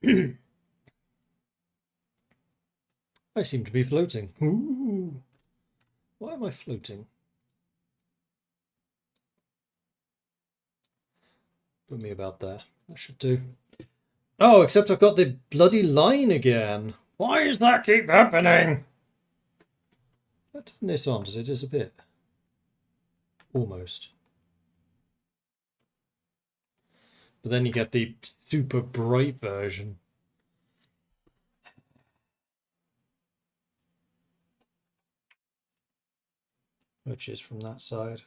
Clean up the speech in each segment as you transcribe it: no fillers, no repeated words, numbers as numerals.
I seem to be floating. Ooh. Why am I floating? Put me about there. That should do. Oh, except I've got the bloody line again. Why does that keep happening? If I turn this on, does it disappear? Almost. But then you get the super bright version. Which is from that side.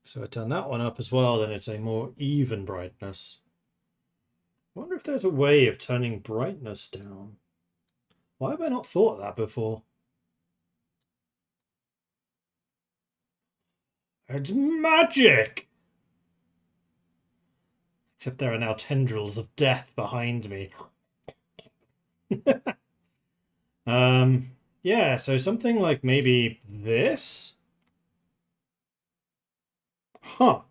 So I turn that one up as well, then it's a more even brightness. I wonder if there's a way of turning brightness down. Why have I not thought of that before? It's magic! Except there are now tendrils of death behind me. Yeah, so something like maybe this? Huh.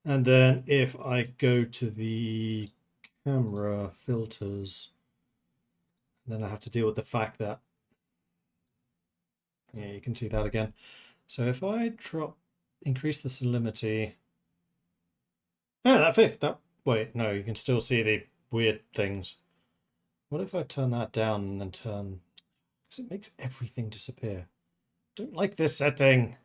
And then if I go to the camera filters, then I have to deal with the fact that, yeah, you can see that again. So if I increase the salinity, wait, no, you can still see the weird things. What if I turn that down and then turn, because it makes everything disappear. Don't like this setting.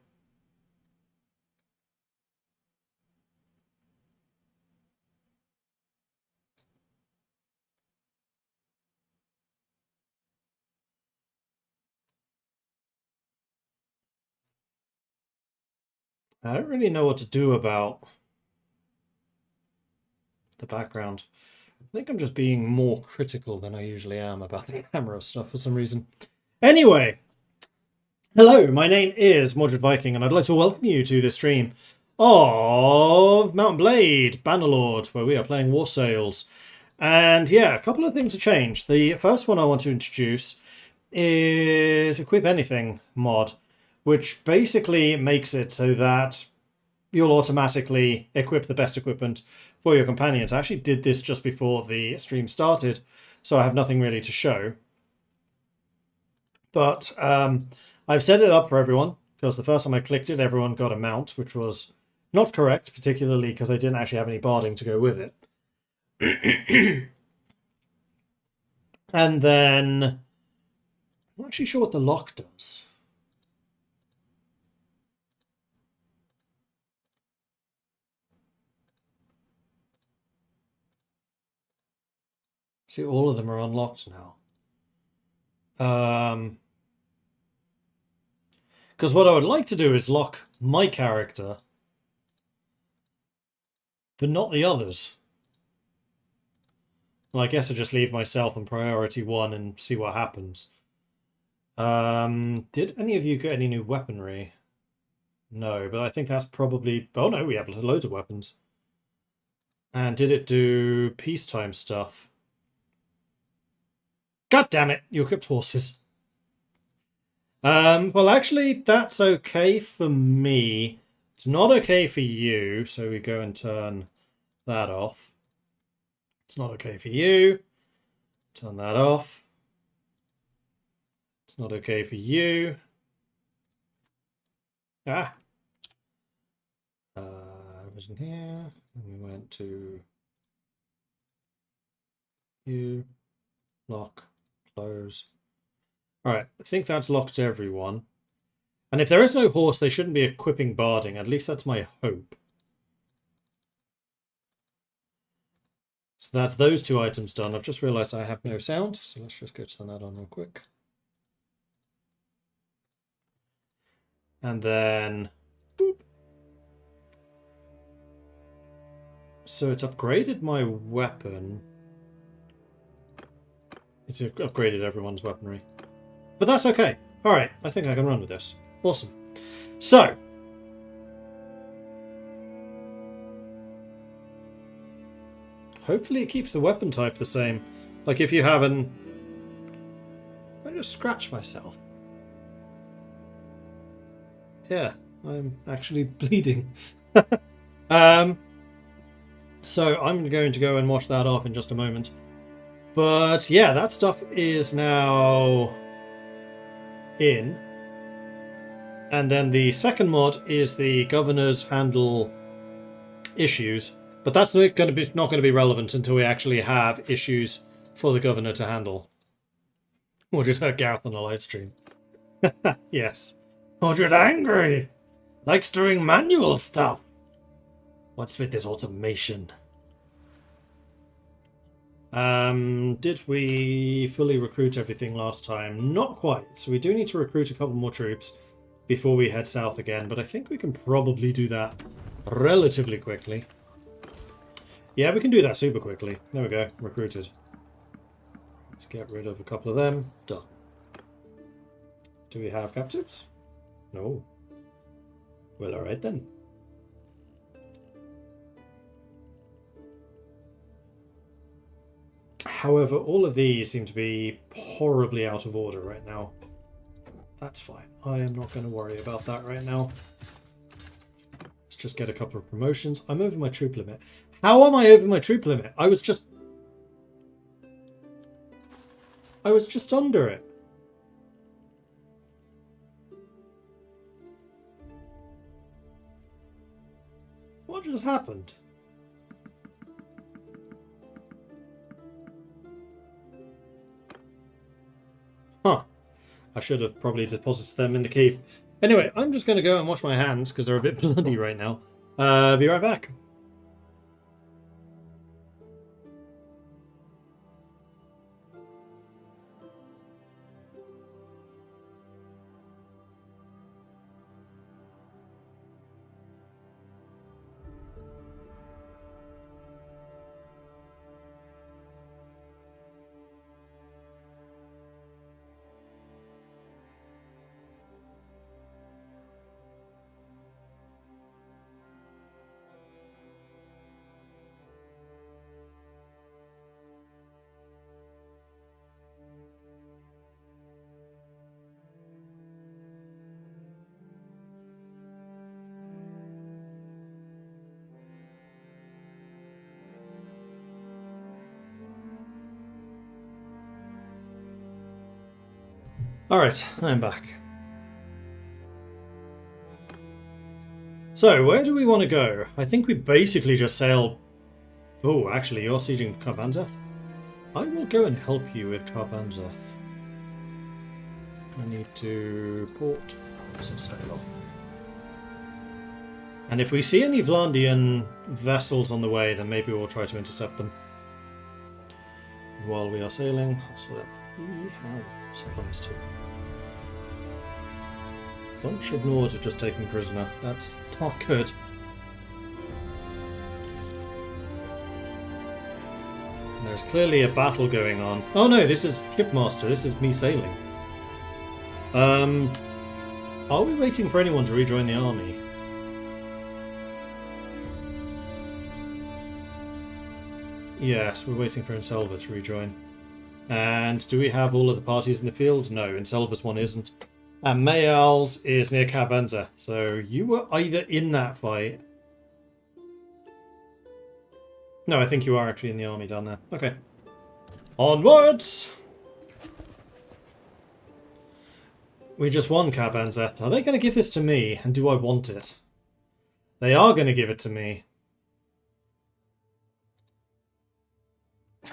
I don't really know what to do about the background. I think I'm just being more critical than I usually am about the camera stuff for some reason. Anyway, hello, my name is Mordred Viking, and I'd like to welcome you to this stream of Mount Blade, Bannerlord, where we are playing War Sales. And yeah, a couple of things have changed. The first one I want to introduce is Equip Anything mod, which basically makes it so that you'll automatically equip the best equipment for your companions. I actually did this just before the stream started, so I have nothing really to show. But I've set it up for everyone, because the first time I clicked it, everyone got a mount, which was not correct, particularly because I didn't actually have any barding to go with it. And then I'm not actually sure what the lock does. See, all of them are unlocked now. Because what I would like to do is lock my character, but not the others. Well, I guess I just leave myself on priority 1 and see what happens. Did any of you get any new weaponry? No, but I think that's probably... Oh no, we have loads of weapons. And did it do peacetime stuff? God damn it, you equipped horses. Well, actually, that's okay for me. It's not okay for you, so we go and turn that off. It's not okay for you. Turn that off. It's not okay for you. Ah. I was in here, and we went to you, lock, close. All right, I think that's locked everyone. And if there is no horse, they shouldn't be equipping barding. At least that's my hope. So that's those 2 items done. I've just realized I have no sound, so let's just go turn that on real quick. And then... boop. So it's upgraded my weapon. It's upgraded everyone's weaponry. But that's okay. Alright, I think I can run with this. Awesome. So... hopefully it keeps the weapon type the same. Like if you have an... I just scratch myself. Yeah, I'm actually bleeding. So I'm going to go and wash that off in just a moment. But yeah, that stuff is now in. And then the second mod is the governors handle issues. But that's not going to be relevant until we actually have issues for the governor to handle. Mordred heard Gareth on a live stream. Yes. Mordred angry. Likes doing manual stuff. What's with this automation? Did we fully recruit everything last time? Not quite. So we do need to recruit a couple more troops before we head south again. But I think we can probably do that relatively quickly. Yeah, we can do that super quickly. There we go. Recruited. Let's get rid of a couple of them. Done. Do we have captives? No. Well, alright then. However, all of these seem to be horribly out of order right now. That's fine. I am not going to worry about that right now. Let's just get a couple of promotions. I'm over my troop limit. How am I over my troop limit? I was just under it. What just happened? Huh. I should have probably deposited them in the keep. Anyway, I'm just going to go and wash my hands because they're a bit bloody right now. Be right back. Alright, I'm back. So, where do we want to go? I think we basically just sail... Oh, actually, you're sieging Carbanzeth? I will go and help you with Carbanzeth. I need to port. Sail off. And if we see any Vlandian vessels on the way, then maybe we'll try to intercept them. And while we are sailing, I'll sort out how supplies too. Bunch of Nords have just taken prisoner. That's not good. And there's clearly a battle going on. Oh no, this is Shipmaster. This is me sailing. Are we waiting for anyone to rejoin the army? Yes, we're waiting for Inselva to rejoin. And do we have all of the parties in the field? No, Inselva's one isn't. And Mayals is near Carbanzeth, so you were either in that fight. No, I think you are actually in the army down there. Okay. Onwards! We just won Carbanzeth. Are they going to give this to me? And do I want it? They are going to give it to me.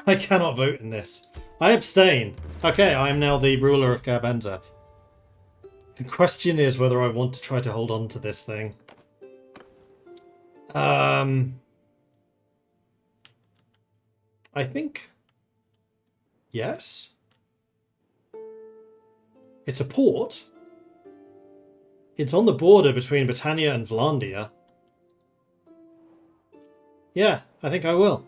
I cannot vote in this. I abstain. Okay, I am now the ruler of Carbanzeth. The question is whether I want to try to hold on to this thing. I think... Yes? It's a port. It's on the border between Britannia and Vlandia. Yeah, I think I will.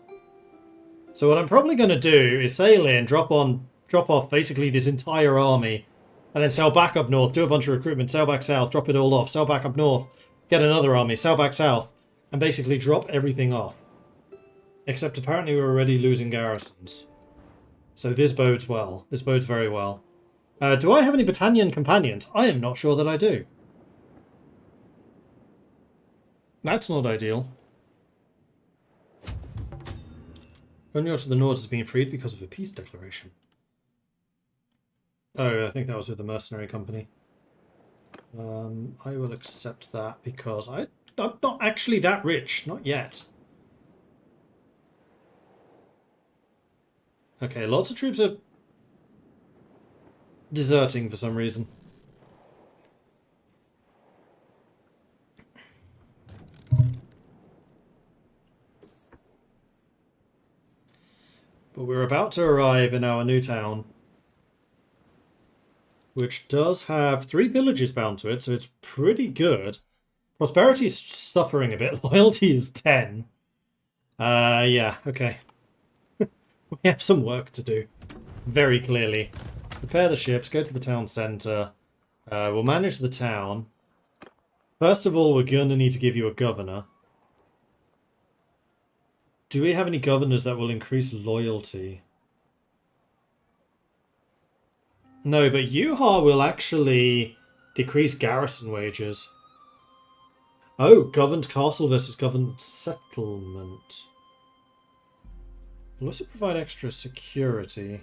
So what I'm probably going to do is sail in, drop off basically this entire army, and then sail back up north, do a bunch of recruitment, sail back south, drop it all off, sail back up north, get another army, sail back south, and basically drop everything off. Except apparently we're already losing garrisons. So this bodes well. This bodes very well. Do I have any Britannian companions? I am not sure that I do. That's not ideal. Only out of the Nords has been freed because of a peace declaration. Oh, I think that was with the mercenary company. I will accept that because I'm not actually that rich. Not yet. Okay, lots of troops are deserting for some reason. But we're about to arrive in our new town, which does have 3 villages bound to it, so it's pretty good. Prosperity's suffering a bit. Loyalty is 10. Yeah, okay. We have some work to do. Very clearly. Prepare the ships, go to the town centre. We'll manage the town. First of all, we're going to need to give you a governor. Do we have any governors that will increase loyalty? No, but Yuha will actually decrease garrison wages. Oh, governed castle versus governed settlement. Will also provide extra security.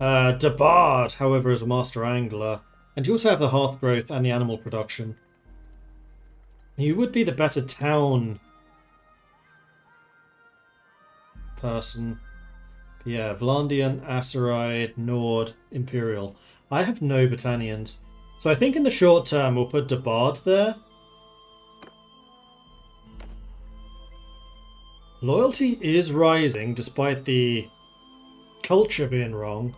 Debard, however, is a master angler. And you also have the hearth growth and the animal production. You would be the better town person. Yeah, Vlandian, Asuride, Nord, Imperial. I have no Britannians. So I think in the short term we'll put Debard there. Loyalty is rising despite the culture being wrong.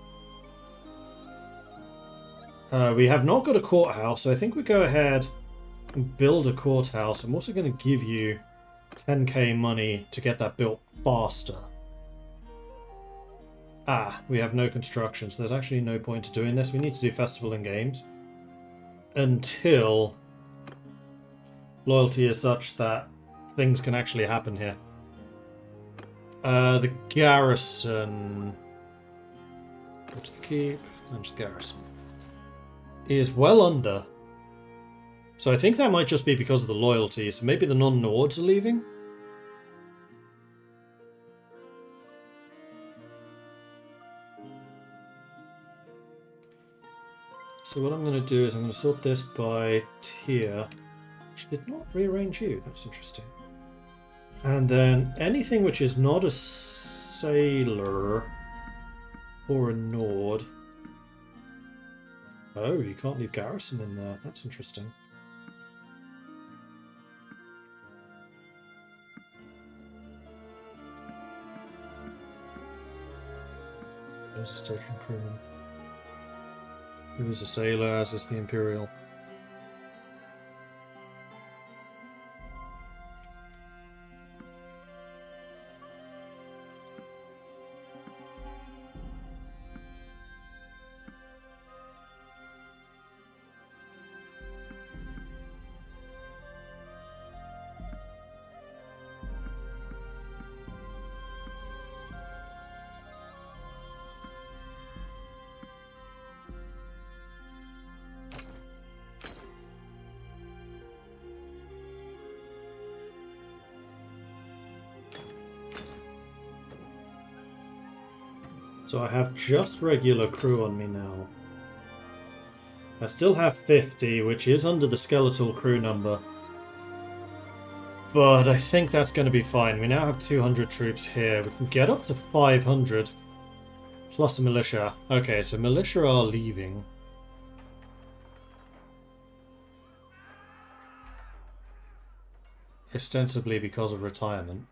We have not got a courthouse, so I think we go ahead and build a courthouse. I'm also going to give you 10k money to get that built faster. Ah, we have no construction, so there's actually no point to doing this. We need to do festival and games until loyalty is such that things can actually happen here. The garrison... Go to the keep, manage the garrison. Is well under. So I think that might just be because of the loyalty. So maybe the non-Nords are leaving? So what I'm going to do is I'm going to sort this by tier. Which did not rearrange you. That's interesting. And then anything which is not a sailor or a Nord. Oh, you can't leave garrison in there. That's interesting. There's a station crewman. Who is a sailor, as is the Imperial. So I have just regular crew on me now. I still have 50, which is under the skeletal crew number. But I think that's going to be fine. We now have 200 troops here. We can get up to 500. Plus a militia. Okay, so militia are leaving. Ostensibly because of retirement.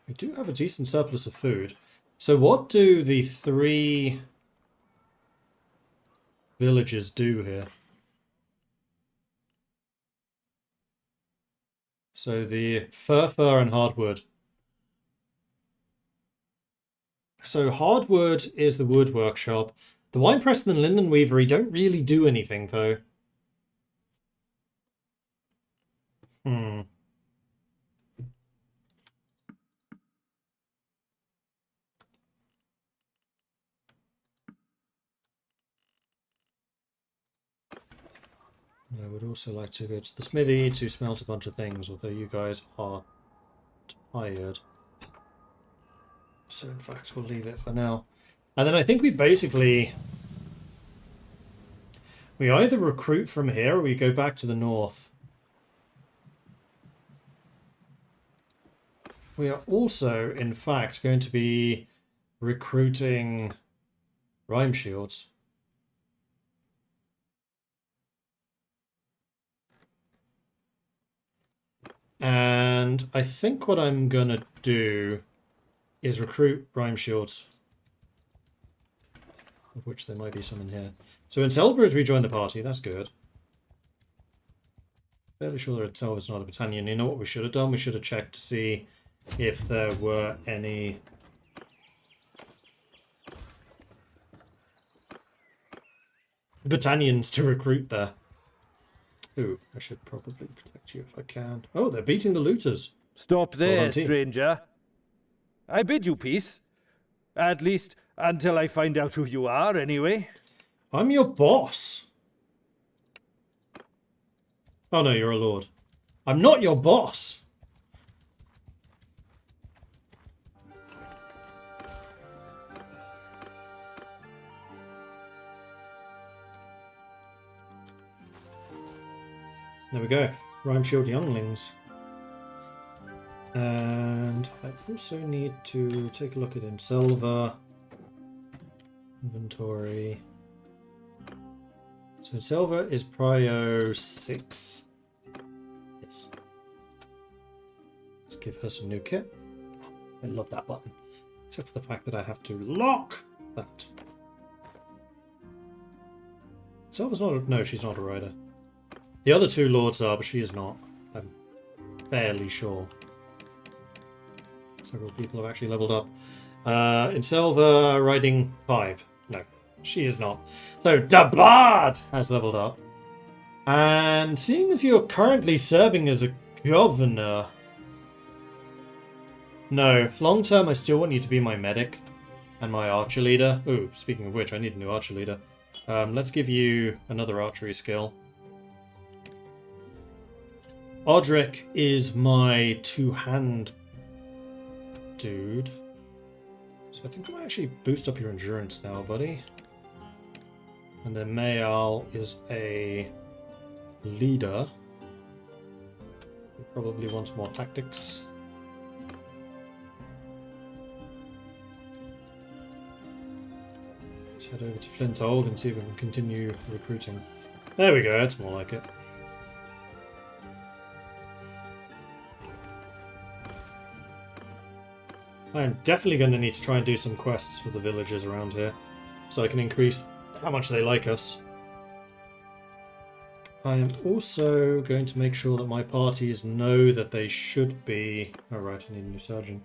We do have a decent surplus of food. So what do the 3 villages do here? So the fur, and hardwood. So hardwood is the wood workshop. The wine press and the linen weavery don't really do anything, though. I would also like to go to the smithy to smelt a bunch of things, although you guys are tired. So in fact, we'll leave it for now. And then I think we basically... we either recruit from here or we go back to the north. We are also, in fact, going to be recruiting Rhyme Shields. And I think what I'm going to do is recruit Rhyme Shields, of which there might be some in here. So Inselva has rejoined the party. That's good. Fairly sure that Inselva is not a battalion. You know what we should have done? We should have checked to see if there were any... battalions to recruit there. Ooh, I should probably protect you if I can. Oh, they're beating the looters. Stop there, Well done, team. stranger. I bid you peace. At least until I find out who you are, anyway. I'm your boss. Oh no, you're a lord. I'm not your boss. There we go. Rhyme Shield Younglings. And I also need to take a look at Inselva. Inventory. So Inselva is Prio 6. Yes. Let's give her some new kit. I love that button. Except for the fact that I have to lock that. Inselva's not a... no, she's not a rider. The other two lords are, but she is not. I'm fairly sure. Several people have actually leveled up. Inselva riding 5. No, she is not. So Dabard has leveled up. And seeing as you're currently serving as a governor... no, long term I still want you to be my medic and my archer leader. Ooh, speaking of which, I need a new archer leader. Let's give you another archery skill. Odric is my two-hand dude. So I think I might actually boost up your endurance now, buddy. And then Mayal is a leader. He probably wants more tactics. Let's head over to Flinthold and see if we can continue recruiting. There we go, that's more like it. I'm definitely going to need to try and do some quests for the villagers around here, so I can increase how much they like us. I am also going to make sure that my parties know that they should be... oh right, I need a new surgeon.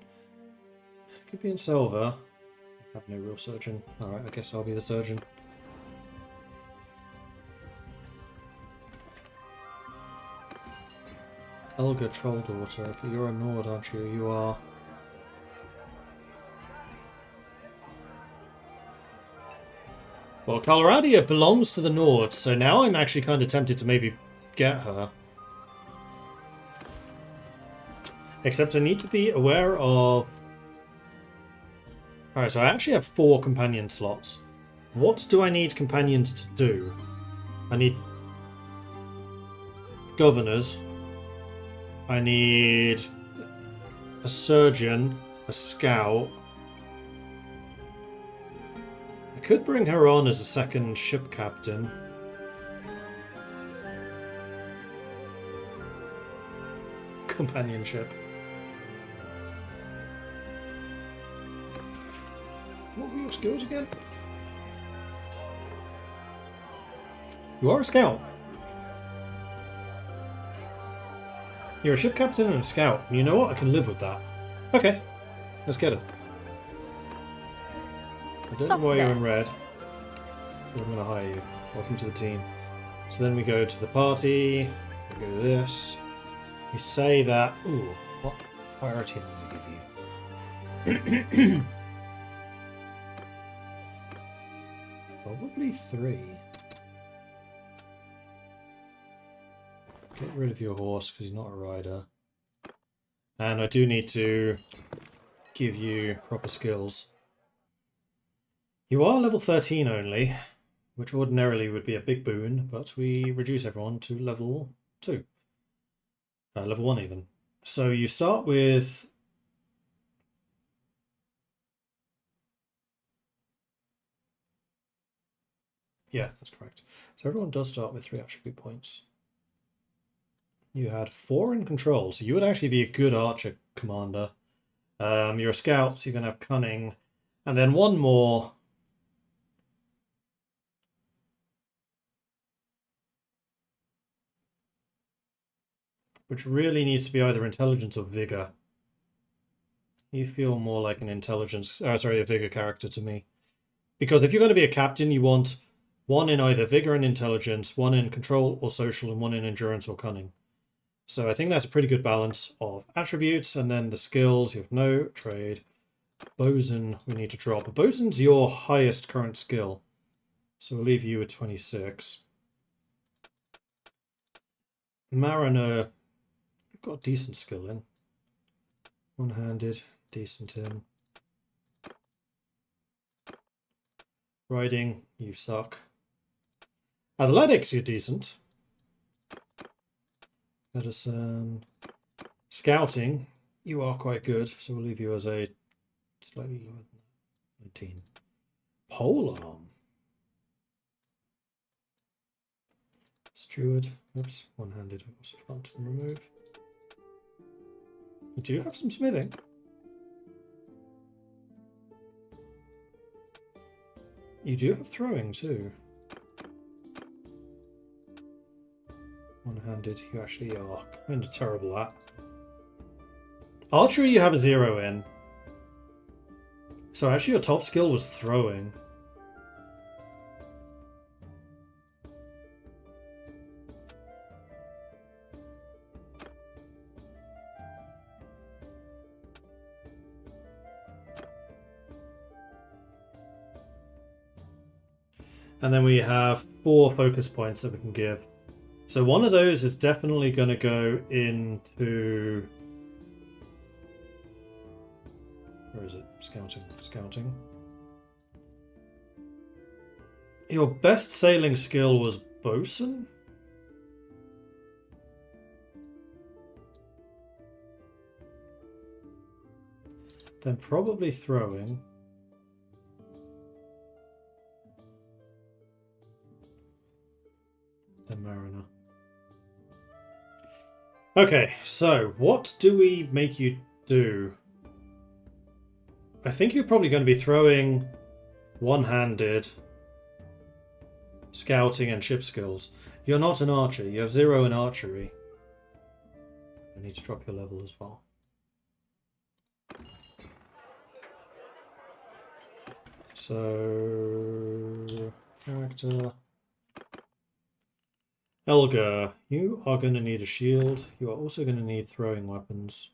Could be in Selva. I have no real surgeon. Alright, I guess I'll be the surgeon. Elga Trolldaughter, but you're a Nord, aren't you? You are... well, Calradia belongs to the Nords, so now I'm actually kind of tempted to maybe get her. Except I need to be aware of... alright, so I actually have 4 companion slots. What do I need companions to do? I need governors. I need a surgeon, a scout. I could bring her on as a second ship captain. Companionship. What were your skills again? You are a scout. You're a ship captain and a scout. And you know what? I can live with that. Okay. Let's get her. I don't know why you're in red. But I'm going to hire you. Welcome to the team. So then we go to the party. We go to this. We say that... ooh, what priority am I going to give you? Probably 3. Get rid of your horse because he's not a rider. And I do need to give you proper skills. You are level 13 only, which ordinarily would be a big boon, but we reduce everyone to level 2. Level 1 even. So you start with... Yeah, that's correct. So everyone does start with 3 attribute points. You had 4 in control, so you would actually be a good archer commander. You're a scout, so you're going to have cunning. And then 1 more... which really needs to be either intelligence or vigor. You feel more like an intelligence... a vigor character to me. Because if you're going to be a captain, you want 1 in either vigor and intelligence, 1 in control or social, and 1 in endurance or cunning. So I think that's a pretty good balance of attributes. And then the skills, you have no trade. Bosun, we need to drop. Bosun's your highest current skill. So we'll leave you at 26. Mariner, you've got a decent skill in. One-handed, decent in. Riding, you suck. Athletics, you're decent. Medicine. Scouting, you are quite good, so we'll leave you as a slightly lower than 19. Polearm. Steward. Oops, one-handed. I've also forgotten to remove. You do have some smithing. You do have throwing too. One-handed, you actually are kind of terrible at. Archery you have a 0 in. So actually your top skill was throwing. And then we have 4 focus points that we can give. So one of those is definitely going to go into... where is it? Scouting. Scouting. Your best sailing skill was bosun? Then probably throwing. Then mariner. Okay, so what do we make you do? I think you're probably going to be throwing one-handed, scouting and ship skills. You're not an archer. You have 0 in archery. I need to drop your level as well. So, character. Elgar, you are going to need a shield. You are also going to need throwing weapons.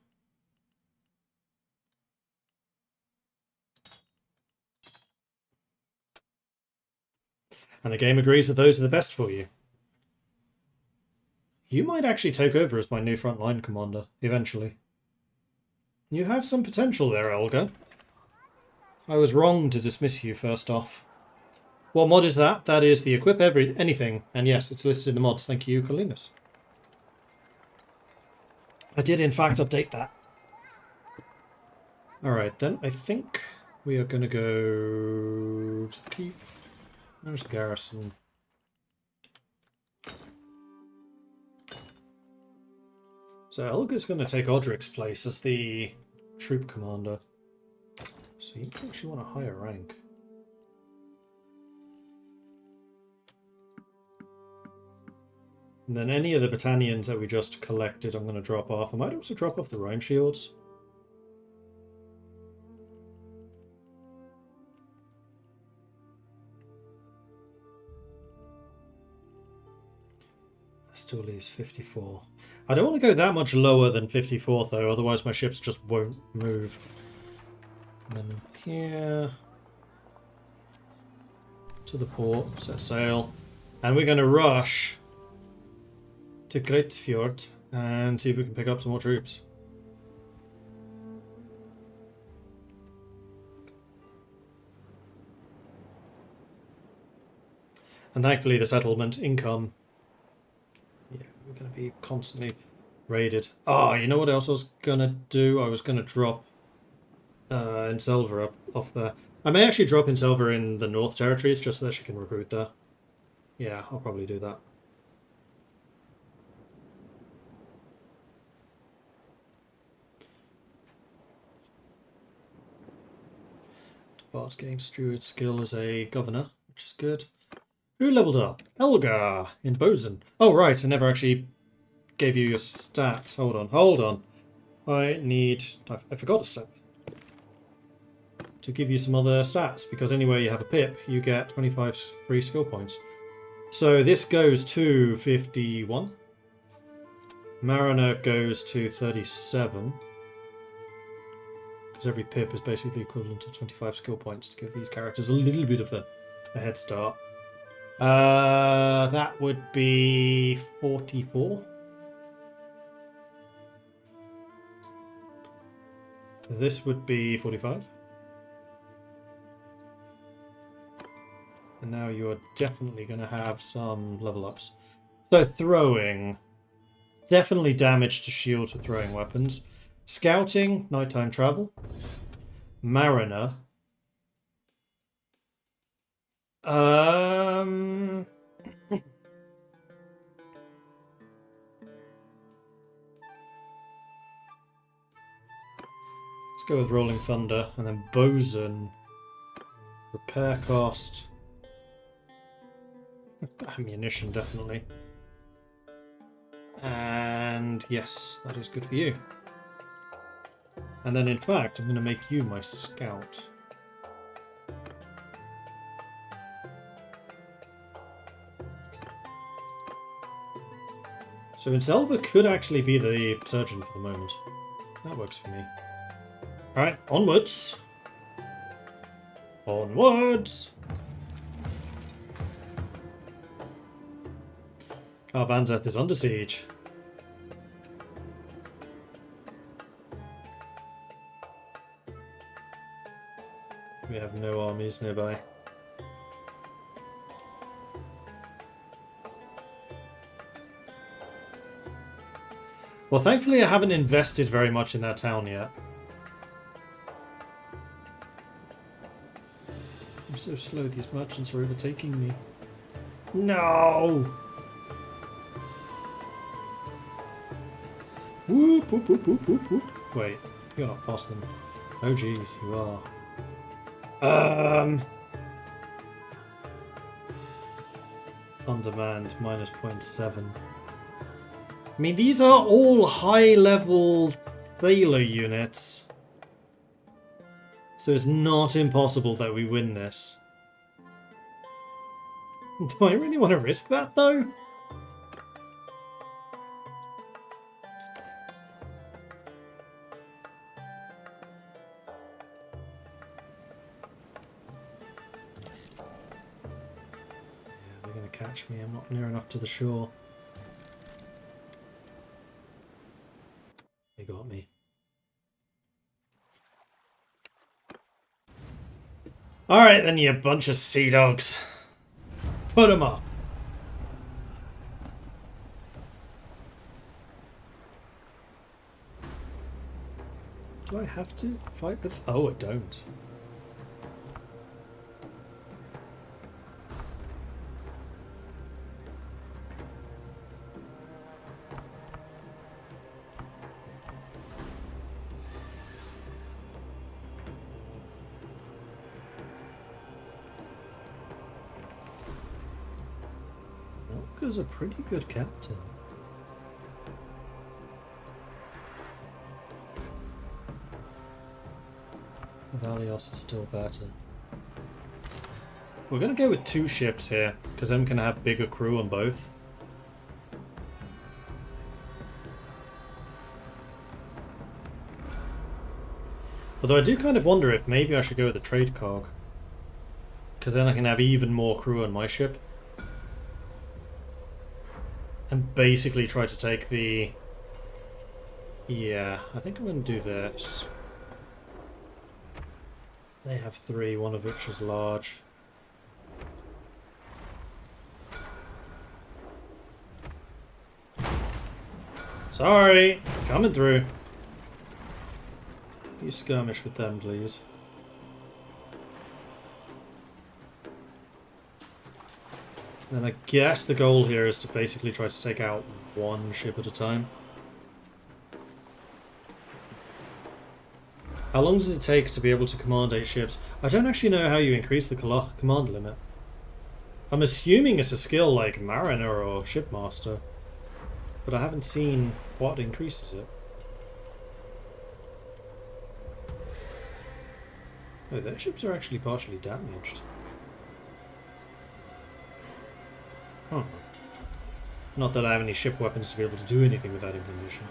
And the game agrees that those are the best for you. You might actually take over as my new frontline commander, eventually. You have some potential there, Elgar. I was wrong to dismiss you first off. What mod is that? That is the equip anything. And yes, it's listed in the mods. Thank you, Colinus. I did, in fact, update that. Alright, then. I think we are going to go to the keep. There's the garrison. So Elgar's going to take Odric's place as the troop commander. So you actually want a higher rank. And then any of the battalions that we just collected, I'm going to drop off. I might also drop off the Rhyme Shields. That still leaves 54. I don't want to go that much lower than 54 though, otherwise my ships just won't move. And then here to the port, set sail. And we're going to rush to Great Fjord and see if we can pick up some more troops. And thankfully the settlement income, yeah, we're going to be constantly raided. Oh, you know what else I was going to do? I was going to drop in Silver up off there. I may actually drop in Silver in the North Territories just so that she can recruit there. Yeah, I'll probably do that. Bart's getting steward skill as a governor, which is good. Who leveled up? Elgar in Bozen. Oh, right, I never actually gave you your stats. Hold on. I forgot a step. To give you some other stats, because anywhere you have a pip, you get 25 free skill points. So this goes to 51. Mariner goes to 37. Because every pip is basically equivalent to 25 skill points to give these characters a little bit of a head start. That would be 44. This would be 45. And now you're definitely going to have some level ups. So throwing. Definitely damage to shields with throwing weapons. Scouting, nighttime travel. Mariner. Let's go with Rolling Thunder, and then Bosun. Repair cost. Ammunition, definitely. And yes, that is good for you. And then in fact, I'm going to make you my scout. So Inselva could actually be the surgeon for the moment. That works for me. Alright, onwards. Onwards! Carbanzeth is under siege. We have no armies nearby. Well, thankfully I haven't invested very much in that town yet. I'm so slow, these merchants are overtaking me. No! Whoop, whoop, whoop, whoop, whoop, whoop. Wait, you're not past them. Oh jeez, you are. On demand, minus 0.7. I mean, these are all high-level Thaler units. So it's not impossible that we win this. Do I really want to risk that, though? Yeah, they're going to catch me. I'm not near enough to the shore. They got me. Alright then, you bunch of sea dogs. Put them up. Do I have to fight with... Oh, I don't. Is a pretty good captain. Valios is still better. We're going to go with 2 ships here, because I'm going to have bigger crew on both. Although I do kind of wonder if maybe I should go with the trade cog, because then I can have even more crew on my ship. and basically try to take the... Yeah, I think I'm going to do this. They have 3, one of which is large. Sorry, coming through. You skirmish with them, please. Then I guess the goal here is to basically try to take out one ship at a time. How long does it take to be able to command 8 ships? I don't actually know how you increase the command limit. I'm assuming it's a skill like Mariner or Shipmaster, but I haven't seen what increases it. Oh, their ships are actually partially damaged. Huh. Not that I have any ship weapons to be able to do anything with that information.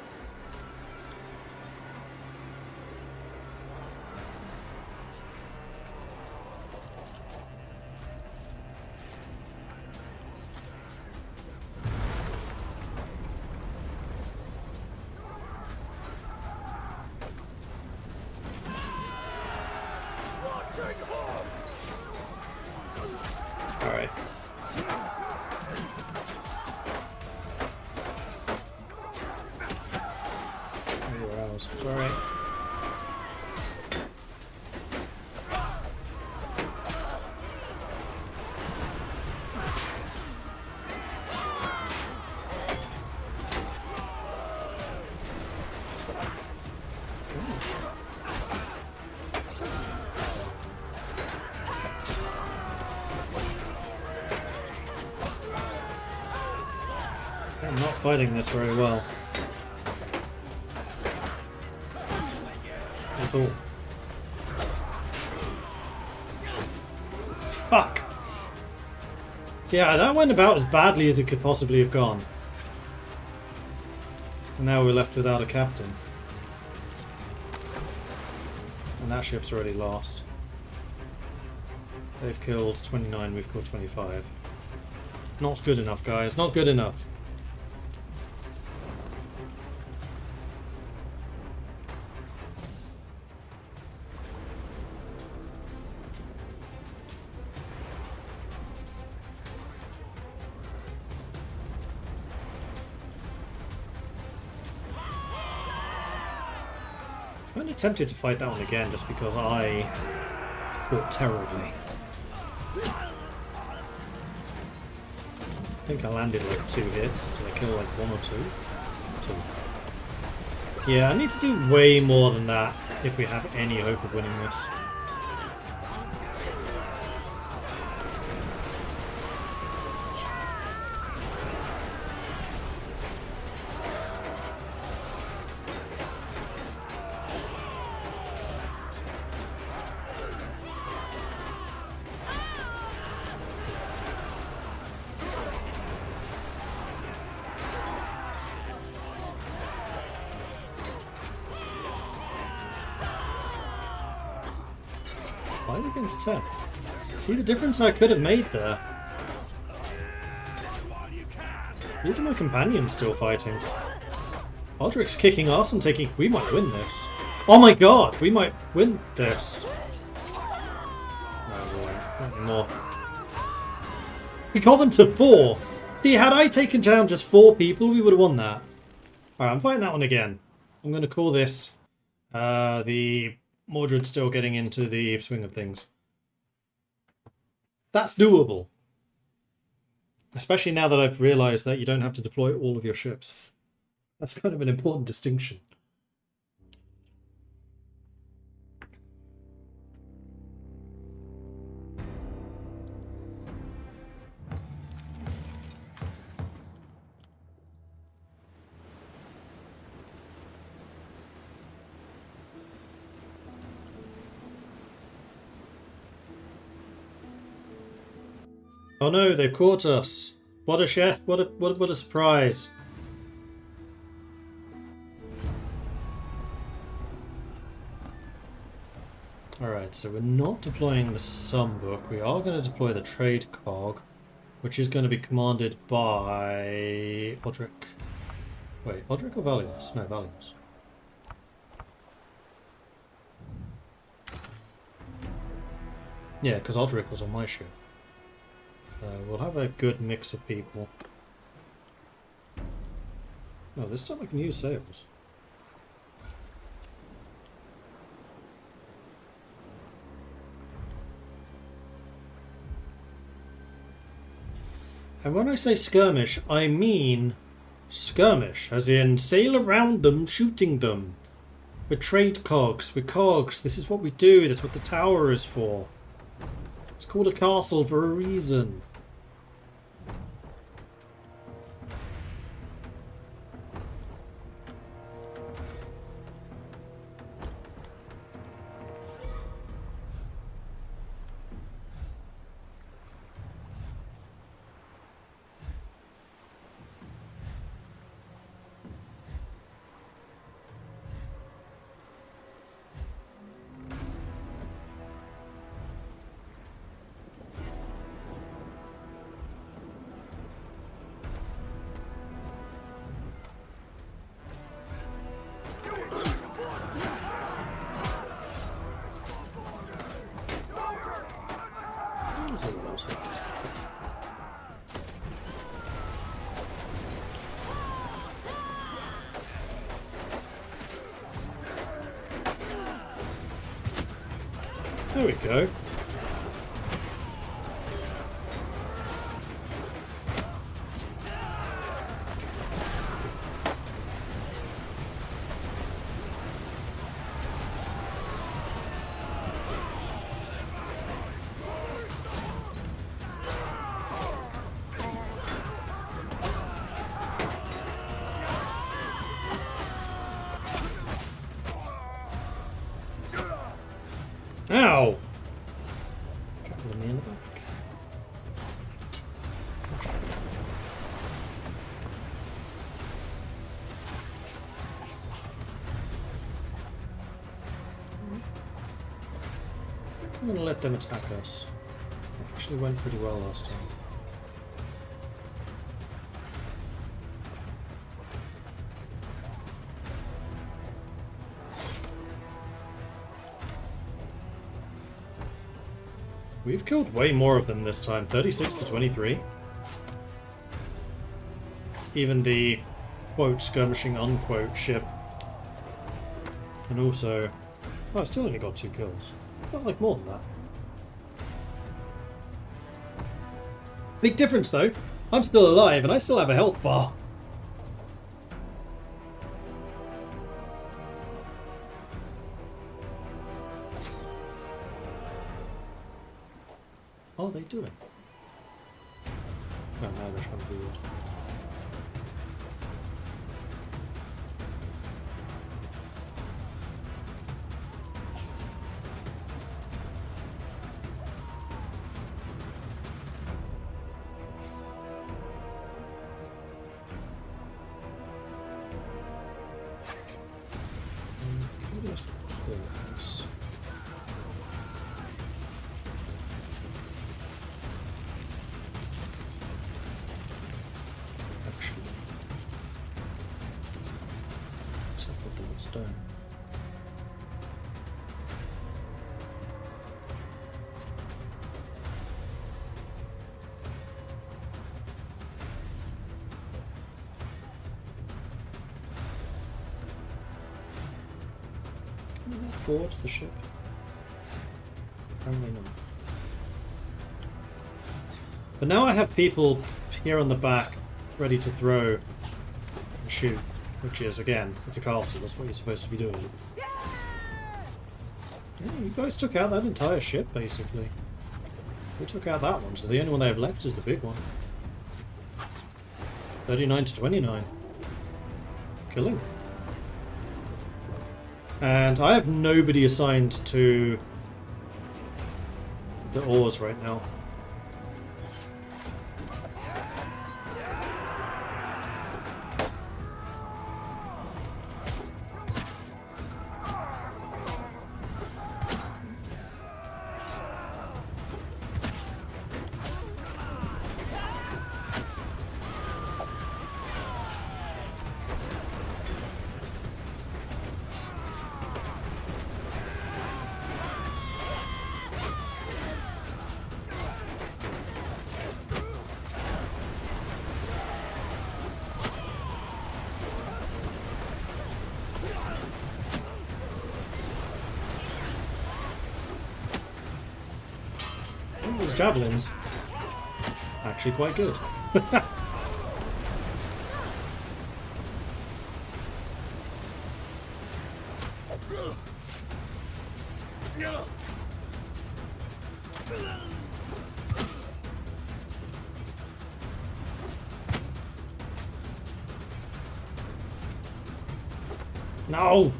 Alright. It's alright. I'm not fighting this very well. At all. Fuck! Yeah, that went about as badly as it could possibly have gone. And now we're left without a captain. And that ship's already lost. They've killed 29, we've killed 25. Not good enough, guys. Not good enough. I'm only tempted to fight that one again just because I fought terribly. I think I landed like 2 hits. Did I kill like 1 or 2? 2. Yeah, I need to do way more than that if we have any hope of winning this. Against 10. See the difference I could have made there? These are my companions still fighting. Aldrich's kicking ass and taking... We might win this. Oh my god! We might win this. No, we won't. Not anymore. We got them to 4! See, had I taken down just 4 people, we would have won that. Alright, I'm fighting that one again. I'm going to call this the... Mordred's still getting into the swing of things. That's doable. Especially now that I've realised that you don't have to deploy all of your ships. That's kind of an important distinction. Oh no, they've caught us. What a what a surprise. Alright, so we're not deploying the sum book. We are going to deploy the trade cog, which is going to be commanded by Odric. Wait, Odric or Valius? No, Valius. Yeah, because Odric was on my ship. We'll have a good mix of people. No, this time I can use sails. And when I say skirmish, I mean skirmish, as in sail around them, shooting them. We're trade cogs, we're cogs, this is what we do, that's what the tower is for. It's called a castle for a reason. There we go. Ow! Trapping me in the back. I'm going to let them attack us. It actually went pretty well last time. We've killed way more of them this time, 36 to 23. Even the quote skirmishing unquote ship. And also, oh, I still only got 2 kills. Felt like more than that. Big difference though. I'm still alive and I still have a health bar. What are they doing? Oh no, they're trying to do it. Stone. Can we not board the ship? Apparently not. But now I have people here on the back ready to throw and shoot. Which is, again, it's a castle, that's what you're supposed to be doing. Yeah, you guys took out that entire ship, basically. We took out that one, so the only one they have left is the big one. 39 to 29. Killing. And I have nobody assigned to the oars right now. javelins. Actually quite good. No!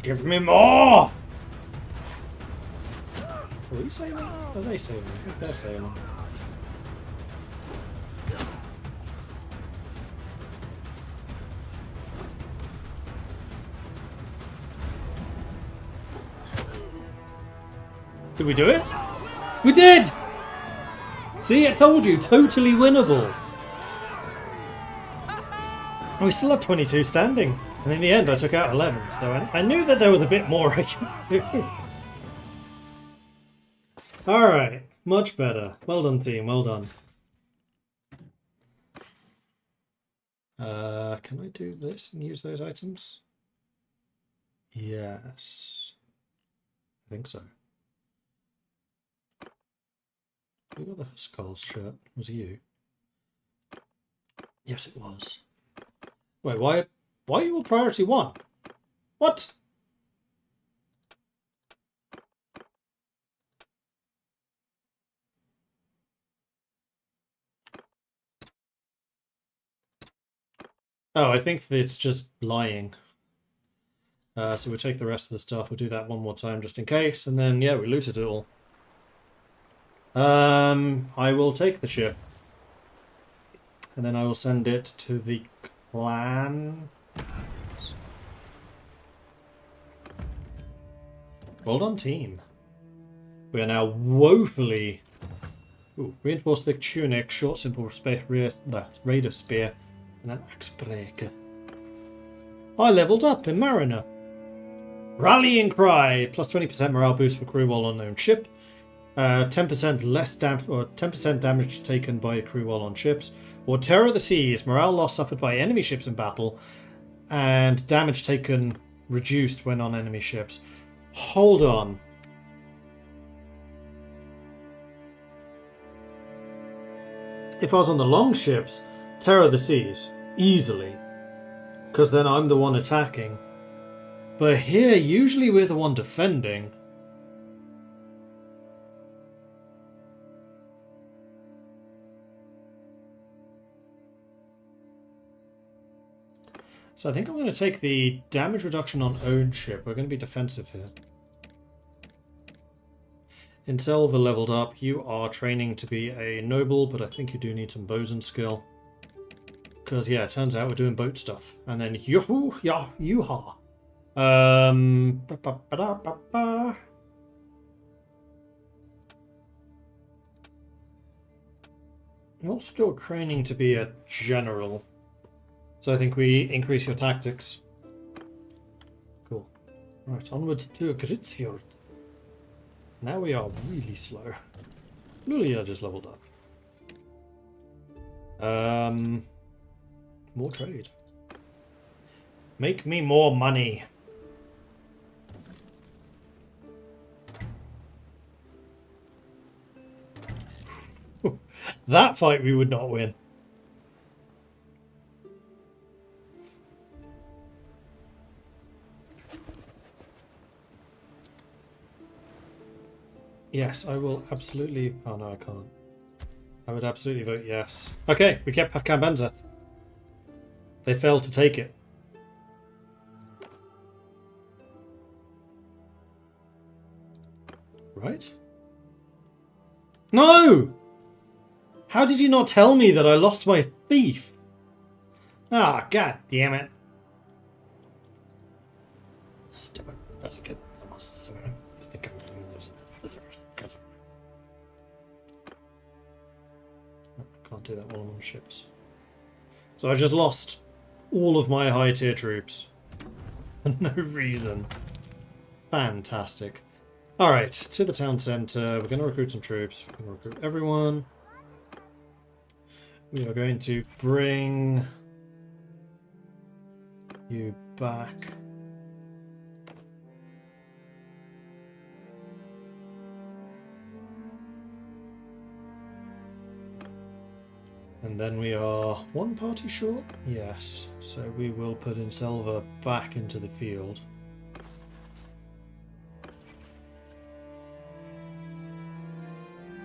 Give me more! Are we sailing? Are they sailing? I think they're sailing. Did we do it? We did! See, I told you, totally winnable. And we still have 22 standing. And in the end, I took out 11, so I knew that there was a bit more I could do. Alright, much better. Well done, team, well done. Can I do this and use those items? Yes. I think so. Who got the Skulls shirt? Was it you? Yes, it was. Wait, why are you all priority 1? What? Oh, I think it's just lying. So we'll take the rest of the stuff. We'll do that one more time just in case. And then, yeah, we looted it all. I will take the ship. And then I will send it to the clan. Well done, team. We are now woefully... Ooh, reinforced thick tunic, short simple raider spear, and an axe breaker. I leveled up in Mariner. Rallying cry, plus 20% morale boost for crew while on own ship. 10% less damage, or 10% damage taken by the crew while on ships. Or Terror of the Seas, morale loss suffered by enemy ships in battle, and damage taken reduced when on enemy ships. Hold on. If I was on the long ships, Terror of the Seas, easily. Because then I'm the one attacking. But here, usually we're the one defending. So I think I'm going to take the damage reduction on own ship. We're going to be defensive here. In Silver leveled up, you are training to be a noble, but I think you do need some bosun skill. Because, yeah, it turns out we're doing boat stuff. And then, yoo-hoo, yah, yoo-ha. You're still training to be a general. So I think we increase your tactics. Cool. Right, onwards to Gritsfjord. Now we are really slow. Lulia just leveled up. More trade. Make me more money. That fight we would not win. Yes, I will absolutely... Oh no, I can't. I would absolutely vote yes. Okay, we get Kambenza. They failed to take it. Right? No! How did you not tell me that I lost my thief? Ah, god damn it. Stupid. That's a good... I can't do that while I'm on ships. So I just lost all of my high tier troops. For no reason. Fantastic. Alright, to the town centre. We're going to recruit some troops. We're going to recruit everyone. We are going to bring you back. And then we are one party short? Yes. So we will put Inselva back into the field.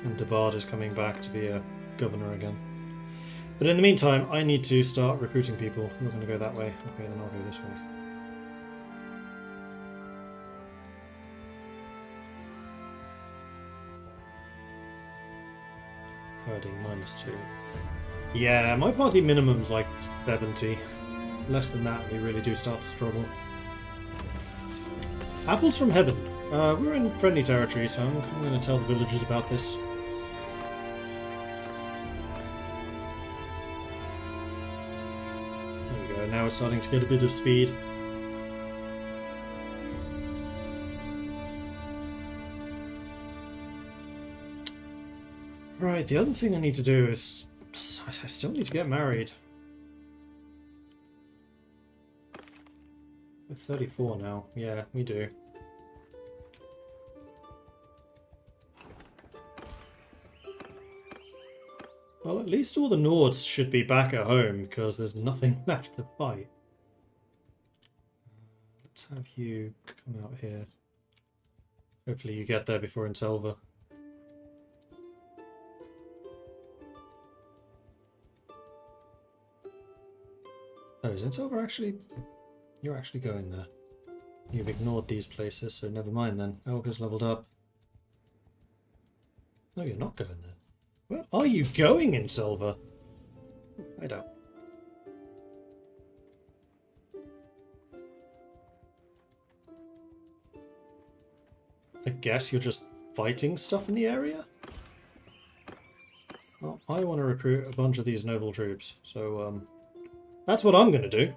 And Debard is coming back to be a governor again. But in the meantime, I need to start recruiting people. You're going to go that way. Okay, then I'll go this way. Herding -2. Yeah, my party minimum's like 70. Less than that, we really do start to struggle. Apples from heaven. We're in friendly territory, so I'm going to tell the villagers about this. There we go, now we're starting to get a bit of speed. Right, the other thing I need to do is... I still need to get married. We're 34 now. Yeah, we do. Well, at least all the Nords should be back at home, because there's nothing left to fight. Let's have you come out here. Hopefully you get there before Inselva. Oh, is Inselva actually... You're actually going there. You've ignored these places, so never mind then. Elga's leveled up. No, you're not going there. Where are you going, Inselva? I don't. I guess you're just fighting stuff in the area? Well, I want to recruit a bunch of these noble troops, so that's what I'm going to do.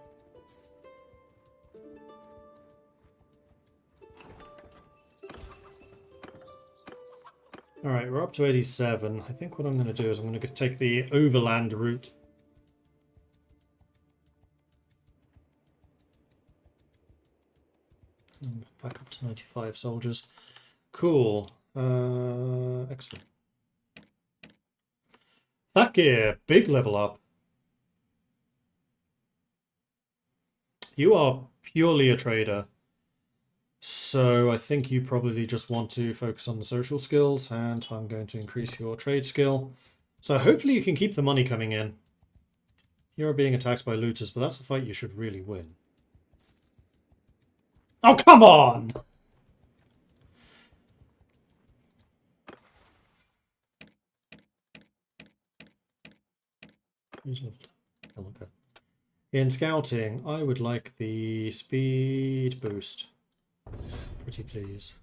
Alright, we're up to 87. I think what I'm going to do is I'm going to take the overland route. Back up to 95 soldiers. Cool. Excellent. Thakir, big level up. You are purely a trader. So I think you probably just want to focus on the social skills, and I'm going to increase your trade skill. So hopefully you can keep the money coming in. You're being attacked by looters, but that's a fight you should really win. Oh, come on! Okay. In scouting, I would like the speed boost. Pretty please.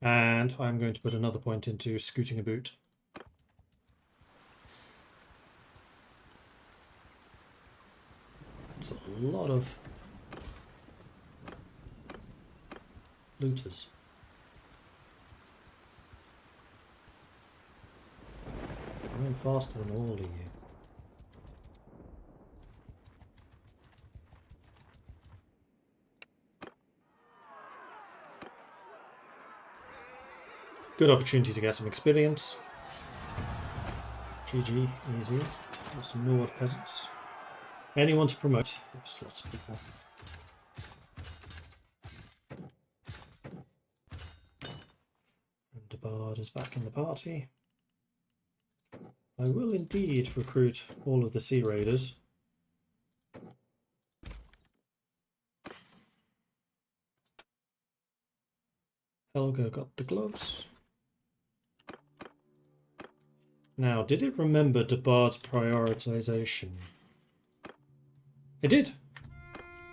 And I'm going to put another point into scooting a boot. That's a lot of looters. I'm going faster than all of you. Good opportunity to get some experience. GG, easy. Got some Nord peasants. Anyone to promote? Yes, lots of people. And Debard is back in the party. I will indeed recruit all of the Sea Raiders. Helga got the gloves. Now, did it remember Debard's prioritization? It did!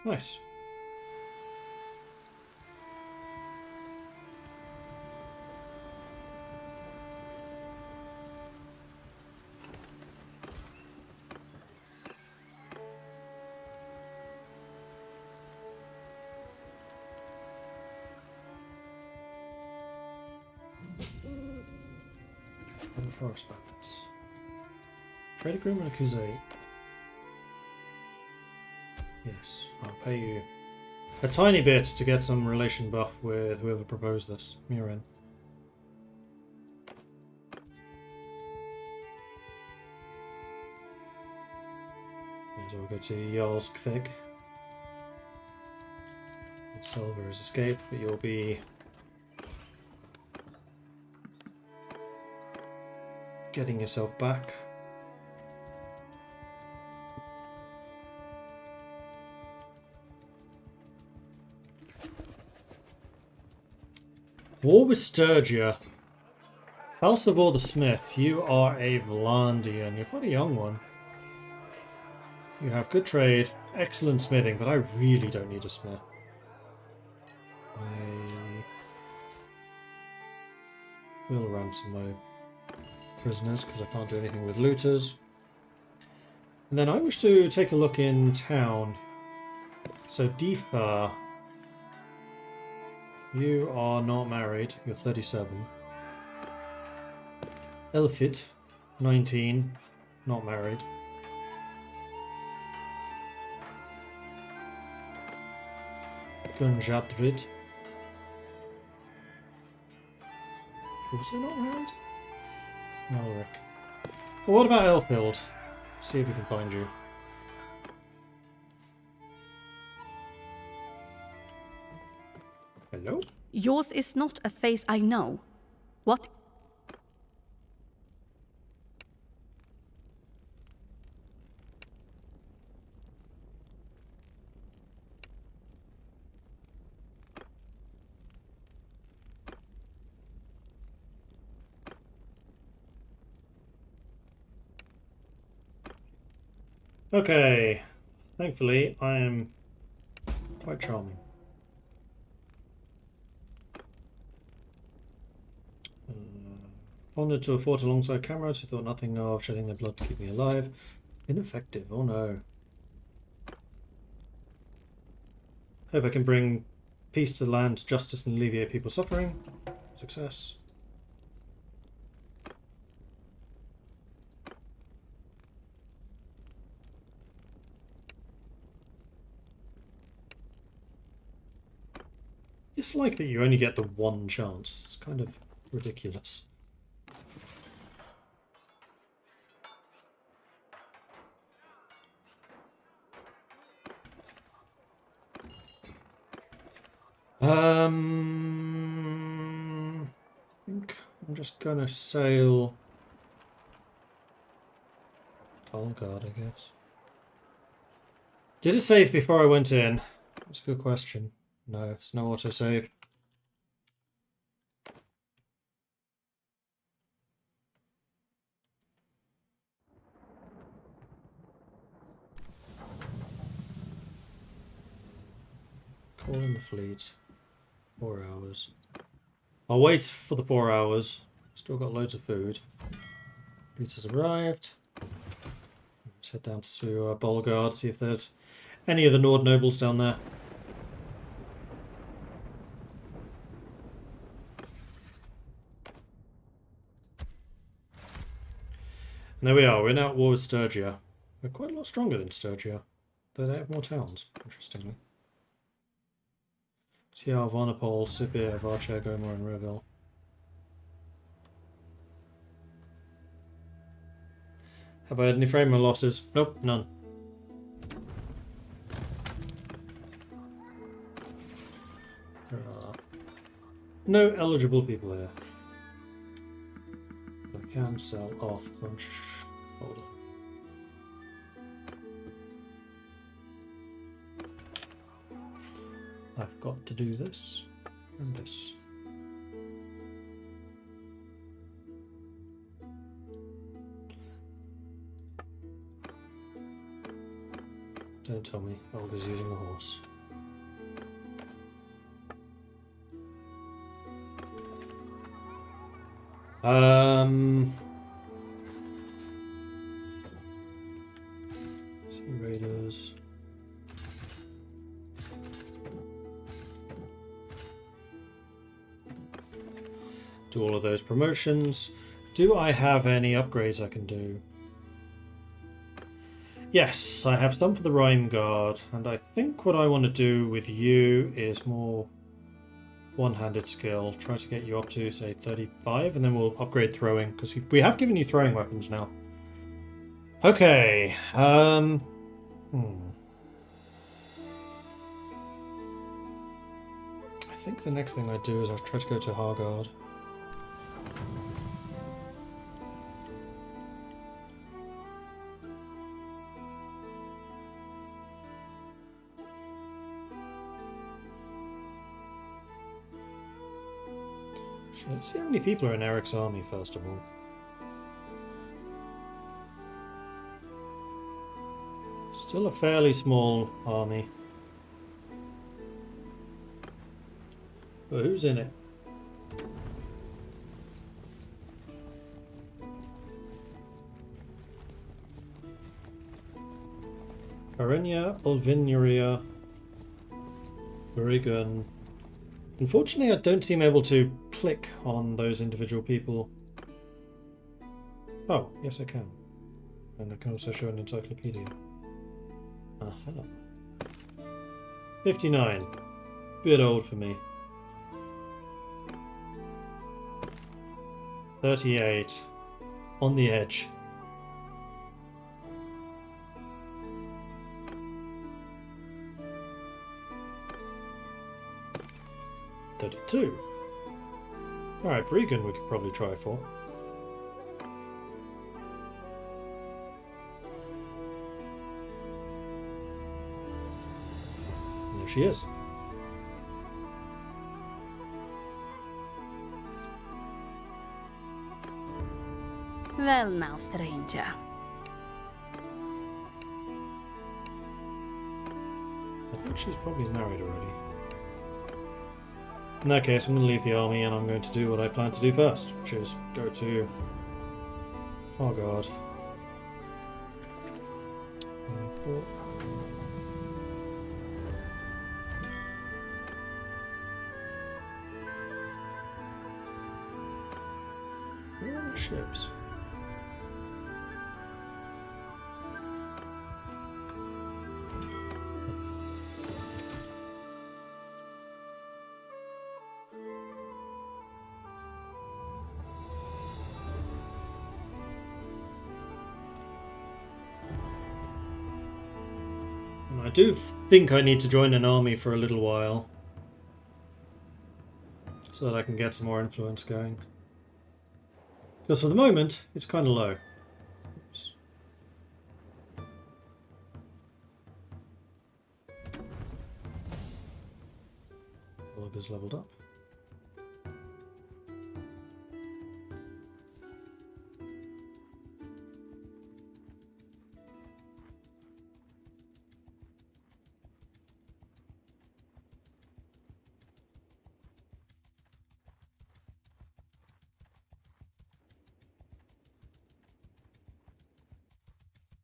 Nice. Forest bandits. Trade agreement with Kuzay. Yes, I'll pay you a tiny bit to get some relation buff with whoever proposed this. Mirin. So we'll go to Jarlskvig. Silver has escaped, but you'll be getting yourself back. War with Sturgia. Balsavor the Smith, you are a Vlandian. You're quite a young one. You have good trade, excellent smithing, but I really don't need a smith. I will ransom my prisoners because I can't do anything with looters. And then I wish to take a look in town. So Deefa, you are not married. You're 37. Elfit, 19, not married. Gunjadrid, also not married. Malric. Well, what about Elfild? Let's see if we can find you. Hello? Yours is not a face I know. What? Okay. Thankfully, I am quite charming. Wandered to a fort alongside comrades who thought nothing of shedding their blood to keep me alive. Ineffective, oh no. Hope I can bring peace to the land, justice, and alleviate people's suffering. Success. Dislike that you only get the one chance. It's kind of ridiculous. I think I'm just gonna sail Calradia, I guess. Did it save before I went in? That's a good question. No, it's no autosave. Call in the fleet. 4 hours. I'll wait for the 4 hours. Still got loads of food. Fleet has arrived. Let's head down to Bolgard, see if there's any of the Nord nobles down there. And there we are. We're now at war with Sturgia. We're quite a lot stronger than Sturgia, though they have more towns, interestingly. Tiar, Vonapol, Sibir, Varcher, Gomor, and Reville. Have I had any frame losses? Nope, none. There are no eligible people here. I can sell off a bunch. Hold on. I've got to do this and this. Don't tell me Olga's using a horse. Sea Raiders. Do all of those promotions. Do I have any upgrades I can do? Yes, I have some for the Rhyme Guard, and I think what I want to do with you is more one-handed skill. Try to get you up to, say, 35, and then we'll upgrade throwing, because we have given you throwing weapons now. Okay, I think the next thing I do is I try to go to Harguard. Let's see how many people are in Eric's army, first of all. Still a fairly small army. But who's in it? Arenya, Alvinuria, Burigan. Unfortunately, I don't seem able to click on those individual people. Oh, yes I can. And I can also show an encyclopedia. Aha. 59. Bit old for me. 38. On the edge. Two. Alright, Bregan we could probably try for. And there she is. Well now, stranger. I think she's probably married already. In that case, I'm going to leave the army and I'm going to do what I plan to do first, which is go to Harguard. Where are the ships? I do think I need to join an army for a little while so that I can get some more influence going. Because for the moment, it's kind of low. Oops. Bulga's leveled up.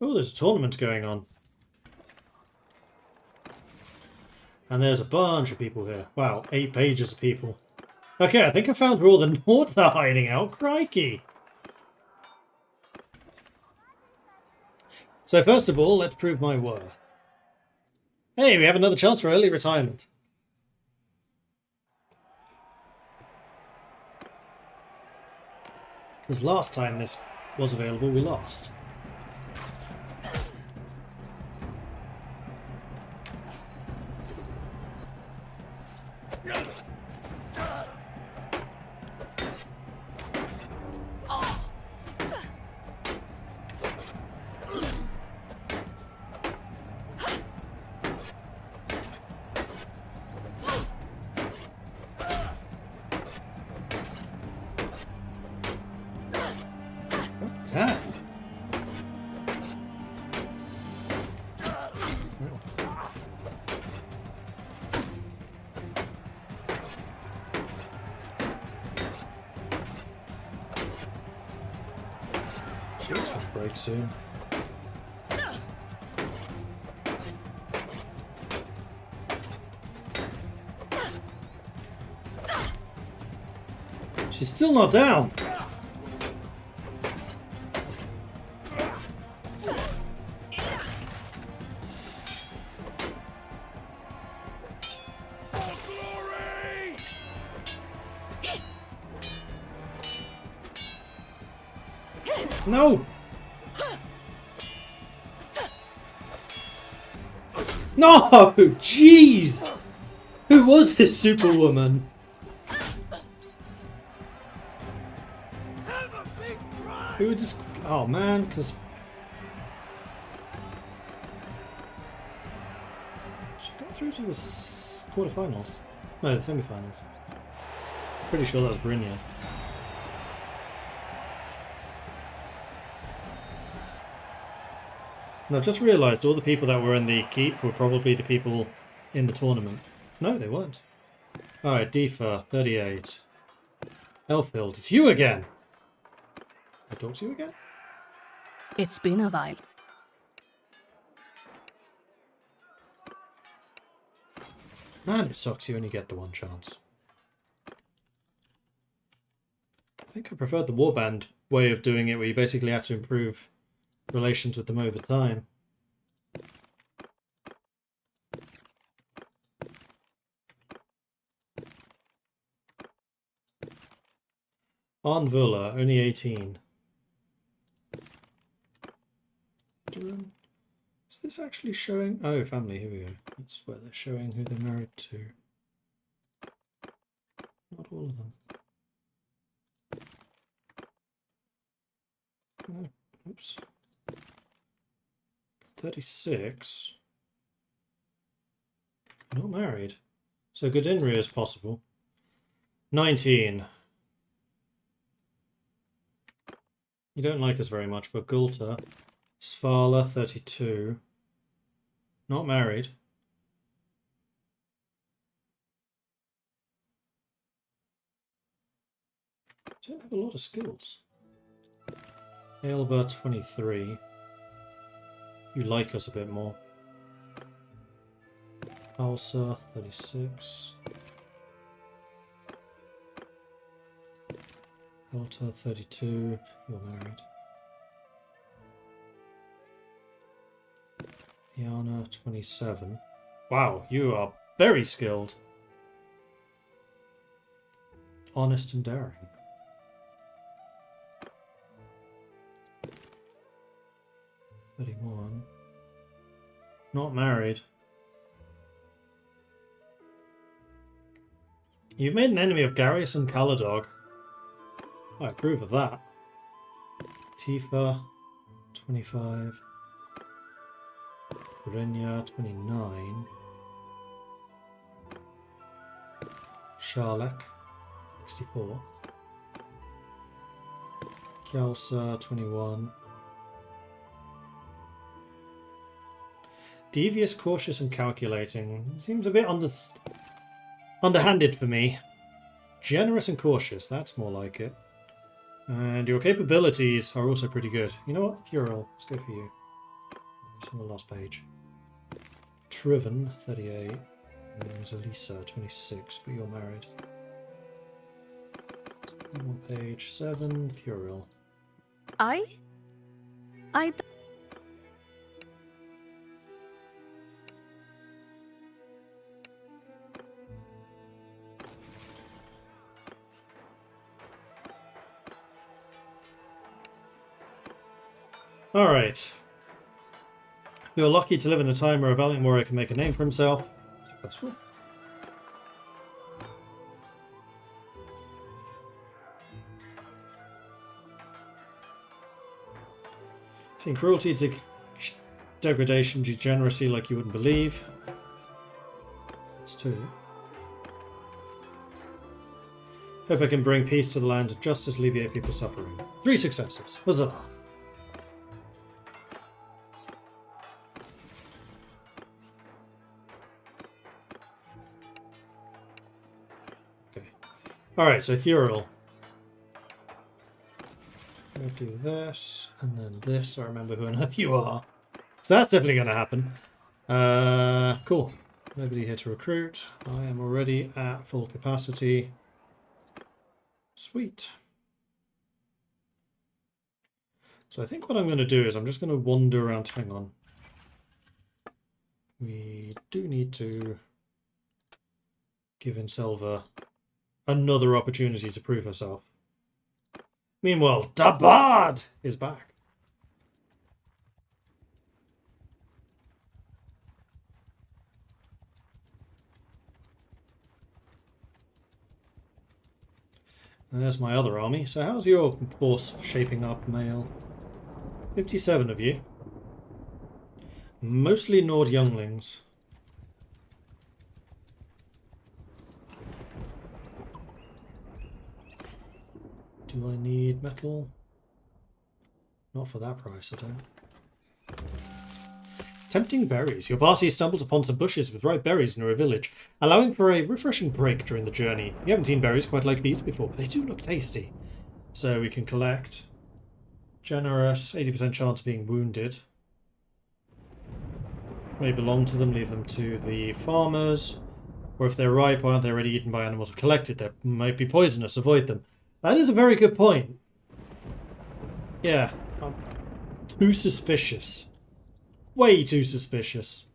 Oh, there's a tournament going on. And there's a bunch of people here. Wow, 8 pages of people. Okay, I think I found where all the Nords are hiding out. Crikey! So first of all, let's prove my worth. Hey, we have another chance for early retirement. Because last time this was available, we lost. What's that? Shield's gonna break soon. She's still not down. No! No! Jeez! Who was this Superwoman? Who would just... Oh man, because... She got through to the quarterfinals. No, the semi-finals. Pretty sure that was Brynja. And I've just realised all the people that were in the keep were probably the people in the tournament. No, they weren't. Alright, Defa, 38. Elfield, it's you again! I talk to you again? It's been a while. Man, it sucks you only get the one chance. I think I preferred the warband way of doing it, where you basically had to improve relations with them over time. Arnvula, only 18. Is this actually showing? Oh, family, here we go. That's where they're showing who they're married to. Not all of them. Oh, oops. 36. Not married. So Godinri is possible. 19. You don't like us very much, but Gulta. Svala, 32. Not married. Don't have a lot of skills. Aelba, 23. You like us a bit more. Alsa, 36. Alta, 32. You're married. Iana, 27. Wow, you are very skilled. Honest and daring. Not married. You've made an enemy of Garius and Caladog. I approve of that. Tifa, 25. Brynja, 29. Sharlek, 64. Kjalsa, 21. Devious, cautious, and calculating. Seems a bit underhanded for me. Generous and cautious, that's more like it. And your capabilities are also pretty good. You know what? Thuril, let's go for you. It's on the last page. Triven, 38. And there's Elisa, 26, but you're married. On page 7, Thuril. I Alright. You're lucky to live in a time where a valiant warrior can make a name for himself. Successful. Seen cruelty, degradation, degeneracy like you wouldn't believe. That's 2. Hope I can bring peace to the land and justice, alleviate people's suffering. 3 successes. Huzzah! Alright, so Thuril. I'm going to do this, and then this, so I remember who on earth you are. So that's definitely going to happen. Cool. Nobody here to recruit. I am already at full capacity. Sweet. So I think what I'm going to do is I'm just going to wander around. Hang on. We do need to give Inselva another opportunity to prove herself. Meanwhile, the Bard is back. And there's my other army. So how's your force shaping up, male? 57 of you. Mostly Nord younglings. Do I need metal? Not for that price, I don't. Tempting berries. Your party stumbles upon some bushes with ripe berries near a village, allowing for a refreshing break during the journey. You haven't seen berries quite like these before, but they do look tasty. So we can collect. Generous, 80% chance of being wounded. May belong to them, leave them to the farmers. Or if they're ripe, aren't they already eaten by animals or collected? They might be poisonous, avoid them. That is a very good point. Yeah, I'm too suspicious. Way too suspicious.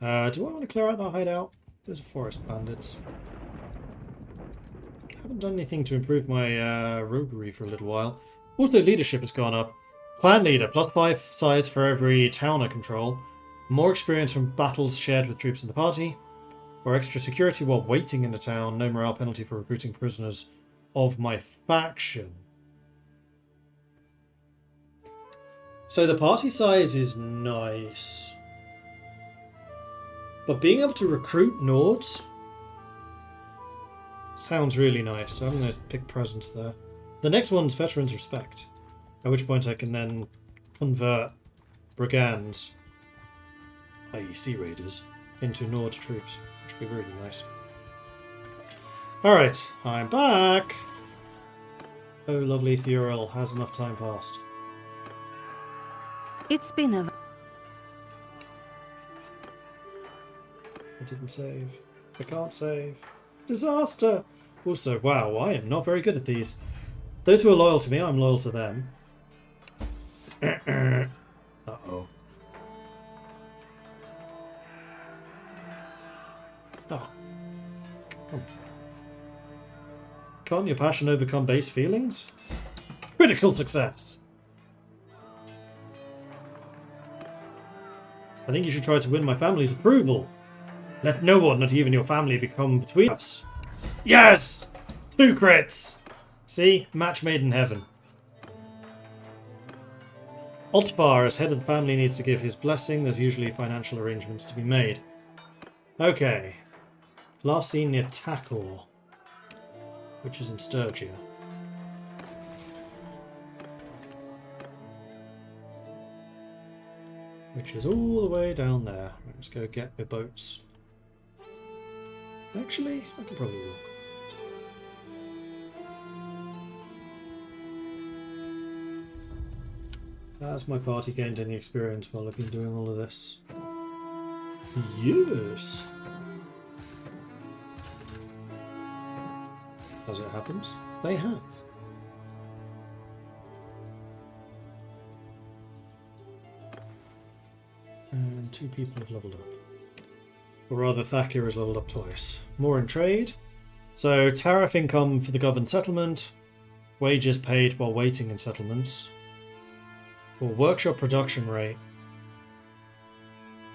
Do I want to clear out that hideout? Those are forest bandits. Haven't done anything to improve my roguery for a little while. Also, leadership has gone up. Clan leader, +5 size for every town I control. More experience from battles shared with troops in the party. Or extra security while waiting in a town. No morale penalty for recruiting prisoners of my faction. So the party size is nice. But being able to recruit Nords sounds really nice. So I'm going to pick presence there. The next one's Veterans Respect. At which point I can then convert brigands, i.e. Sea Raiders, into Nord troops. Which would be really nice. Alright, I'm back! Oh, lovely Theorel, has enough time passed? It's been a... I didn't save. I can't save. Disaster! Also, wow, I am not very good at these. Those who are loyal to me, I'm loyal to them. Uh-oh. Oh. Come on. Can't your passion overcome base feelings? Critical success! I think you should try to win my family's approval. Let no one, not even your family, become between us. Yes! 2 crits! See? Match made in heaven. Altbar, as head of the family, needs to give his blessing. There's usually financial arrangements to be made. Okay. Last seen near Takor, which is in Sturgia. Which is all the way down there. Let's go get my boats. Actually, I can probably walk. Has my party gained any experience while I've been doing all of this? Yes! As it happens, they have. And 2 people have leveled up. Or rather, Thakir has leveled up twice. More in trade. So, tariff income for the governed settlement. Wages paid while waiting in settlements. Or workshop production rate.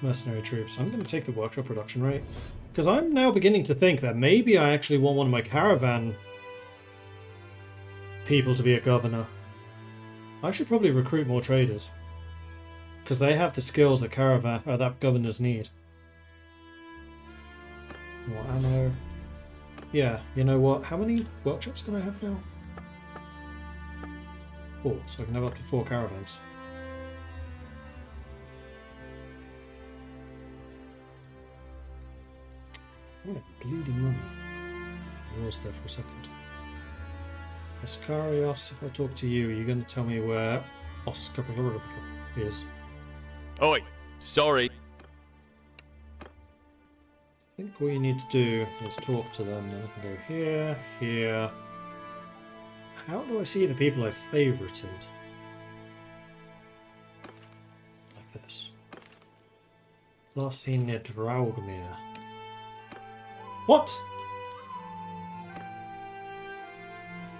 Mercenary troops. I'm going to take the workshop production rate. Because I'm now beginning to think that maybe I actually want one of my caravan people to be a governor. I should probably recruit more traders. Because they have the skills that that governors need. More ammo. Yeah, you know what? How many workshops can I have now? 4, so I can have up to 4 caravans. I want bleeding money. I was there for a second. Ascarios, if I talk to you, are you going to tell me where Oscar is? Oi, sorry. I think all you need to do is talk to them. Then I can go here, here. How do I see the people I've favorited? Like this. Last seen near Draugmere. What?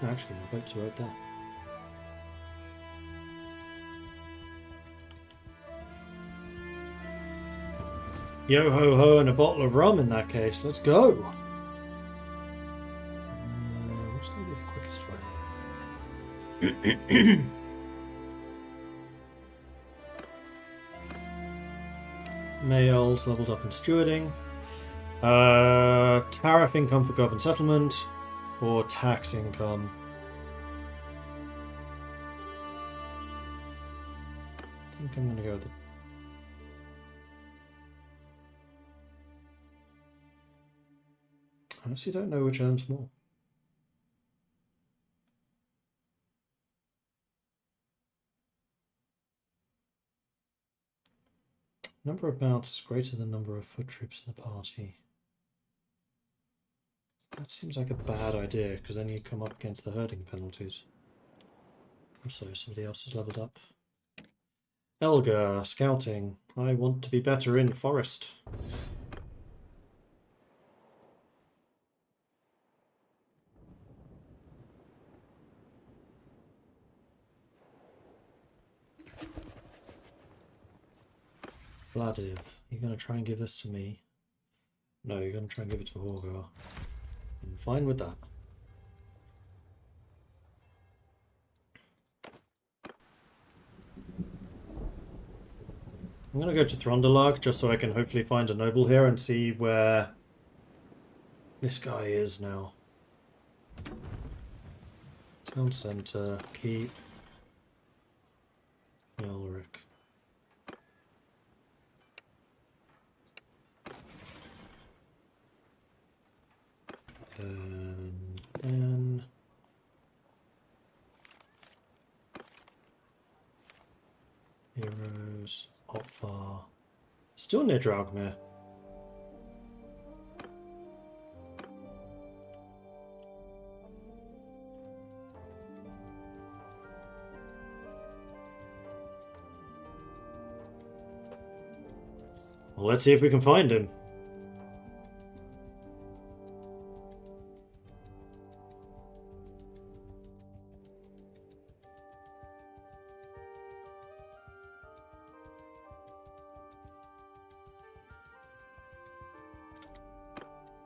Actually, my boat's right there. Yo ho ho and a bottle of rum in that case. Let's go. What's going to be the quickest way? Males leveled up in stewarding. Tariff income for government settlement or tax income. I think I'm going to go with it. I honestly don't know which earns more. Number of mounts is greater than number of foot troops in the party. That seems like a bad idea, because then you come up against the herding penalties. Also, somebody else has leveled up. Elgar, scouting. I want to be better in forest. Vladiv, you're going to try and give this to me? No, you're going to try and give it to Horgar. I'm fine with that. I'm going to go to Throndalag just so I can hopefully find a noble here and see where this guy is now. Town centre, keep, Elric. And Heroes, Opfar. Still near Draugmir. Well, let's see if we can find him.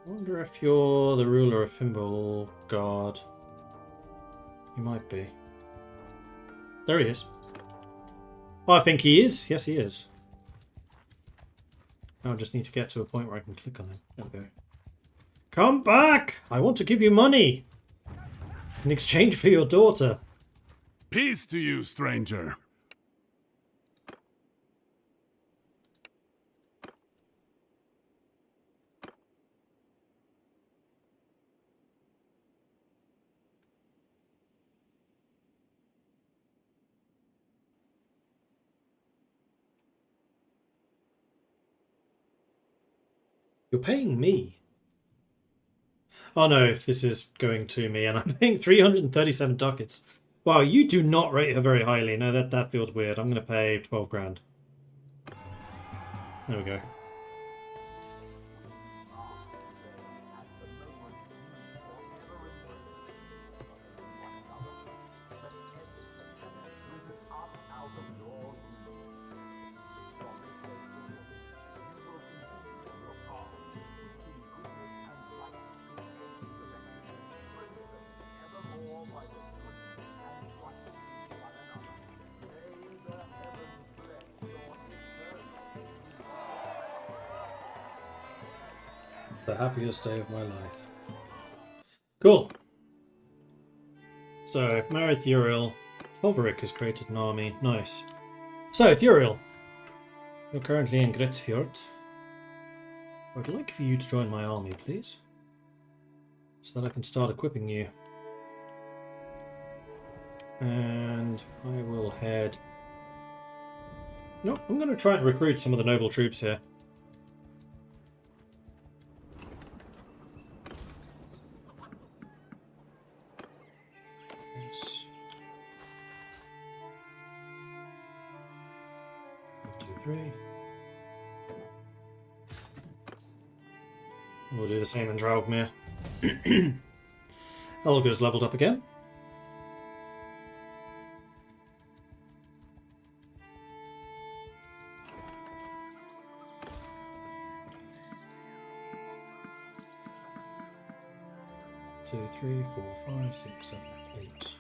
I wonder if you're the ruler of Fimbul Guard. You might be. There he is. Oh, I think he is. Yes, he is. Now I just need to get to a point where I can click on him. There we go. Come back! I want to give you money! In exchange for your daughter. Peace to you, stranger. You're paying me. Oh no, this is going to me, and I'm paying 337 ducats. Wow, you do not rate her very highly. No, that feels weird. I'm going to pay 12 grand. There we go. The happiest day of my life. Cool. So, married Thuriel. Tolveric has created an army. Nice. So, Thuriel. You're currently in Gretsfjord. I'd like for you to join my army, please. So that I can start equipping you. And I will head... No, I'm going to try and recruit some of the noble troops here. We'll do the same in Draugmir. Elgar's leveled up again. 2, 3, 4, 5, 6, 7, 8.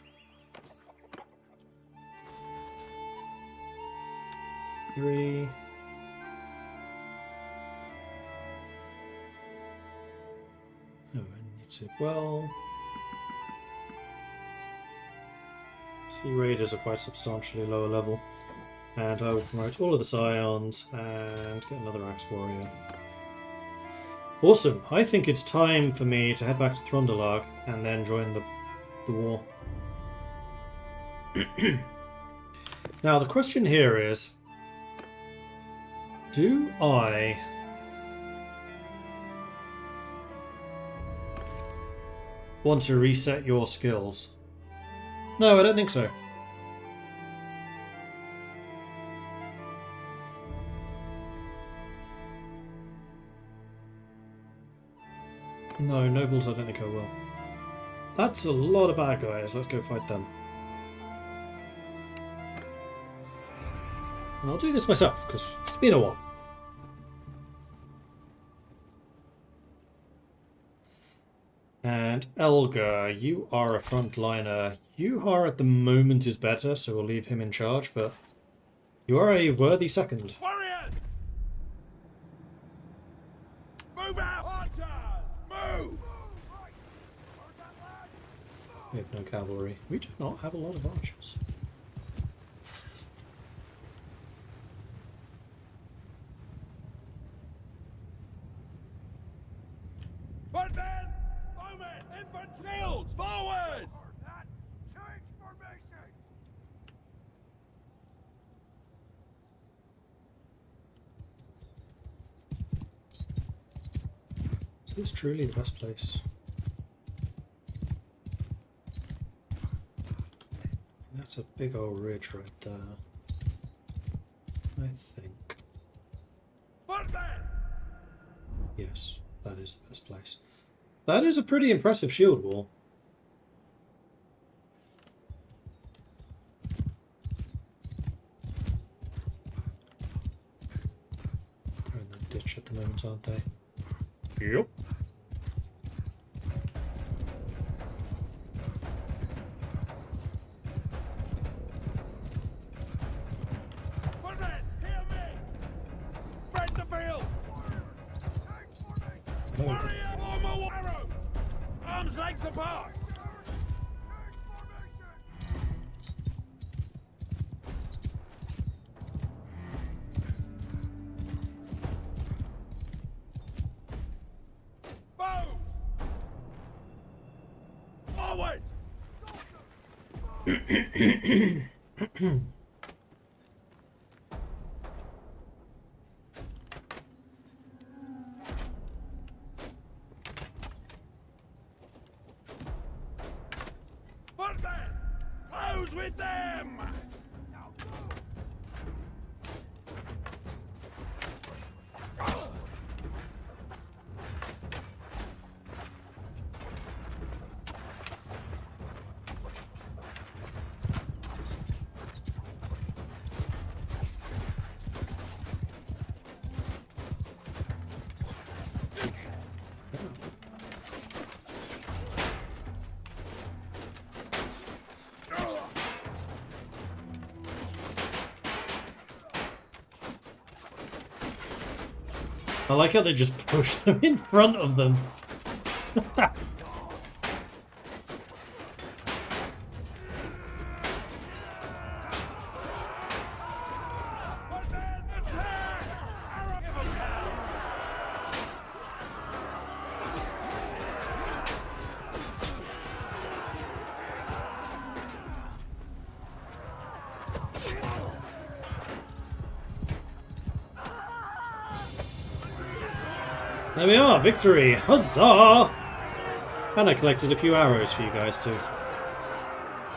3. Oh, I need to. Well, Sea Raiders are quite substantially lower level. And I will promote all of the Scions and get another Axe Warrior. Awesome. I think it's time for me to head back to Throndalag and then join the war. Now, the question here is, do I want to reset your skills? No, I don't think so. No, nobles I don't think I will. That's a lot of bad guys. Let's go fight them. And I'll do this myself, because it's been a while. And Elgar, you are a frontliner. Yuhar at the moment is better, so we'll leave him in charge, but you are a worthy second. Warriors! Move out! Hunters! Move! We have no cavalry. We do not have a lot of archers. Footmen! Bowmen! Infantry! Shields! Forward! Change formation! Is this truly the best place? That's a big old ridge right there. I think. Footmen! Yes, that is the best place. That is a pretty impressive shield wall. They're in that ditch at the moment, aren't they? Yep. Footmen! Hear me! Spread the field! Oh. Warrior! Armor! Arrow! Arms length apart! Bows! Forward! Footmen! Close with them! I like how they just push them in front of them. Footmen! Attack! Arrow! Give 'em hell! There we are, victory! Huzzah! And I collected a few arrows for you guys too.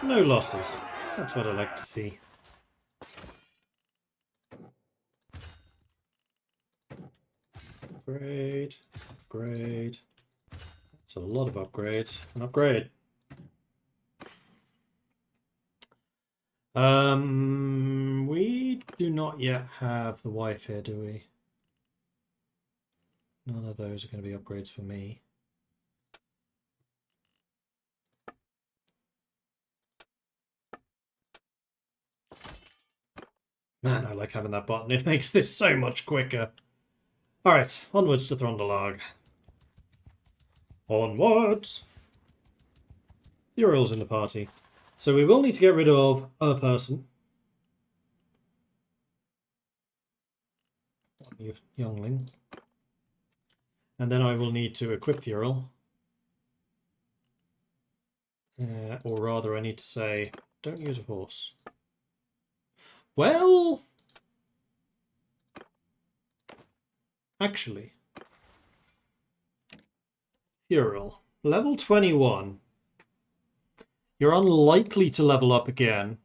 No losses. That's what I like to see. Upgrade, upgrade. That's a lot of upgrades. An upgrade. We do not yet have the wife here, do we? None of those are going to be upgrades for me. Man, I like having that button. It makes this so much quicker. Alright, onwards to Throndalag. Onwards! Uriel's in the party. So we will need to get rid of a person. Youngling. And then I will need to equip the Uriel. Or rather, I need to say, don't use a horse. Well... Actually. Uriel. Level 21. You're unlikely to level up again.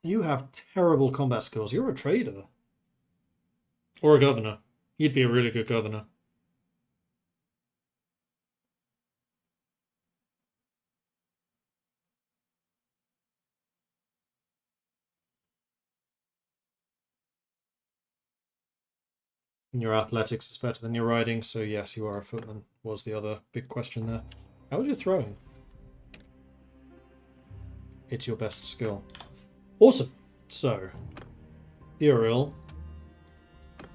You have terrible combat skills. You're a trader. Or a governor. You'd be a really good governor. And your athletics is better than your riding, so yes, you are a footman, was the other big question there. How was your throwing? It's your best skill. Awesome. So, Uriel.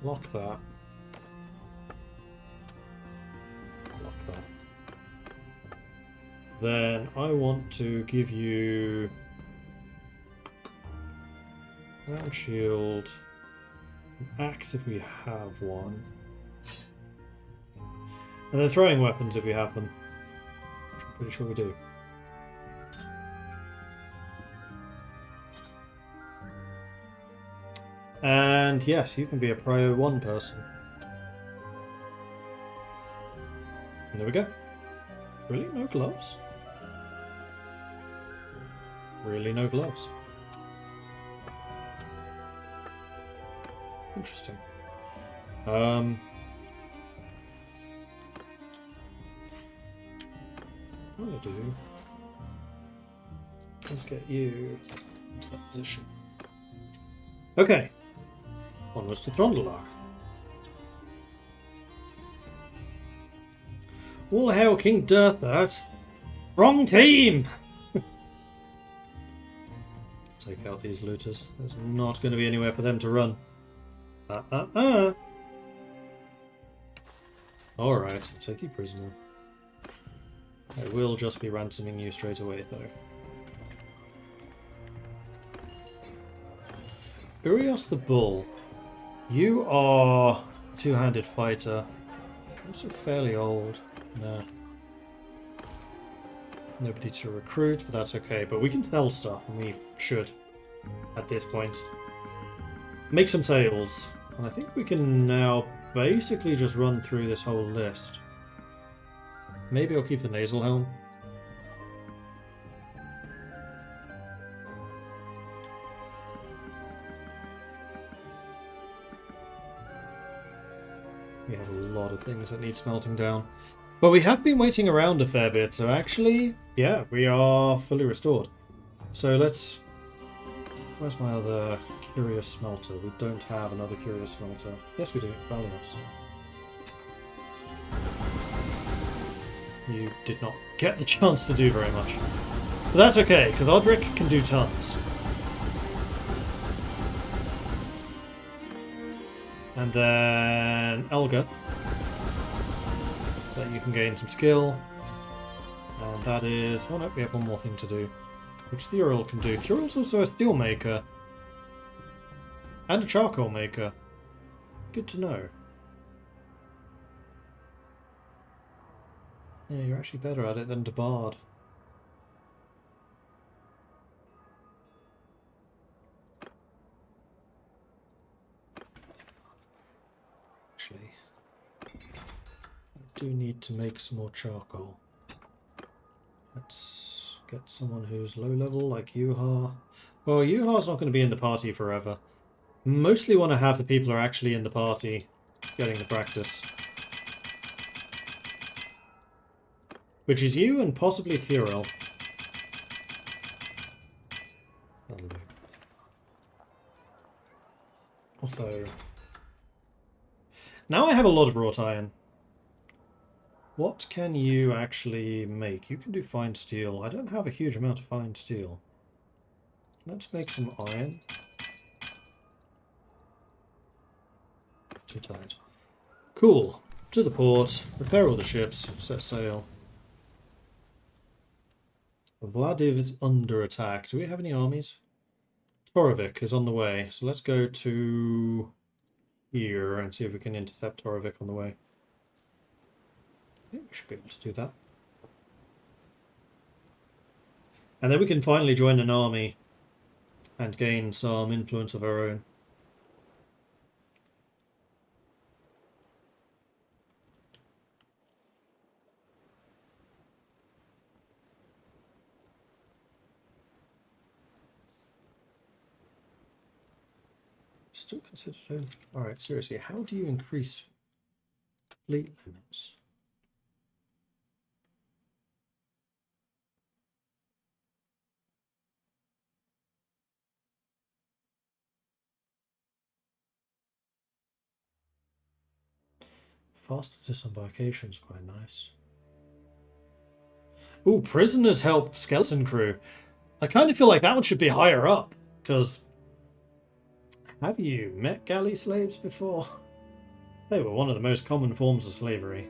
Lock that. Lock that. Then I want to give you round shield, an axe if we have one, and then throwing weapons if we have them. Which I'm pretty sure we do. And yes, you can be a Prio 1 person. And there we go. Really? No gloves? Really no gloves. Interesting. What I'll do is get you into that position. Okay. Onwards to Throndalag. All hail King Dirthert. Wrong team! Take out these looters. There's not going to be anywhere for them to run. Alright, I'll take you prisoner. I will just be ransoming you straight away, though. Urios the Bull. You are a two-handed fighter. Also fairly old. Nah. Nobody to recruit, but that's okay. But we can sell stuff, and we should, at this point. Make some sales. And I think we can now basically just run through this whole list. Maybe I'll keep the nasal helm. We have a lot of things that need smelting down. But we have been waiting around a fair bit, so actually, yeah, we are fully restored. So let's... Where's my other curious smelter? We don't have another curious smelter. Yes, we do. Valios. You did not get the chance to do very much. But that's okay, because Odric can do tons. And then Elga. So you can gain some skill. And that is... Oh no, we have one more thing to do. Which Thuriel can do. Thuriel's also a steel maker. And a charcoal maker. Good to know. Yeah, you're actually better at it than Debard. Actually, I do need to make some more charcoal. Let's get someone who's low level like Yuha. Well, Yuha's not going to be in the party forever. Mostly want to have the people who are actually in the party getting the practice. Which is you and possibly Thuriel. That'll do. Although... Now I have a lot of wrought iron. What can you actually make? You can do fine steel. I don't have a huge amount of fine steel. Let's make some iron. Too tired. Cool. To the port. Repair all the ships. Set sail. Vladiv is under attack. Do we have any armies? Torovik is on the way. So let's go to here and see if we can intercept Torovik on the way. I think we should be able to do that. And then we can finally join an army and gain some influence of our own. Still considered over. Alright, seriously, how do you increase fleet limits? Faster disembarkation is quite nice. Ooh, prisoners help skeleton crew. I kind of feel like that one should be higher up, because have you met galley slaves before? They were one of the most common forms of slavery.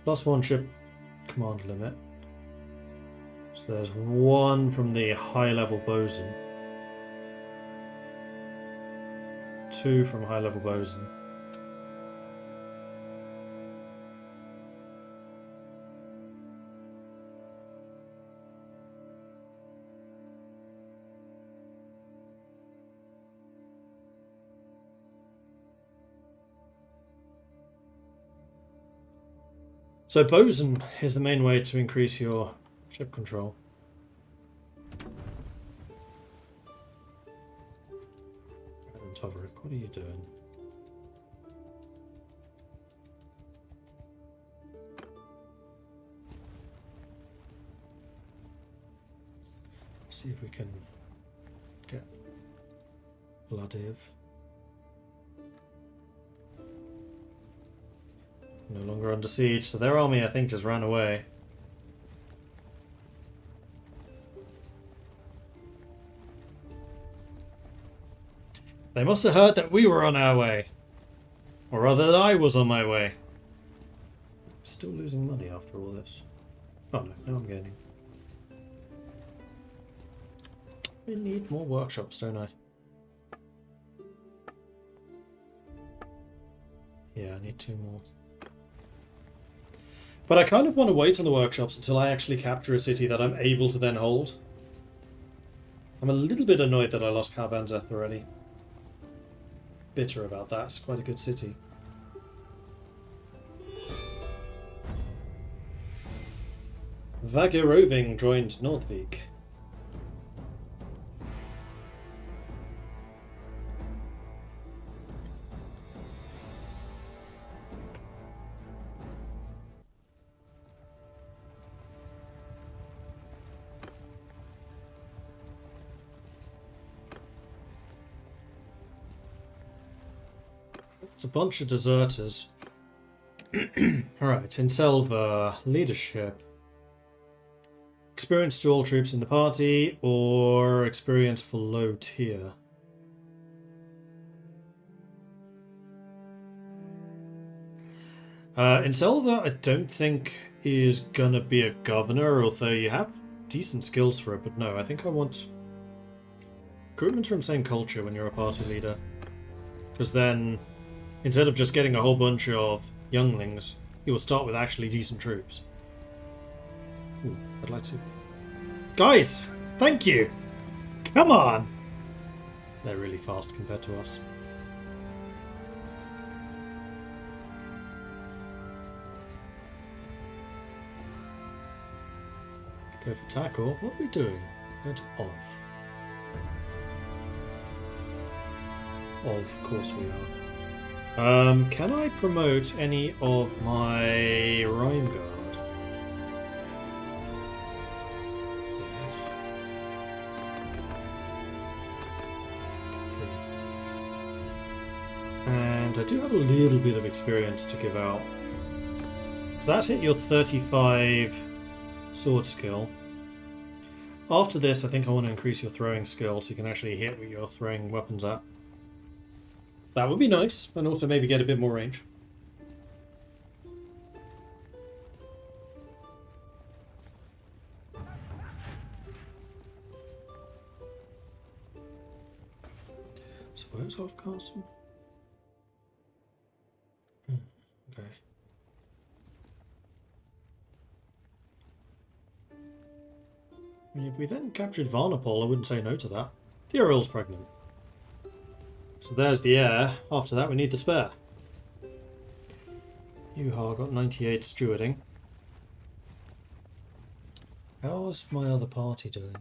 +1 ship command limit. So there's 1 from the high level bosun. 2 from high level bosun. So bosun is the main way to increase your ship control. Toverick, what are you doing? See if we can get Vladiv. No longer under siege, so their army, I think, just ran away. They must have heard that we were on our way. Or rather, that I was on my way. Still losing money after all this. Oh no, now I'm gaining. I need more workshops, don't I? Yeah, I need 2 more. But I kind of want to wait on the workshops until I actually capture a city that I'm able to then hold. I'm a little bit annoyed that I lost Karbanzeth already. Bitter about that. It's quite a good city. Vagiroving joined Nordvik. It's a bunch of deserters. Alright, in Selva, leadership. Experience to all troops in the party, or experience for low tier. In Selva, I don't think is gonna be a governor, although you have decent skills for it, but no, I think I want recruitment from same culture when you're a party leader. Because then, instead of just getting a whole bunch of younglings, you will start with actually decent troops. Ooh, I'd like to... Guys! Thank you! Come on! They're really fast compared to us. Go for tackle. What are we doing? Go to Of course we are. Can I promote any of my Rhine Guard? And I do have a little bit of experience to give out. So that's hit your 35 sword skill. After this, I think I want to increase your throwing skill so you can actually hit what you're throwing weapons at. That would be nice, and also maybe get a bit more range. So where's Half Castle? Okay. I mean, if we then captured Varnapol, I wouldn't say no to that. The Earl's pregnant. So there's the heir. After that, we need the spare. Yuha got 98 stewarding. How's my other party doing?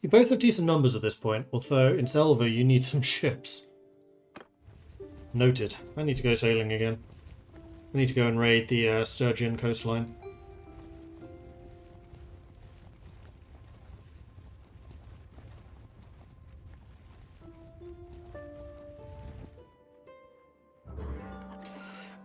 You both have decent numbers at this point, although in Selva you need some ships. Noted. I need to go sailing again. I need to go and raid the Sturgeon coastline.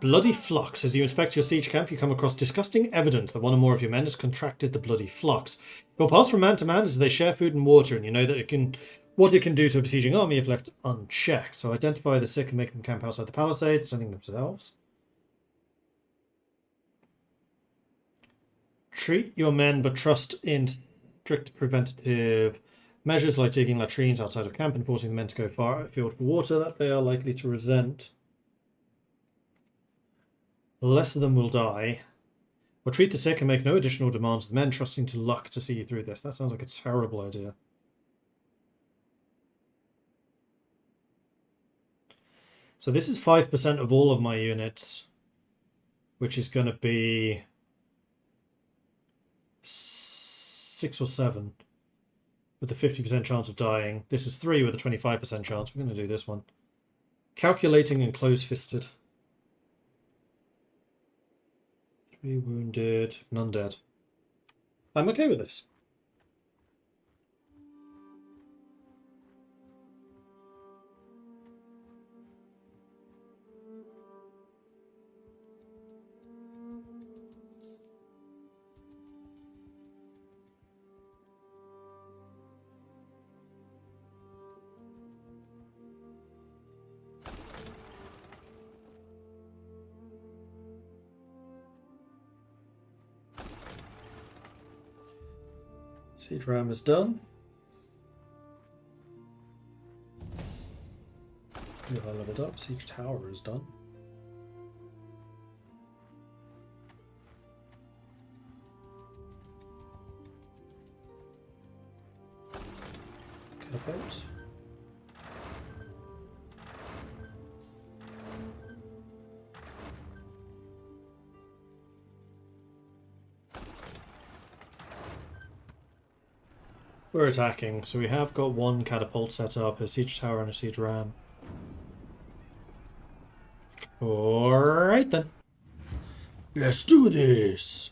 Bloody flux. As you inspect your siege camp, you come across disgusting evidence that one or more of your men has contracted the bloody flux. You'll pass from man to man as they share food and water, and you know that what it can do to a besieging army if left unchecked. So identify the sick and make them camp outside the palisades, sending themselves. Treat your men, but trust in strict preventative measures like digging latrines outside of camp and forcing the men to go far afield for water that they are likely to resent. Less of them will die. Or treat the sick and make no additional demands of the men, trusting to luck to see you through this. That sounds like a terrible idea. So this is 5% of all of my units, which is going to be 6 or 7 with a 50% chance of dying. This is 3 with a 25% chance. We're going to do this one. Calculating and close-fisted. 3 wounded, none dead. I'm okay with this. Siege ram is done. You have leveled up. Siege tower is done. Catapult. We're attacking, so we have got one catapult set up, a siege tower and a siege ram. Alright then. Let's do this!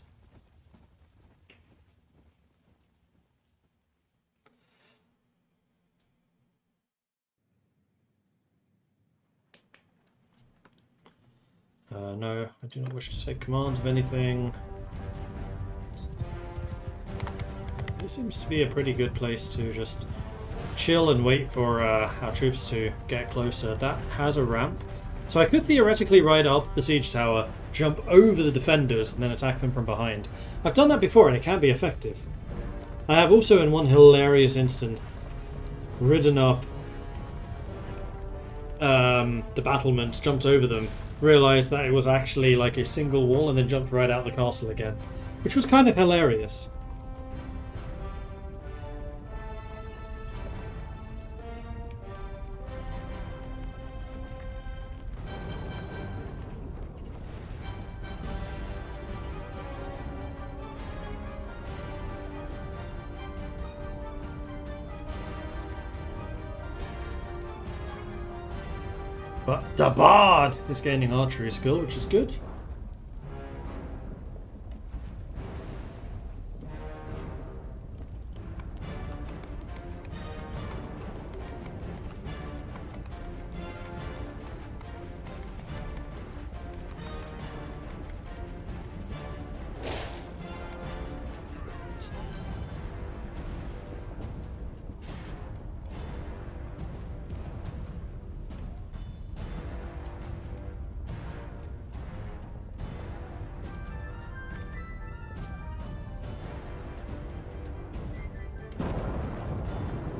No, I do not wish to take command of anything. This seems to be a pretty good place to just chill and wait for our troops to get closer. That has a ramp. So I could theoretically ride up the siege tower, jump over the defenders, and then attack them from behind. I've done that before and it can be effective. I have also in one hilarious instant ridden up the battlements, jumped over them, realised that it was actually like a single wall, and then jumped right out the castle again. Which was kind of hilarious. But the Bard is gaining archery skill, which is good.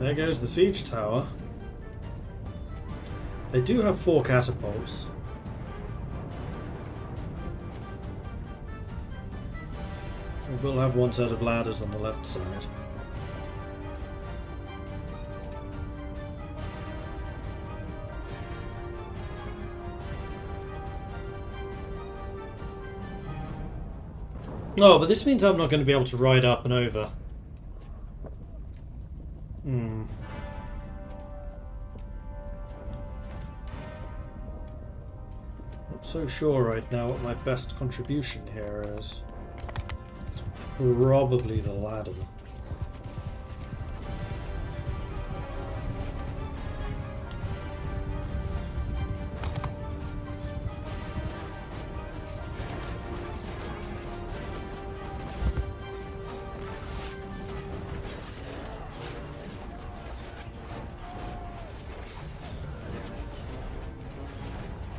there goes the siege tower. They do have 4 catapults. We will have one set of ladders on the left side. Oh, but this means I'm not going to be able to ride up and over. Not so sure right now what my best contribution here is. It's probably the ladder.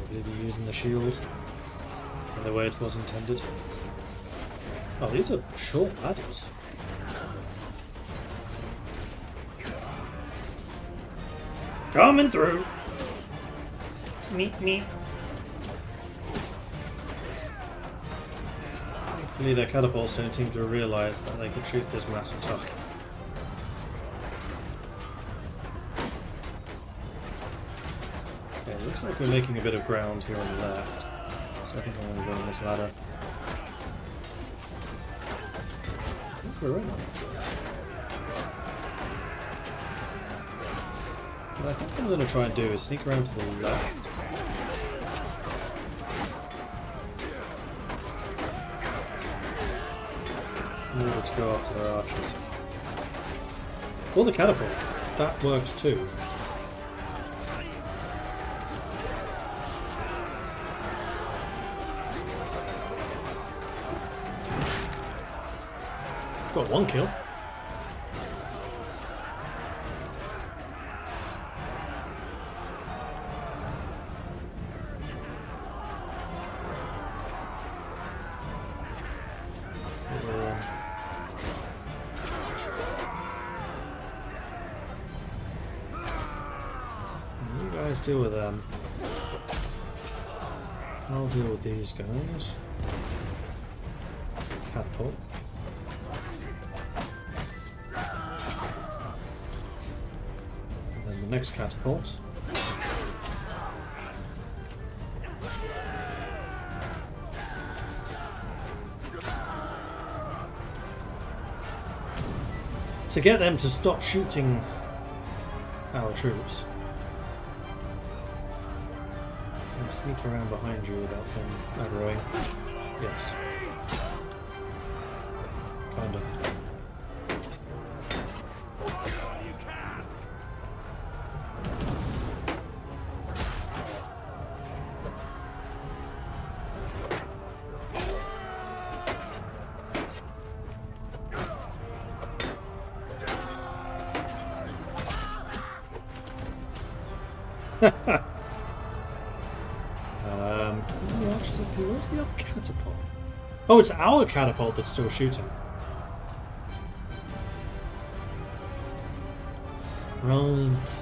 Be using the shield in the way it was intended. Oh, these are short ladders. Coming through! Meet me. Hopefully their catapults don't seem to realise that they could shoot this massive target. Looks like we're making a bit of ground here on the left, so I think I'm going to go on this ladder. I think we're right. What I think I'm going to try and do is sneak around to the left. In order to go up to their archers. Or the catapult. That works too. Got 1 kill. You guys deal with them. I'll deal with these guys. Catapult. Next catapult. To get them to stop shooting our troops. And sneak around behind you without them aggroing. Yes. Kind of. Where's the other catapult? Oh, it's our catapult that's still shooting. Right.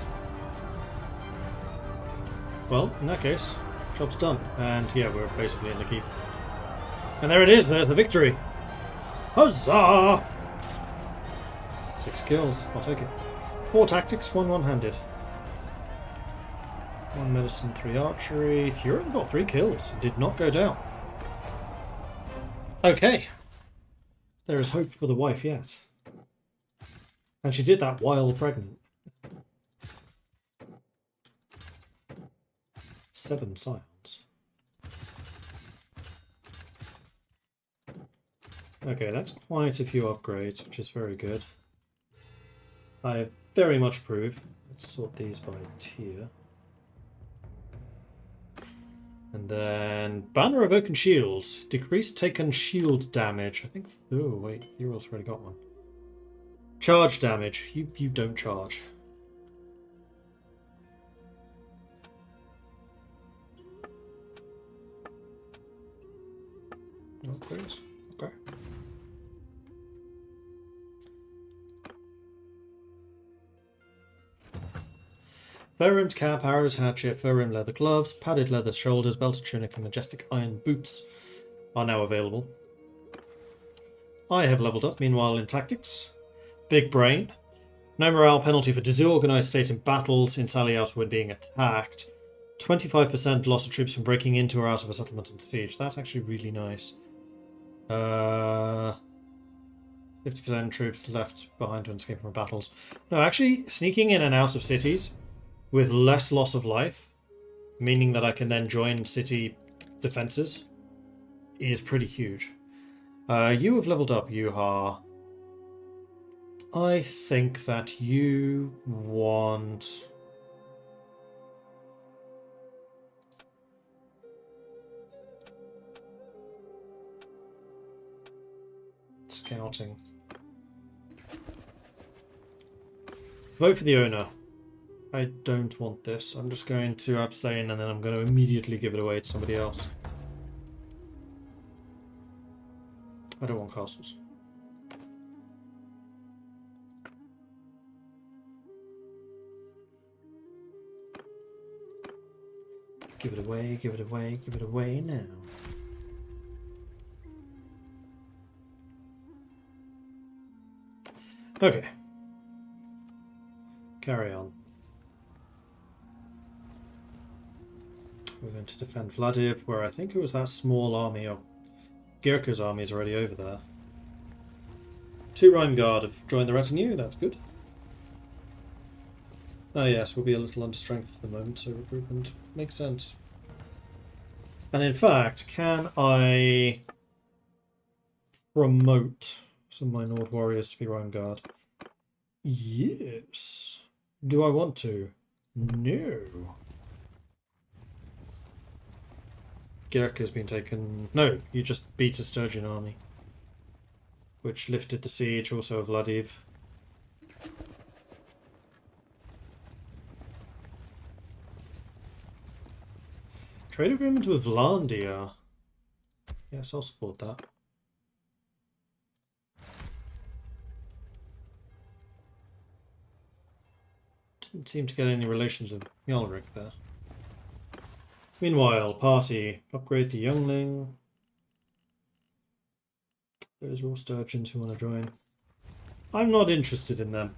Well, in that case, job's done. And yeah, we're basically in the keep. And there it is, there's the victory. Huzzah! 6 kills, I'll take it. 4 tactics, 1 one-handed. 1 medicine, 3 archery. Thurin got 3 kills. Did not go down. Okay. There is hope for the wife yet. And she did that while pregnant. 7 scions. Okay, that's quite a few upgrades, which is very good. I very much approve. Let's sort these by tier. And then Banner of Oaken Shields. Decreased taken shield damage. I think... Oh, wait. Thural's already got one. Charge damage. You don't charge. Upgrades. Okay. Fur-rimmed cap, arrows, hatchet, fur-rimmed leather gloves, padded leather shoulders, belted tunic, and majestic iron boots are now available. I have leveled up, meanwhile, in tactics. Big brain. No morale penalty for disorganized state in battles, entirely out when being attacked. 25% loss of troops from breaking into or out of a settlement under siege. That's actually really nice. 50% troops left behind when escaping from battles. No, actually, sneaking in and out of cities with less loss of life, meaning that I can then join city defenses, is pretty huge. You have leveled up, Yuha. I think that you want... Scouting. Vote for the owner. I don't want this. I'm just going to abstain and then I'm going to immediately give it away to somebody else. I don't want castles. Give it away, give it away, give it away now. Okay. Carry on. We're going to defend Vladiv, where I think it was that small army, or Girka's army is already over there. 2 Rhine Guard have joined the retinue, that's good. Oh yes, we'll be a little under strength at the moment, so recruitment makes sense. And in fact, can I promote some of my Nord warriors to be Rhine Guard? Yes. Do I want to? No. Girka's been taken... No, you just beat a Sturgeon army, which lifted the siege also of Vladiv. Trade agreement with Vlandia. Yes, I'll support that. Didn't seem to get any relations with Mjolnir there. Meanwhile, party. Upgrade the youngling. Those are all sturgeons who want to join. I'm not interested in them.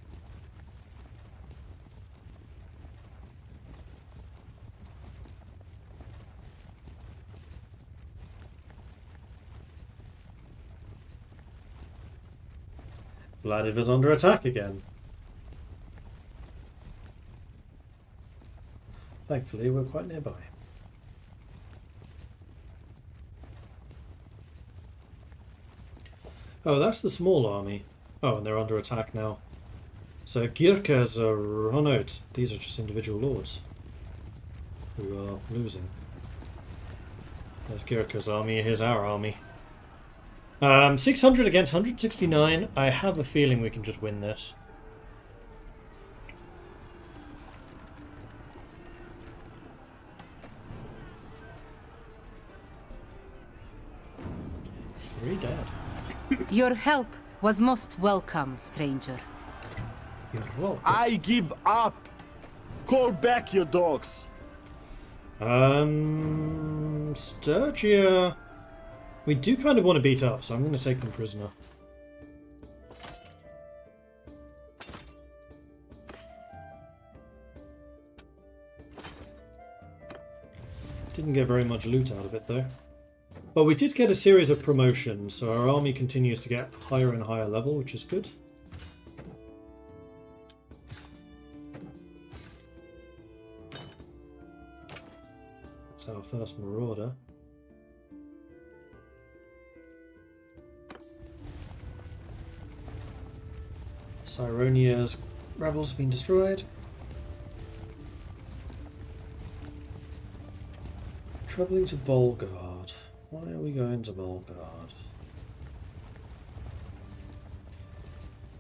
Vladiv is under attack again. Thankfully, we're quite nearby. Oh, that's the small army. Oh, and they're under attack now. So Girkas are... Oh no, these are just individual lords who are losing. There's Girka's army, here's our army. 600 against 169. I have a feeling we can just win this. Three dead. Your help was most welcome, stranger. You're welcome. I give up! Call back your dogs! Sturgia... We do kind of want to beat up, so I'm going to take them prisoner. Didn't get very much loot out of it, though. But we did get a series of promotions, so our army continues to get higher and higher level, which is good. That's our first marauder. Cyronia's revels have been destroyed. Travelling to Bolgard. Why are we going to Bolgard?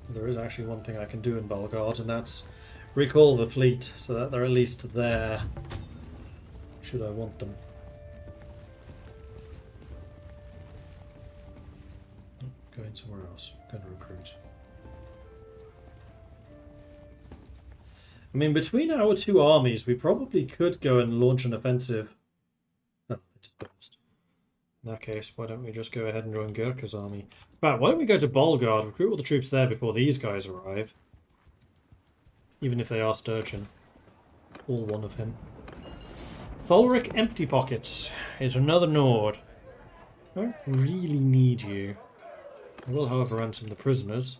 There is actually one thing I can do in Bolgard, and that's recall the fleet so that they're at least there should I want them. Going somewhere else. Going to recruit. I mean, between our two armies, we probably could go and launch an offensive. Oh, they dispersed. In that case, why don't we just go ahead and join Gurkha's army? Right, why don't we go to Bolgard, recruit all the troops there before these guys arrive? Even if they are Sturgeon. All one of him. Tholric Empty Pockets is another Nord. I don't really need you. I will, however, ransom the prisoners.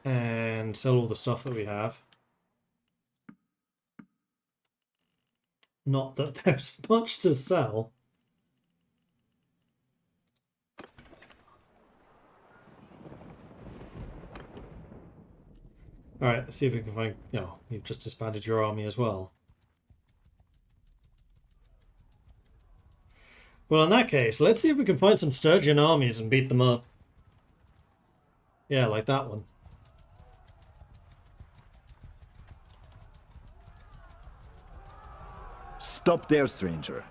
And sell all the stuff that we have. Not that there's much to sell. Alright, let's see if we can find... No, you've just disbanded your army as well. Well, in that case, let's see if we can find some Sturgeon armies and beat them up. Yeah, like that one. Stop there, stranger.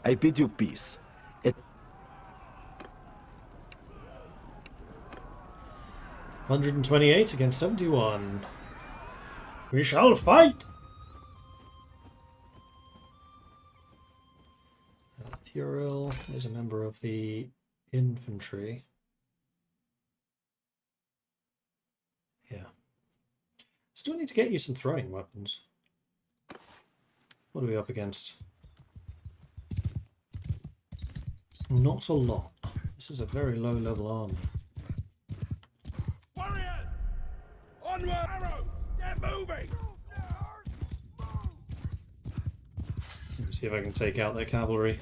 I bid you peace. 128 against 71. We shall fight! Thuril is a member of the infantry. Yeah. Still need to get you some throwing weapons. What are we up against? Not a lot. This is a very low level army. Warriors! Onward! Arrows! Get moving! Let me see if I can take out their cavalry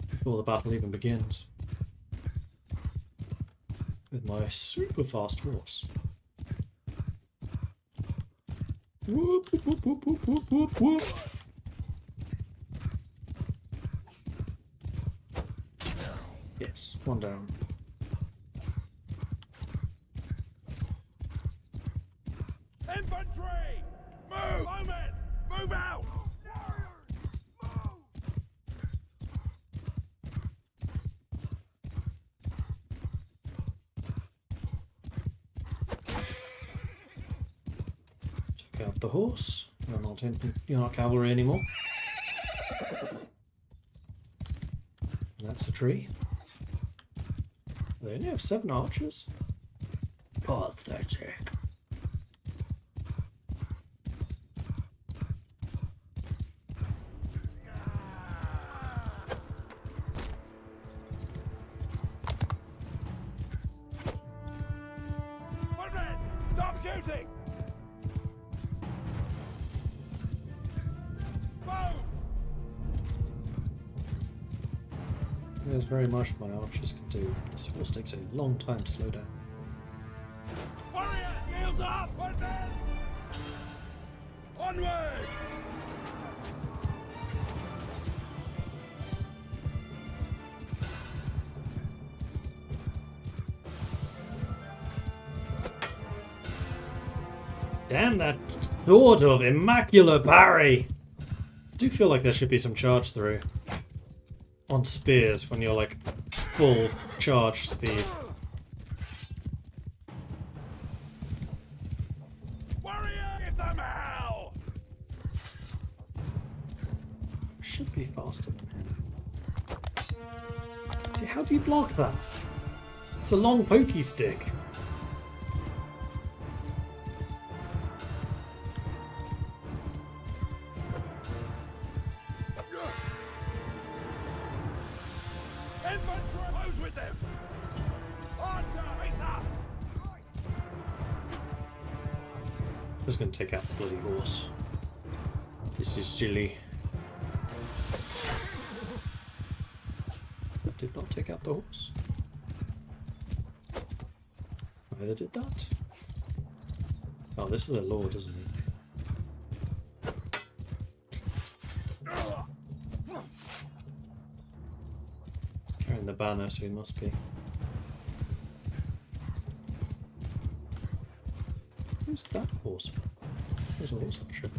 before the battle even begins. With my super fast horse. Whoop, whoop, whoop, whoop, whoop, whoop, whoop. Yes, one down. Infantry! Move! Bowmen! Move out! Took out the horse. You're not cavalry anymore. And that's a tree. They only have 7 archers? Pathetic. Footmen! Stop shooting! Move! There's very much my archers can do. This horse takes a long time to slow down. Warriors! Shields up! Footmen! Onward! Damn that sword of immaculate parry! I do feel like there should be some charge through on spears when you're like full charge speed. Warrior! Give them hell! Should be faster than him. See, how do you block that? It's a long pokey stick. Infantry! Close with them! Archer! Face up! Just gonna take out the bloody horse. This is silly. That did not take out the horse. Neither did that. Oh, this is a lord, isn't he? He's carrying the banner, so he must be. Who's that horseman? There's a horse archer.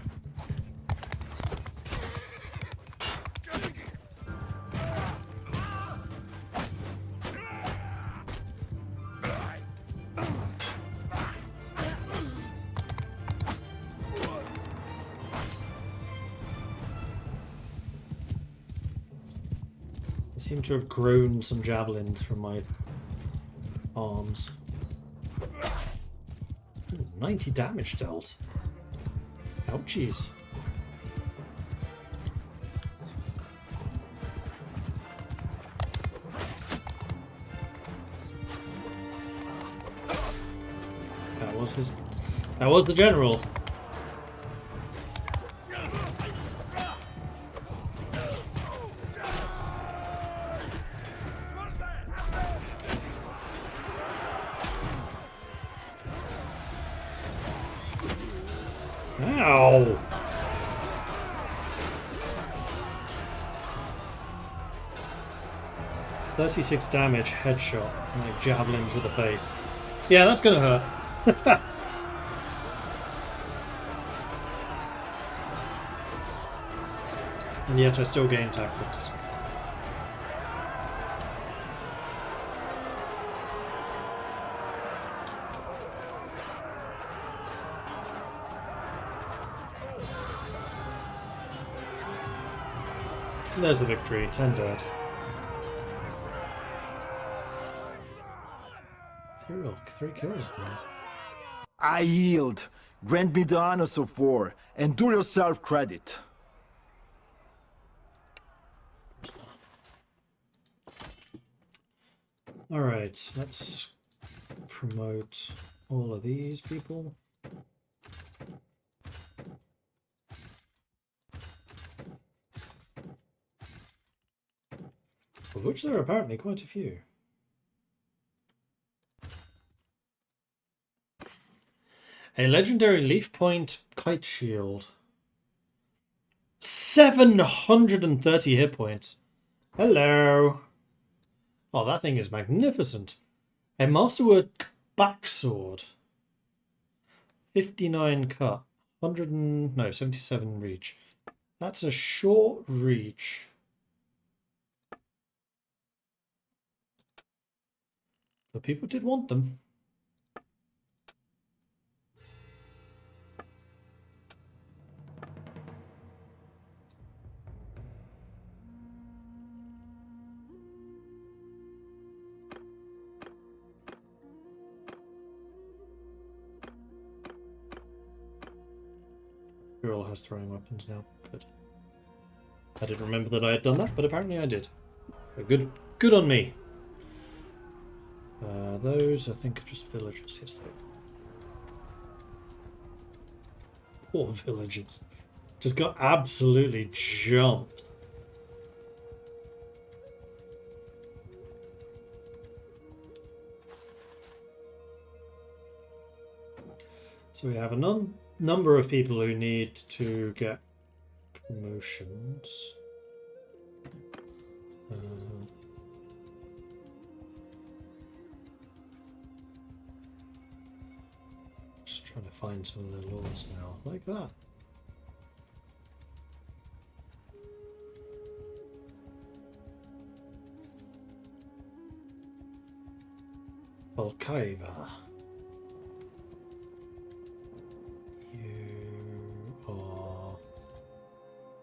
I seem to have grown some javelins from my arms. Ooh, 90 damage dealt. Ouchies. That was the general. Ow! $36 damage headshot, like javelin to the face. Yeah, that's gonna hurt. And yet I still gain tactics. And there's the victory, 10 dead. Three kills, man. I yield. Grant me the honors of war, and do yourself credit. Alright, let's promote all of these people. Of which there are apparently quite a few. A legendary leaf point kite shield. 730 hit points. Hello. Oh, that thing is magnificent. A masterwork backsword. 59 cut. 77 reach. That's a short reach. But people did want them. Girl has throwing weapons now. Good. I didn't remember that I had done that, but apparently I did. So good on me. Those, I think, are just villagers. Yes, they are. Poor villagers. Just got absolutely jumped. So we have a number of people who need to get promotions. Just trying to find some of their lords now, like that. Volkaiva.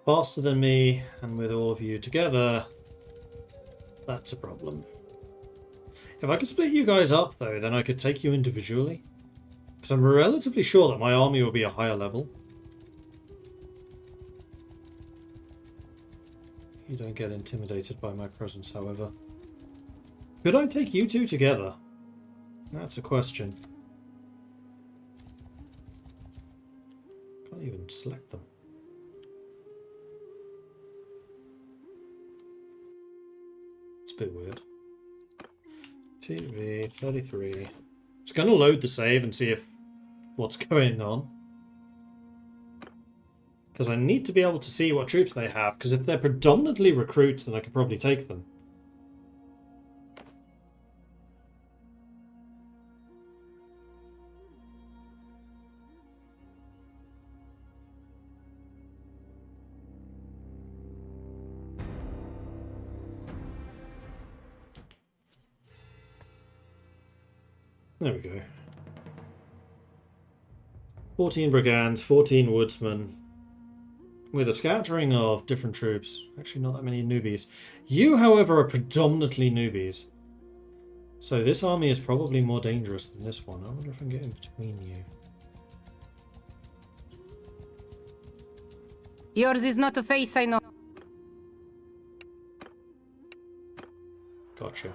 Faster than me, and with all of you together, that's a problem. If I could split you guys up, though, then I could take you individually. Because I'm relatively sure that my army will be a higher level. You don't get intimidated by my presence, however. Could I take you two together? That's a question. Can't even select them. A bit weird. TV 33. It's going to load the save and see if what's going on. Because I need to be able to see what troops they have, because if they're predominantly recruits, then I could probably take them. There we go. 14 brigands, 14 woodsmen, with a scattering of different troops. Actually, not that many newbies. You, however, are predominantly newbies. So this army is probably more dangerous than this one. I wonder if I can get in between you. Yours is not a face I know. Gotcha.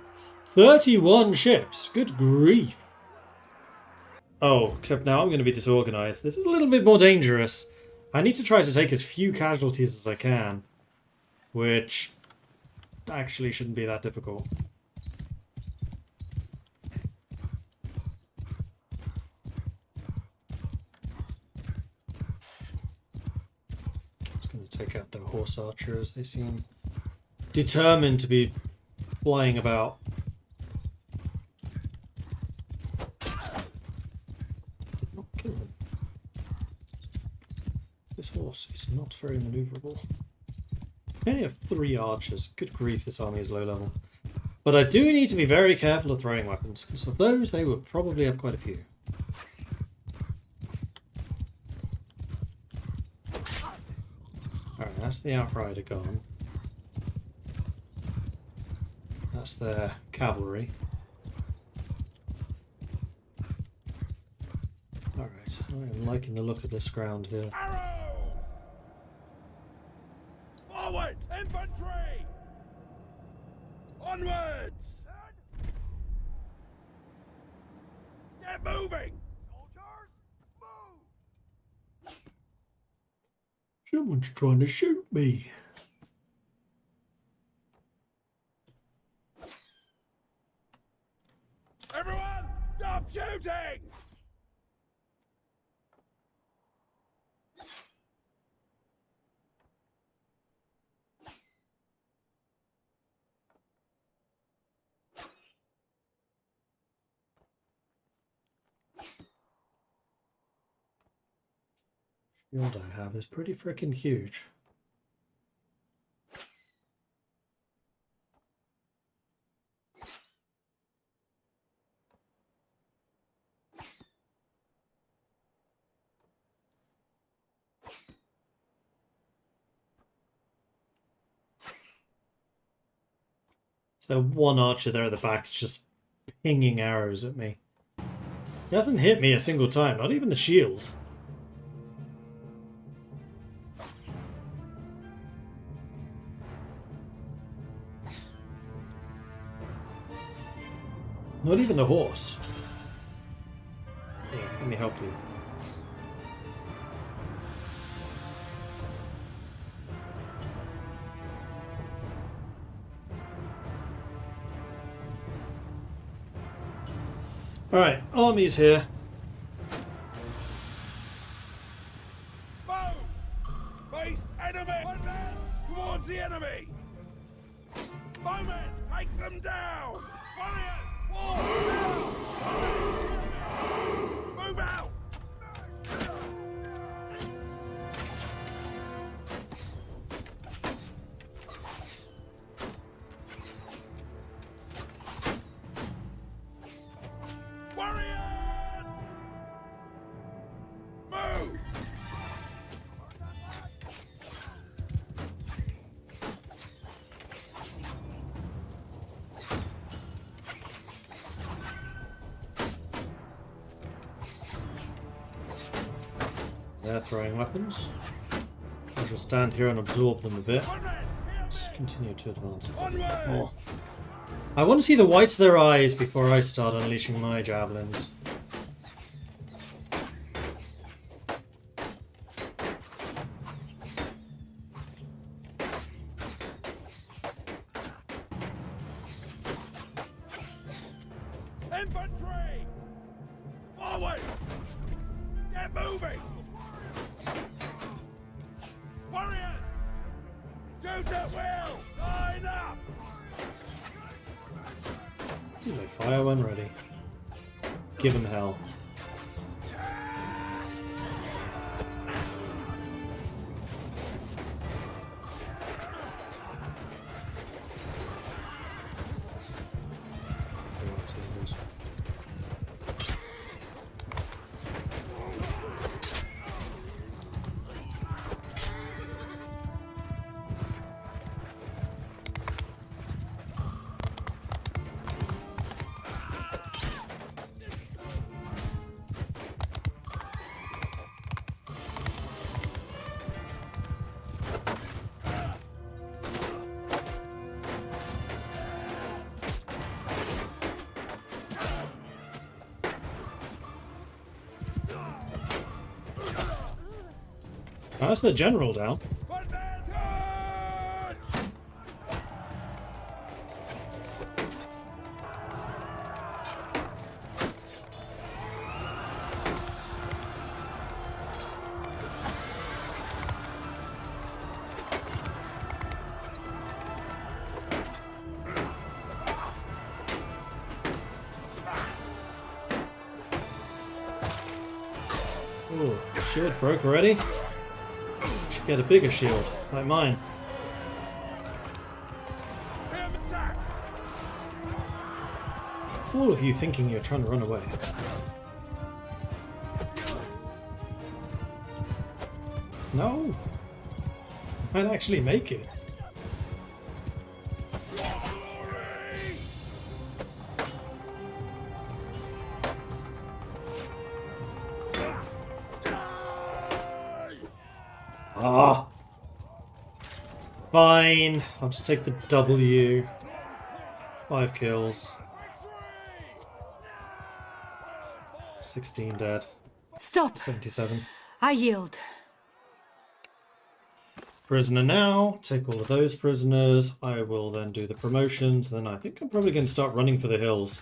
31 ships. Good grief. Oh, except now I'm going to be disorganized. This is a little bit more dangerous. I need to try to take as few casualties as I can, which actually shouldn't be that difficult. Just going to take out the horse archers. They seem determined to be flying about. Did not kill him. This horse is not very maneuverable. I only have 3 archers. Good grief, this army is low level. But I do need to be very careful of throwing weapons, because of those they would probably have quite a few. Alright, that's the outrider gone. That's their cavalry. Alright, I am liking the look of this ground here. Arrows! Forward! Infantry! Onwards! Get moving! Soldiers, move! Someone's trying to shoot me. Everyone, stop shooting! Shield I have is pretty freaking huge. The one archer there at the back is just pinging arrows at me. He hasn't hit me a single time, not even the shield. Not even the horse. Here, let me help you. Alright, army's here. Foe! Face enemy! One man towards the enemy! Bowmen, take them down! Warriors, fall down! Move out! Warriors! Move! They're throwing weapons. I'll just stand here and absorb them a bit. Let's continue to advance a bit more. I want to see the whites of their eyes before I start unleashing my javelins. Infantry! Forward! Get moving! Warriors! Shoot at will! Line up! They fire when ready. Give them hell. That's the general down. One man, charge! Ooh, shield broke already? Should get a bigger shield, like mine. Him attack! All of you thinking you're trying to run away. No! Might actually make it. Glory! Die! Ah! Fine. I'll just take the W. 5 kills. 16 dead. Stop! 77. I yield. Prisoner now. Take all of those prisoners. I will then do the promotions. Then I think I'm probably going to start running for the hills.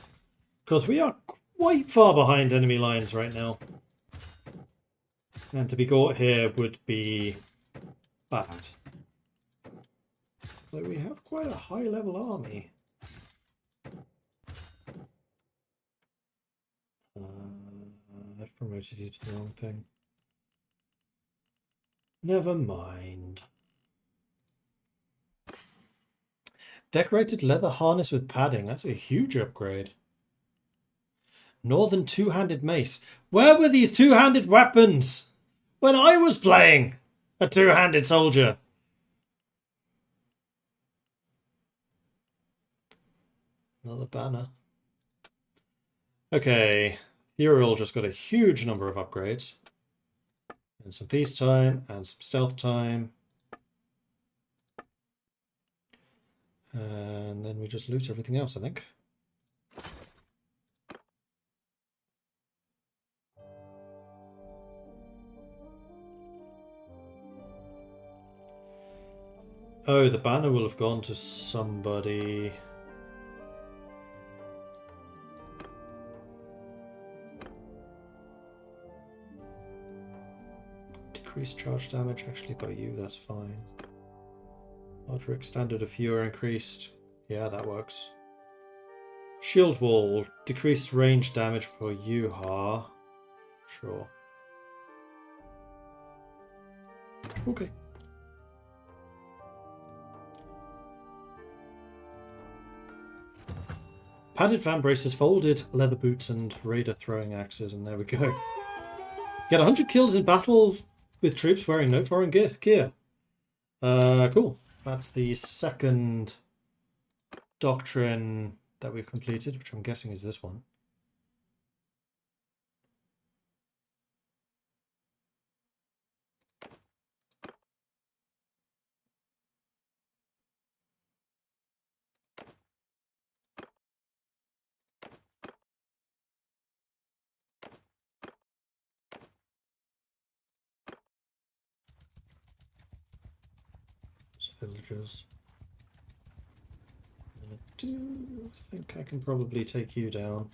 Because we are quite far behind enemy lines right now. And to be caught here would be bad. Though we have quite a high level army. I've promoted you to the wrong thing. Never mind. Decorated leather harness with padding. That's a huge upgrade. Northern two-handed mace. Where were these two-handed weapons when I was playing a two-handed soldier? Another banner. Okay. Euriel just got a huge number of upgrades. And some peacetime and some stealth time. And then we just loot everything else, I think. Oh, the banner will have gone to somebody. Decreased charge damage actually by you, that's fine. Roderick standard of fewer increased. Yeah, that works. Shield wall. Decreased range damage for Yuha. Sure. Okay. Padded fan braces, folded leather boots, and raider throwing axes, and there we go. Get 100 kills in battle with troops wearing no foreign gear. Cool. That's the second doctrine that we've completed, which I'm guessing is this one. Villagers. I do think I can probably take you down.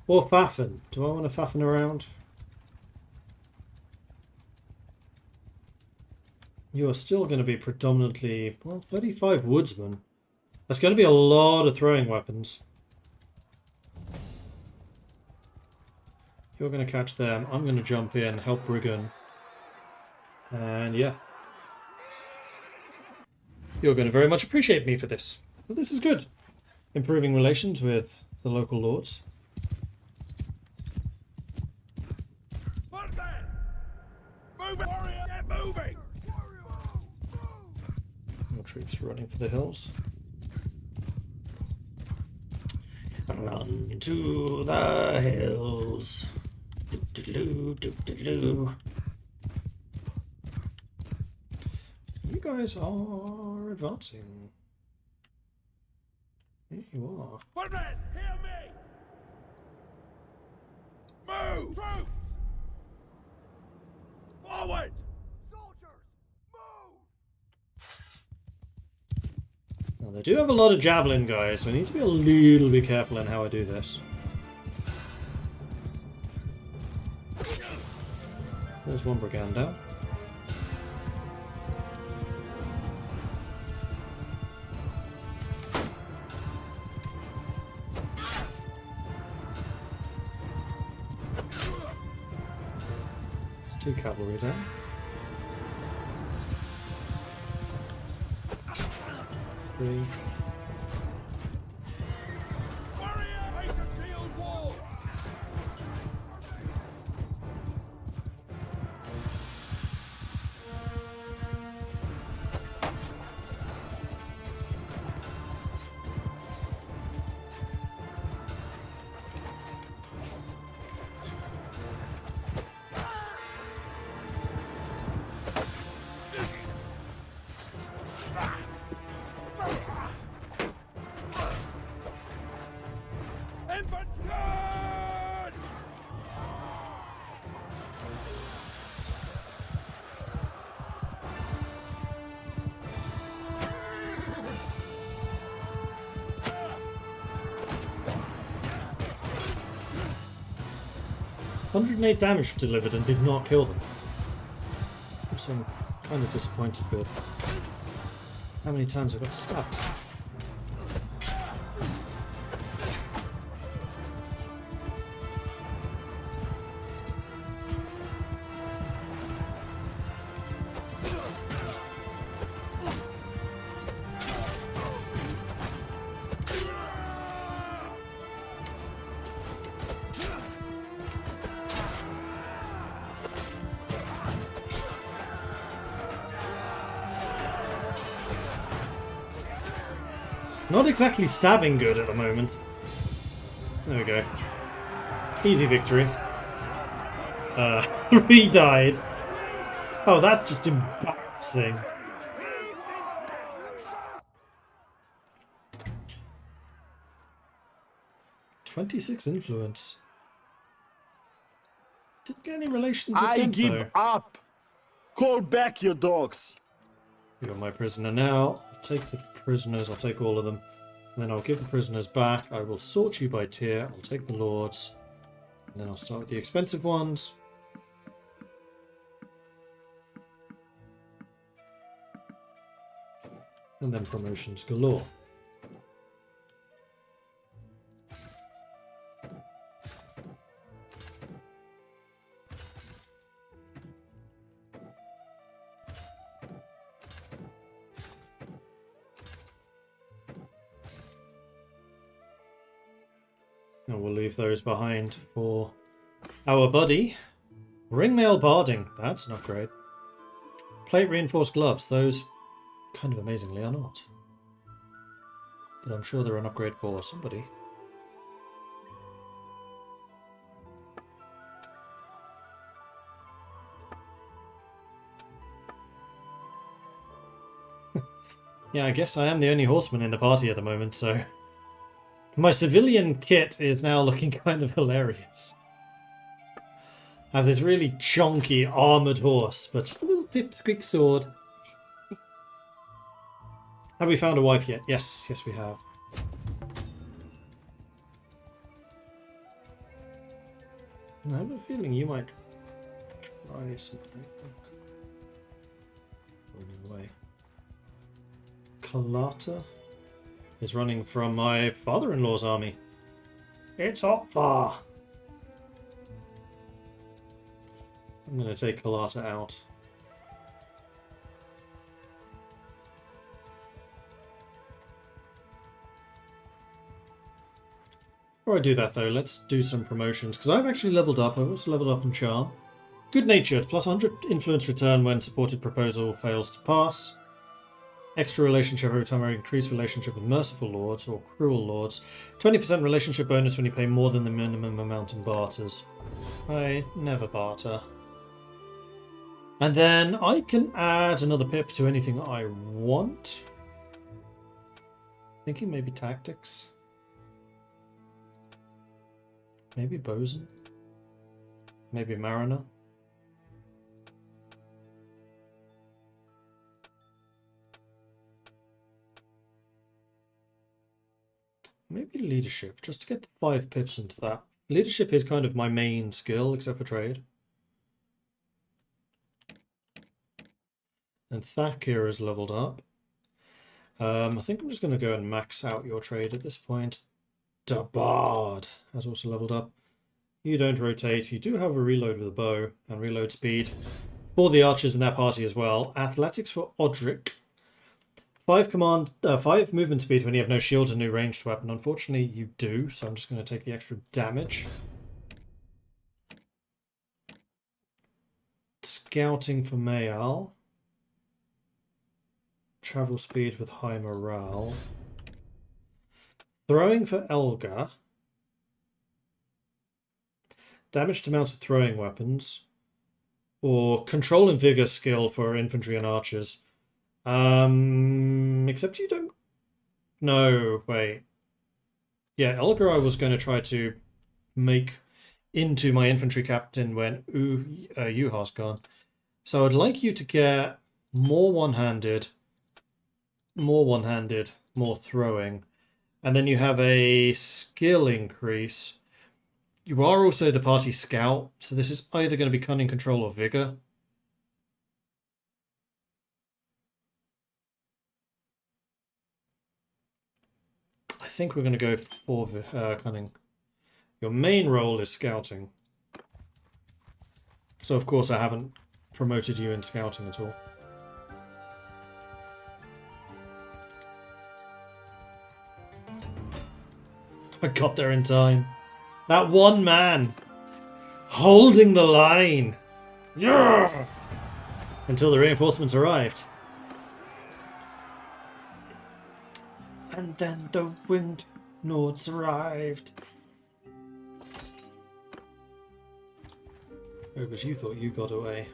Or faffen. Do I want to faffen around? You are still going to be predominantly, well, 35 woodsmen. That's going to be a lot of throwing weapons. You're going to catch them. I'm going to jump in, help Brigham. And yeah. You're going to very much appreciate me for this. So this is good. Improving relations with the local lords. One man! Move it! Warrior, get moving! More troops running for the hills. Run to the hills. Do-do-do, do-do-do. You guys are advancing. Here you are. One man, hear me! Move! Troops! Forward! Now, they do have a lot of javelin guys, so I need to be a little bit careful in how I do this. There's one brigand down. There's 2 cavalry down. Three. Warrior, make a shield wall! 108 damage delivered and did not kill them. Which I'm kind of disappointed with. How many times I got to stab? Not exactly stabbing good at the moment. There we go. Easy victory. 3 died. Oh, that's just embarrassing. "26 influence." Didn't get any relations with I them, give though. up. Call back your dogs. You got my prisoner now. I'll take the prisoners. I'll take all of them. And then I'll give the prisoners back. I will sort you by tier. I'll take the lords. And then I'll start with the expensive ones. And then promotions galore. And we'll leave those behind for our buddy. Ringmail barding. That's an upgrade. Plate reinforced gloves. Those kind of amazingly are not. But I'm sure they're an upgrade for somebody. Yeah, I guess I am the only horseman in the party at the moment, so... My civilian kit is now looking kind of hilarious. I have this really chonky armoured horse, but just a little pipped quick sword. Have we found a wife yet? Yes, yes we have. I have a feeling you might try something. Away. Calradia is running from my father-in-law's army. It's up far. I'm going to take Calradia out. Before I do that though, let's do some promotions, because I've actually leveled up. I've also leveled up in Charm. Good-natured, plus 100 influence return when supported proposal fails to pass. Extra relationship every time I increase relationship with merciful lords or cruel lords. 20% relationship bonus when you pay more than the minimum amount in barters. I never barter. And then I can add another pip to anything I want. Thinking maybe tactics. Maybe bosun. Maybe mariner. Maybe leadership, just to get the 5 pips into that. Leadership is kind of my main skill, except for trade. And Thakir is leveled up. I think I'm just going to go and max out your trade at this point. Dabard has also leveled up. You don't rotate. You do have a reload with a bow and reload speed for the archers in that party as well. Athletics for Odric. 5 movement speed when you have no shield and no ranged weapon. Unfortunately, you do, so I'm just going to take the extra damage. Scouting for Mayal. Travel speed with high morale. Throwing for Elga. Damage to mounted throwing weapons. Or control and vigor skill for infantry and archers. Except you don't... No, wait. Yeah, Elga I was going to try to make into my infantry captain when Yuha's gone. So I'd like you to get more one-handed, more throwing. And then you have a skill increase. You are also the party scout, so this is either going to be cunning, control, or vigor. I think we're going to go for cunning. Your main role is scouting. So of course I haven't promoted you in scouting at all. I got there in time. That one man holding the line. Yeah! Until the reinforcements arrived. And then the wind Nords arrived. Oh, but you thought you got away.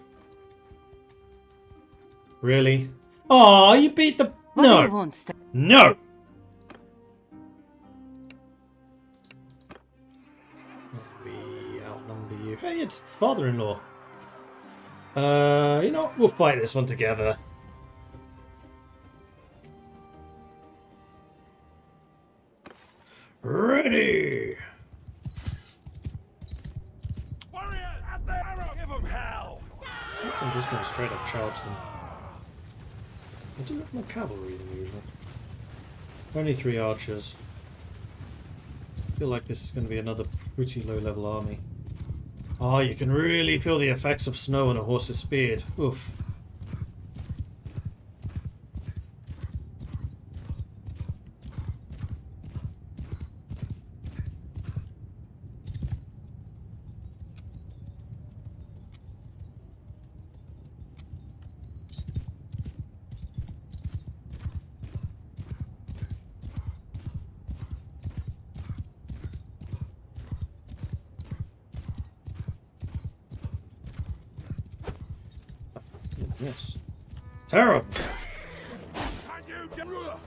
Really? Oh, you beat the... What do No! you want? No! We outnumber you. Hey, it's father-in-law. You know what? We'll fight this one together. Ready! Warriors, at the arrow! Give them hell! I'm just going to straight up charge them. I do have more cavalry than usual. Only 3 archers. I feel like this is going to be another pretty low level army. Oh, you can really feel the effects of snow on a horse's speed. Oof. Yes. Terrible. And you, general!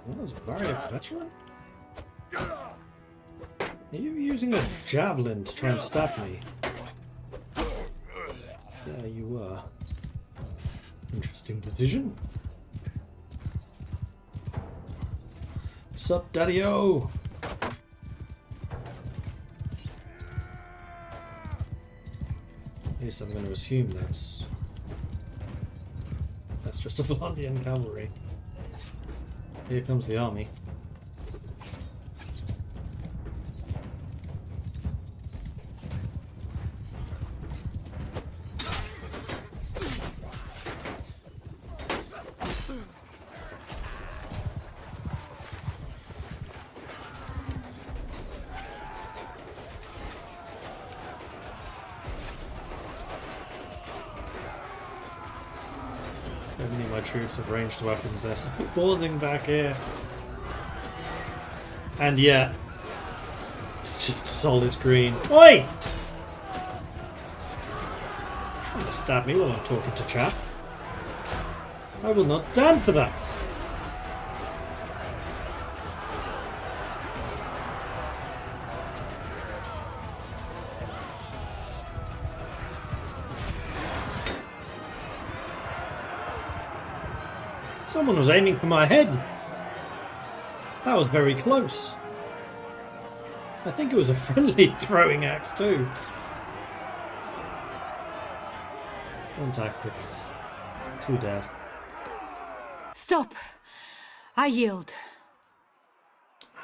That was a very veteran. Are you using a javelin to try and stab me? Yeah, you were. Interesting decision. Sup, Daddy-O? At least I'm going to assume that's just a Valandian cavalry. Here comes the army. So many of my troops have ranged weapons. They're still pausing back here. And yet, it's just solid green. Oi! Trying to stab me while I'm talking to chap. I will not stand for that. Someone was aiming for my head. That was very close. I think it was a friendly throwing axe too. On tactics. Too dead. Stop. I yield.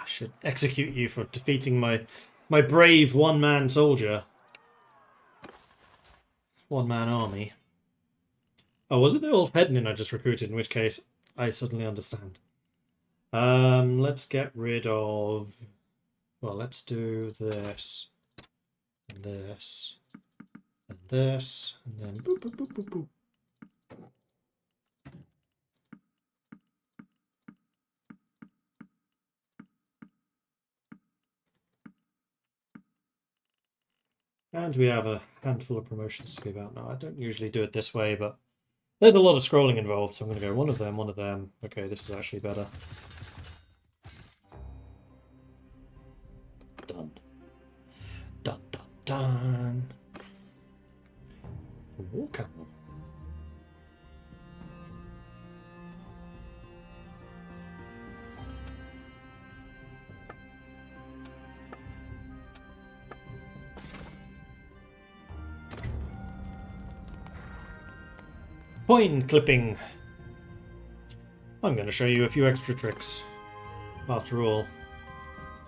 I should execute you for defeating my brave one-man soldier. One-man army. Oh, was it the old Fednin I just recruited? In which case, I suddenly understand. Let's get rid of... Well, let's do this. And this. And this. And then boop, boop, boop, boop, boop. And we have a handful of promotions to give out now. I don't usually do it this way, but there's a lot of scrolling involved, so I'm going to go one of them, one of them. Okay, this is actually better. Done. Dun, dun, dun. A war camel. Coin clipping. I'm going to show you a few extra tricks. After all,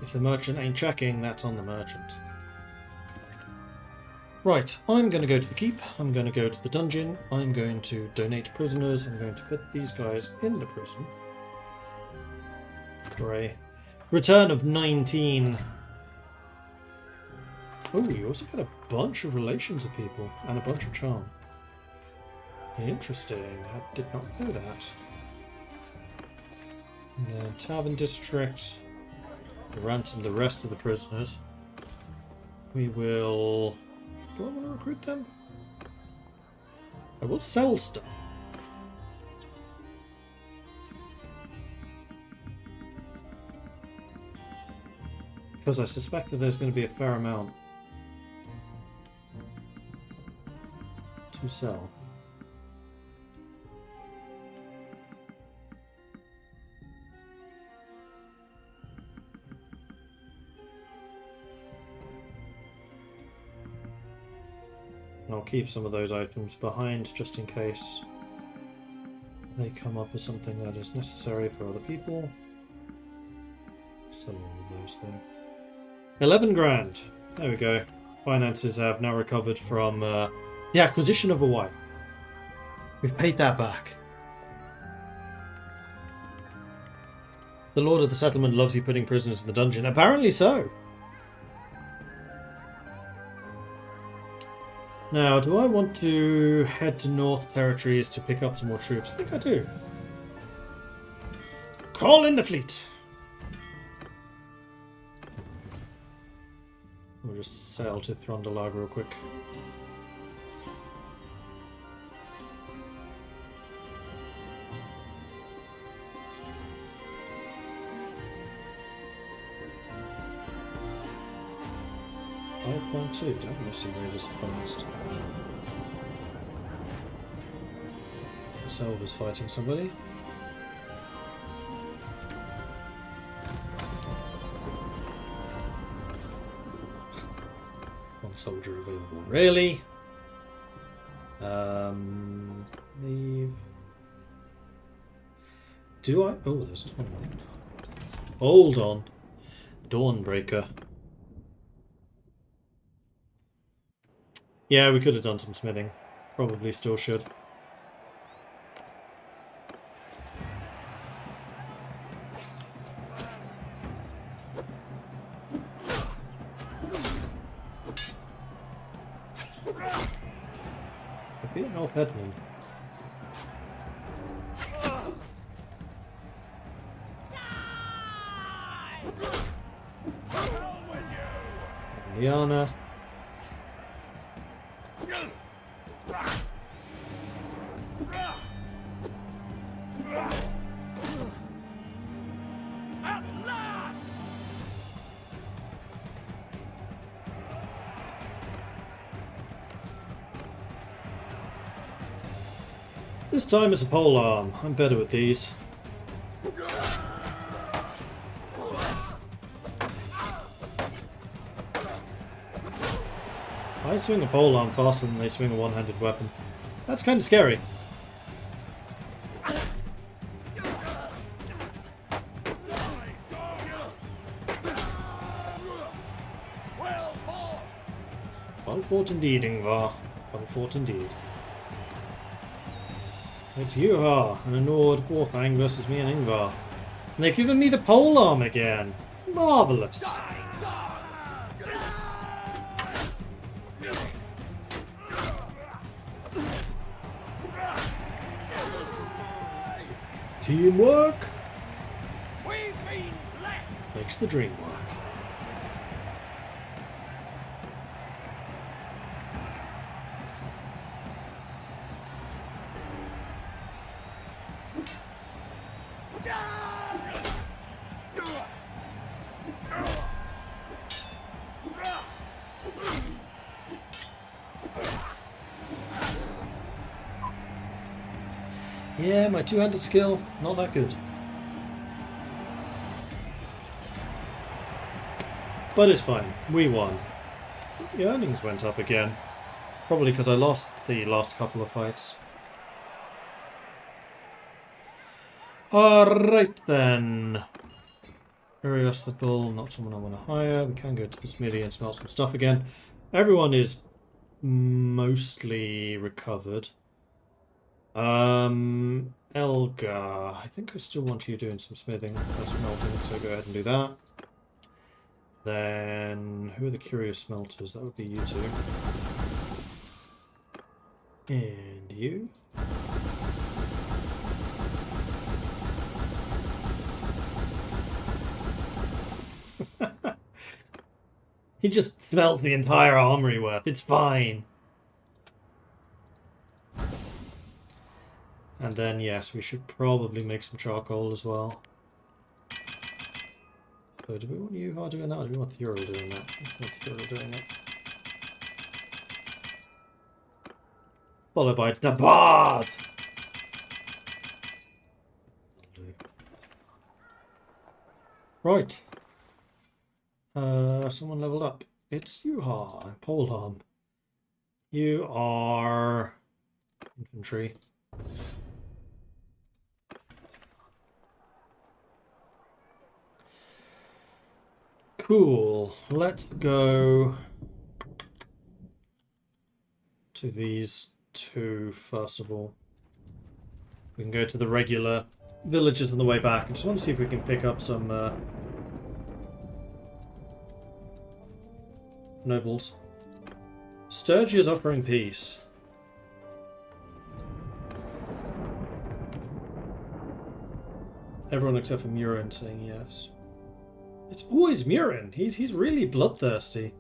if the merchant ain't checking, that's on the merchant. Right, I'm going to go to the keep. I'm going to go to the dungeon. I'm going to donate prisoners. I'm going to put these guys in the prison. For a return of 19. Oh, you also get a bunch of relations with people and a bunch of charm. Interesting. I did not know that. And then Tavern District. Ransom the rest of the prisoners. We will... Do I want to recruit them? I will sell stuff. Because I suspect that there's going to be a fair amount to sell. I'll keep some of those items behind just in case they come up as something that is necessary for other people. Sell all of those though. 11 grand. There we go. Finances have now recovered from the acquisition of a wife. We've paid that back. The Lord of the Settlement loves you putting prisoners in the dungeon. Apparently so. Now, do I want to head to North Territories to pick up some more troops? I think I do. Call in the fleet! We'll just sail to Throndalag real quick. Too. Don't you see raiders fast? Selva's fighting somebody. One soldier available. Really? Leave. Do I? Oh, there's a tournament. Hold on. Dawnbreaker. Yeah, we could have done some smithing. Probably still should. I've beaten off Edmund. Liana. This time it's a pole arm. I'm better with these. I swing a pole arm faster than they swing a one-handed weapon. That's kind of scary. Well fought indeed, Ingvar. Well fought indeed. It's Yuha and a Nord Warfang versus me and Ingvar. And they've given me the pole arm again. Marvellous. Teamwork We've been blessed. makes the dream work. Yeah, my two-handed skill, not that good. But it's fine, we won. The earnings went up again. Probably because I lost the last couple of fights. Alright then. Arios the Bull, not someone I want to hire. We can go to the smithy and smell some stuff again. Everyone is mostly recovered. Elgar, I think I still want you doing some smithing or smelting, so go ahead and do that. Then, who are the curious smelters? That would be you two. And you. He just smelts the entire armory worth. It's fine. And then, yes, we should probably make some charcoal as well. So do we want you doing that, or do we want Thuril doing that? I want Thuril doing it. Followed by the Bard! Right. Someone leveled up. It's Yuha, Polearm. You are infantry. Cool. Let's go to these two first of all. We can go to the regular villages on the way back. I just want to see if we can pick up some nobles. Sturgy is offering peace. Everyone except for Murin saying yes. It's always Murin. He's really bloodthirsty.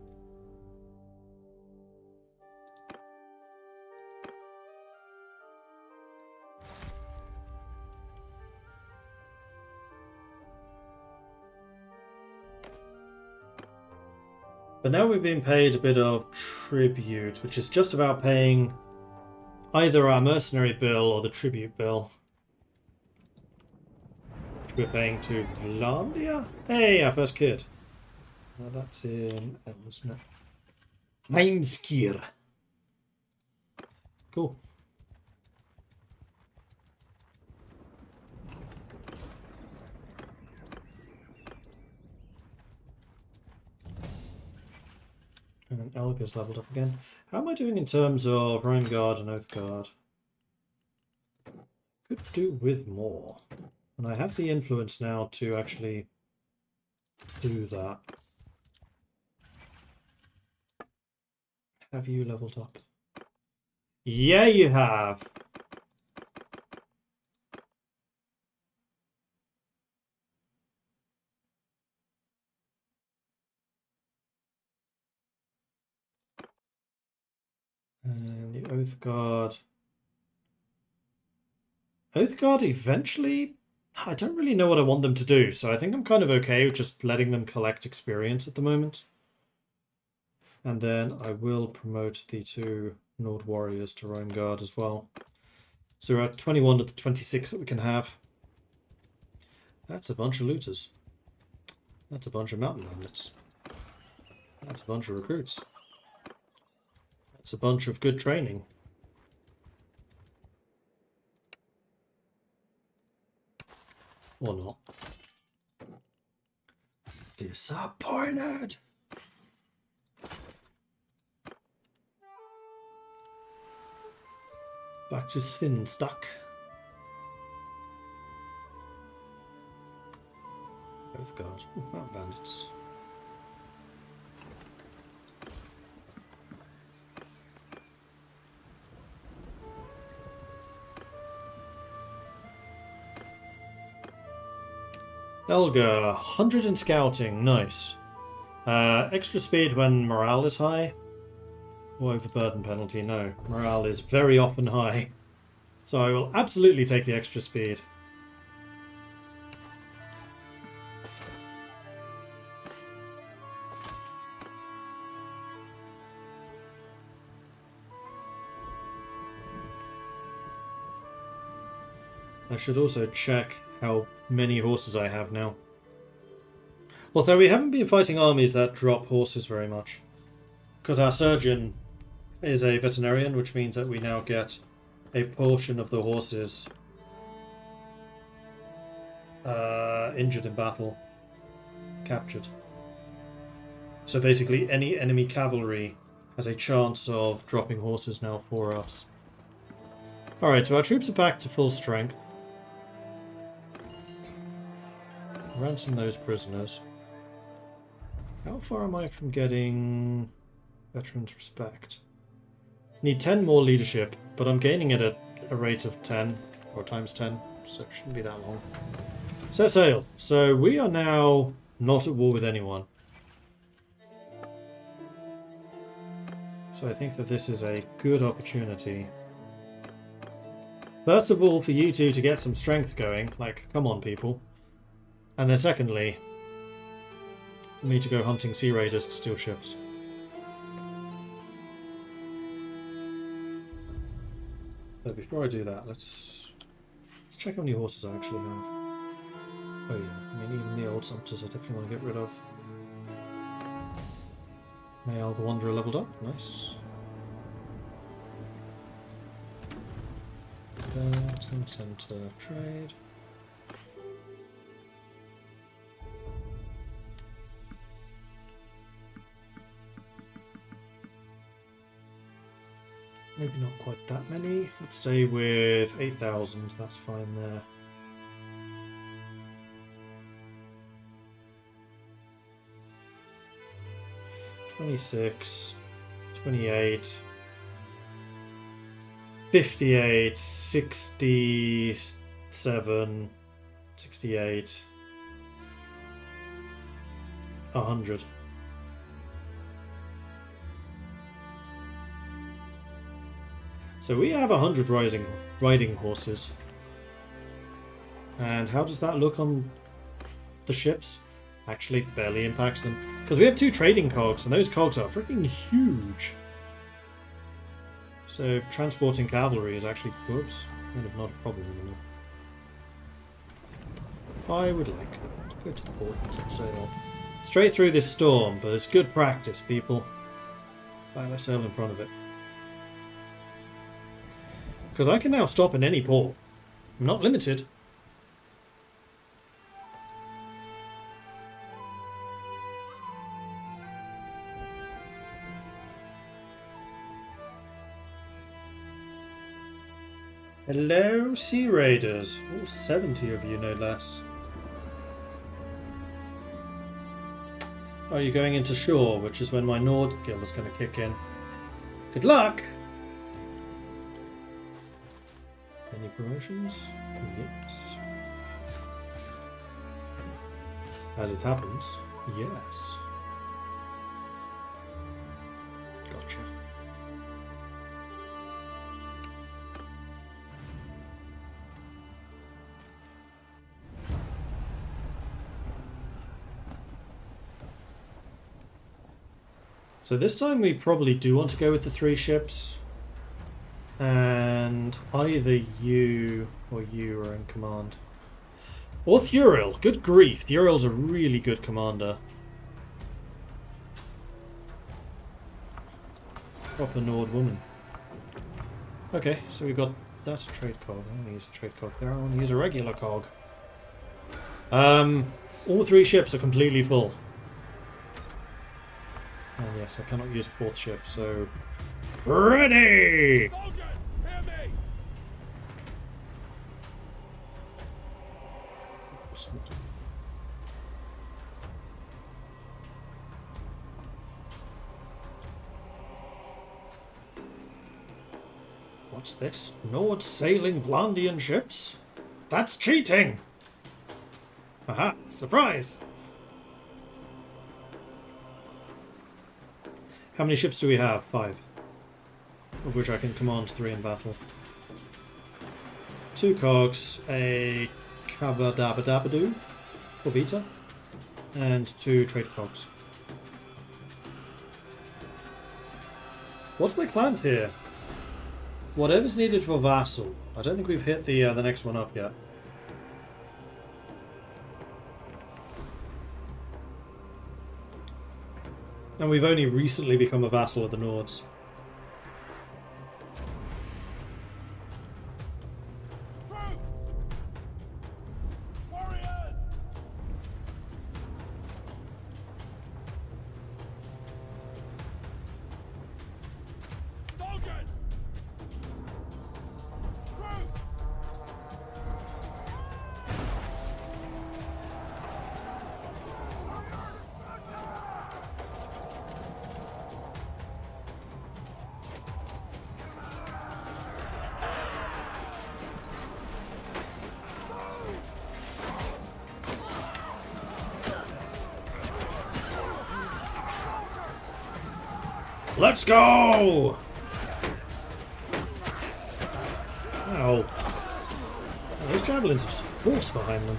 But now we've been paid a bit of tribute, which is just about paying either our mercenary bill or the tribute bill. Which we're paying to Calradia? Hey, our first kid. Well, that's in... isn't it? Heimskir. Cool. And Elga's leveled up again. How am I doing in terms of Rhine Guard and Oath Guard? Could do with more. And I have the influence now to actually do that. Have you leveled up? Yeah, you have. And the Oath Guard. Oath Guard eventually... I don't really know what I want them to do, so I think I'm kind of okay with just letting them collect experience at the moment. And then I will promote the two Nord warriors to Rhine Guard as well. So we're at 21 of the 26 that we can have. That's a bunch of looters. That's a bunch of mountain bandits. That's a bunch of recruits. That's a bunch of good training. Or not. Disappointed! Back to Svinstuck. Both guards. Ooh, mountain bandits. Elga, 100 in scouting, nice. Extra speed when morale is high. Or overburden penalty, no. Morale is very often high. So I will absolutely take the extra speed. I should also check how many horses I have now. Although we haven't been fighting armies that drop horses very much. Because our surgeon is a veterinarian, which means that we now get a portion of the horses injured in battle captured. So basically any enemy cavalry has a chance of dropping horses now for us. Alright, so our troops are back to full strength. Ransom those prisoners. How far am I from getting veterans respect? Need 10 more leadership, but I'm gaining it at a rate of 10, or times 10, so it shouldn't be that long. Set sail. So we are now not at war with anyone. So I think that this is a good opportunity. First of all, for you two to get some strength going, like, come on people. And then secondly, for me to go hunting sea raiders to steal ships. But before I do that, let's check how many horses I actually have. Oh yeah, I mean even the old sumpters I definitely want to get rid of. Mail the Wanderer leveled up, nice. 10 center trade. Maybe not quite that many. Let's stay with 8,000. That's fine there. $26, $28, $58, $67, $68, $100. So we have 100 riding horses. And how does that look on the ships? Actually, barely impacts them. Because we have 2 trading cogs, and those cogs are freaking huge. So transporting cavalry is actually, whoops, kind of not a problem anymore. I would like to go to the port and set sail. Straight through this storm, but it's good practice, people. Let's sail in front of it. Because I can now stop in any port. I'm not limited. Hello, Sea Raiders. All 70 of you, no less. Are you going into shore, which is when my Nords guild is going to kick in? Good luck! Any promotions? Yes. As it happens, yes. Gotcha. So this time we probably do want to go with the 3 ships. And either you or you are in command. Or Thuriel. Good grief. Thuriel's a really good commander. Proper Nord woman. Okay, so we got... That's a trade cog. I want to use a trade cog there. I want to use a regular cog. All 3 ships are completely full. And yes, I cannot use a 4th ship, so... Ready! Soldiers, hear me! What's this? Nords sailing Vlandian ships? That's cheating! Aha! Surprise! How many ships do we have? 5. Of which I can command 3 in battle. 2 cogs, a Kavadabadabadoo, or beta, and 2 trade cogs. What's my plan here? Whatever's needed for vassal. I don't think we've hit the next one up yet. And we've only recently become a vassal of the Nords. Troops! Warriors! Soldiers! Troops! Let's go! Ow. Those javelins have some force behind them.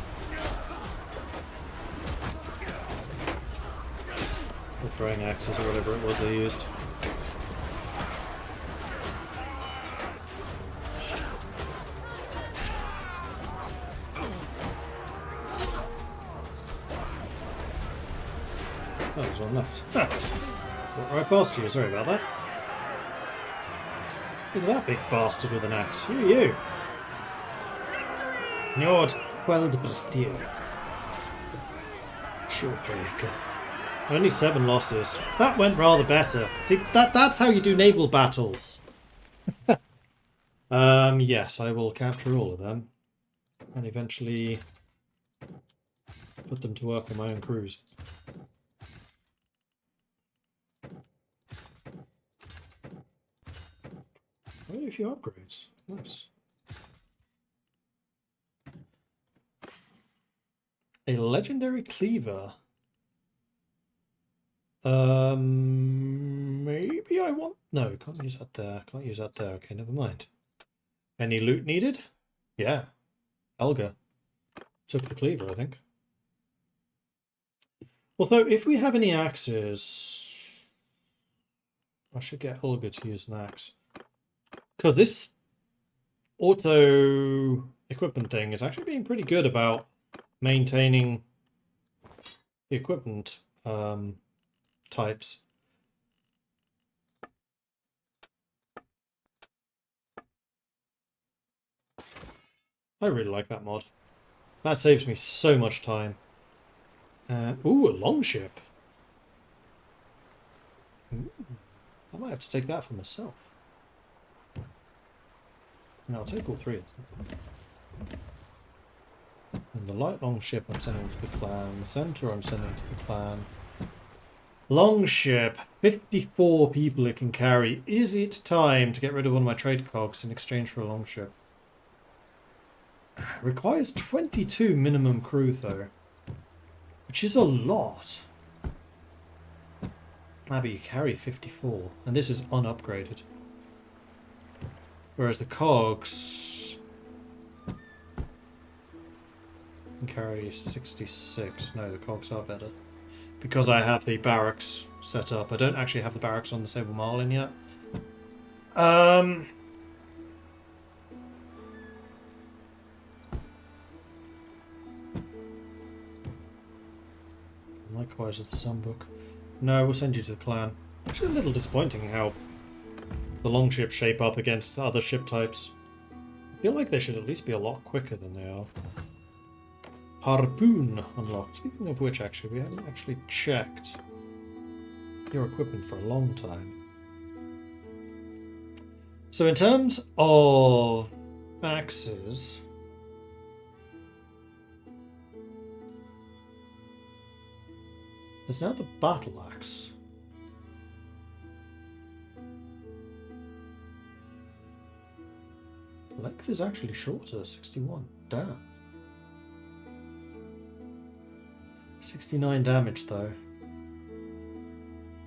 Or throwing axes or whatever it was they used. Oh, there's one left. Ha! Walked right past you, sorry about that. Look at that big bastard with an axe. Who are you? Njord Quelled Bastille. Shortbreaker. Only 7 losses. That went rather better. See, that's how you do naval battles. Yes, I will capture all of them. And eventually put them to work on my own crews. Only a few upgrades. Nice. A legendary cleaver. Maybe I want... No, can't use that there. Can't use that there. Okay, never mind. Any loot needed? Yeah. Elga took the cleaver, I think. Although, if we have any axes... I should get Elga to use an axe. Because this auto equipment thing is actually being pretty good about maintaining the equipment types. I really like that mod. That saves me so much time. Ooh, a longship. Ooh, I might have to take that for myself. No, I'll take all 3 of them. And the light longship I'm sending to the clan. The centaur I'm sending to the clan. Longship. 54 people it can carry. Is it time to get rid of one of my trade cogs in exchange for a longship? Requires 22 minimum crew though. Which is a lot. Ah, but you carry 54. And this is unupgraded. Whereas the cogs can carry 66. No, the cogs are better. Because I have the barracks set up. I don't actually have the barracks on the Sable Marlin yet. Likewise with the Sunbook. No, we'll send you to the clan. Actually, a little disappointing how the longships shape up against other ship types. I feel like they should at least be a lot quicker than they are. Harpoon unlocked. Speaking of which, actually, we haven't actually checked your equipment for a long time. So in terms of axes, there's now the battle axe. Length is actually shorter, 61. Damn. 69 damage though.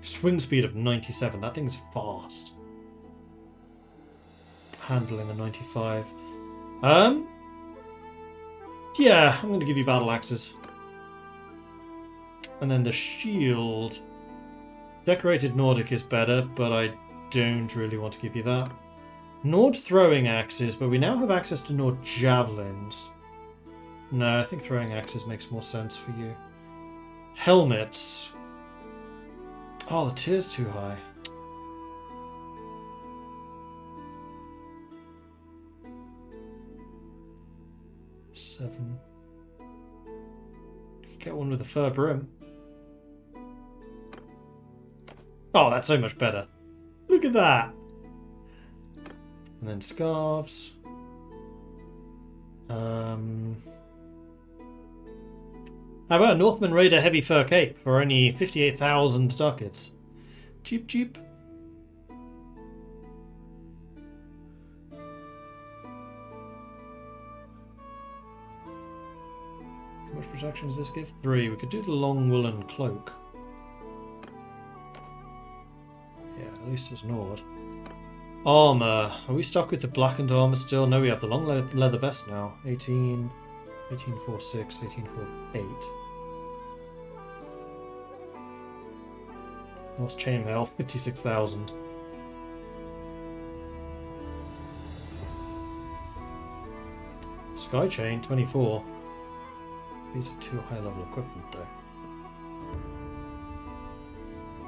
Swing speed of 97. That thing's fast. Handling a 95. Yeah, I'm going to give you battle axes. And then the shield. Decorated Nordic is better, but I don't really want to give you that. Nord throwing axes, but we now have access to Nord javelins. No, I think throwing axes makes more sense for you. Helmets. Oh, the tier's too high. Seven. Get one with a fur brim. Oh, that's so much better. Look at that. And then scarves. How about a Northman Raider heavy fur cape for only 58,000 ducats? Cheap, cheap. How much protection does this give? 3. We could do the long woolen cloak. Yeah, at least it's Nord. Armour. Are we stuck with the blackened armour still? No, we have the long leather vest now. 1846, 1848. Norse chainmail, 56,000. Sky chain, 24. These are too high level equipment though.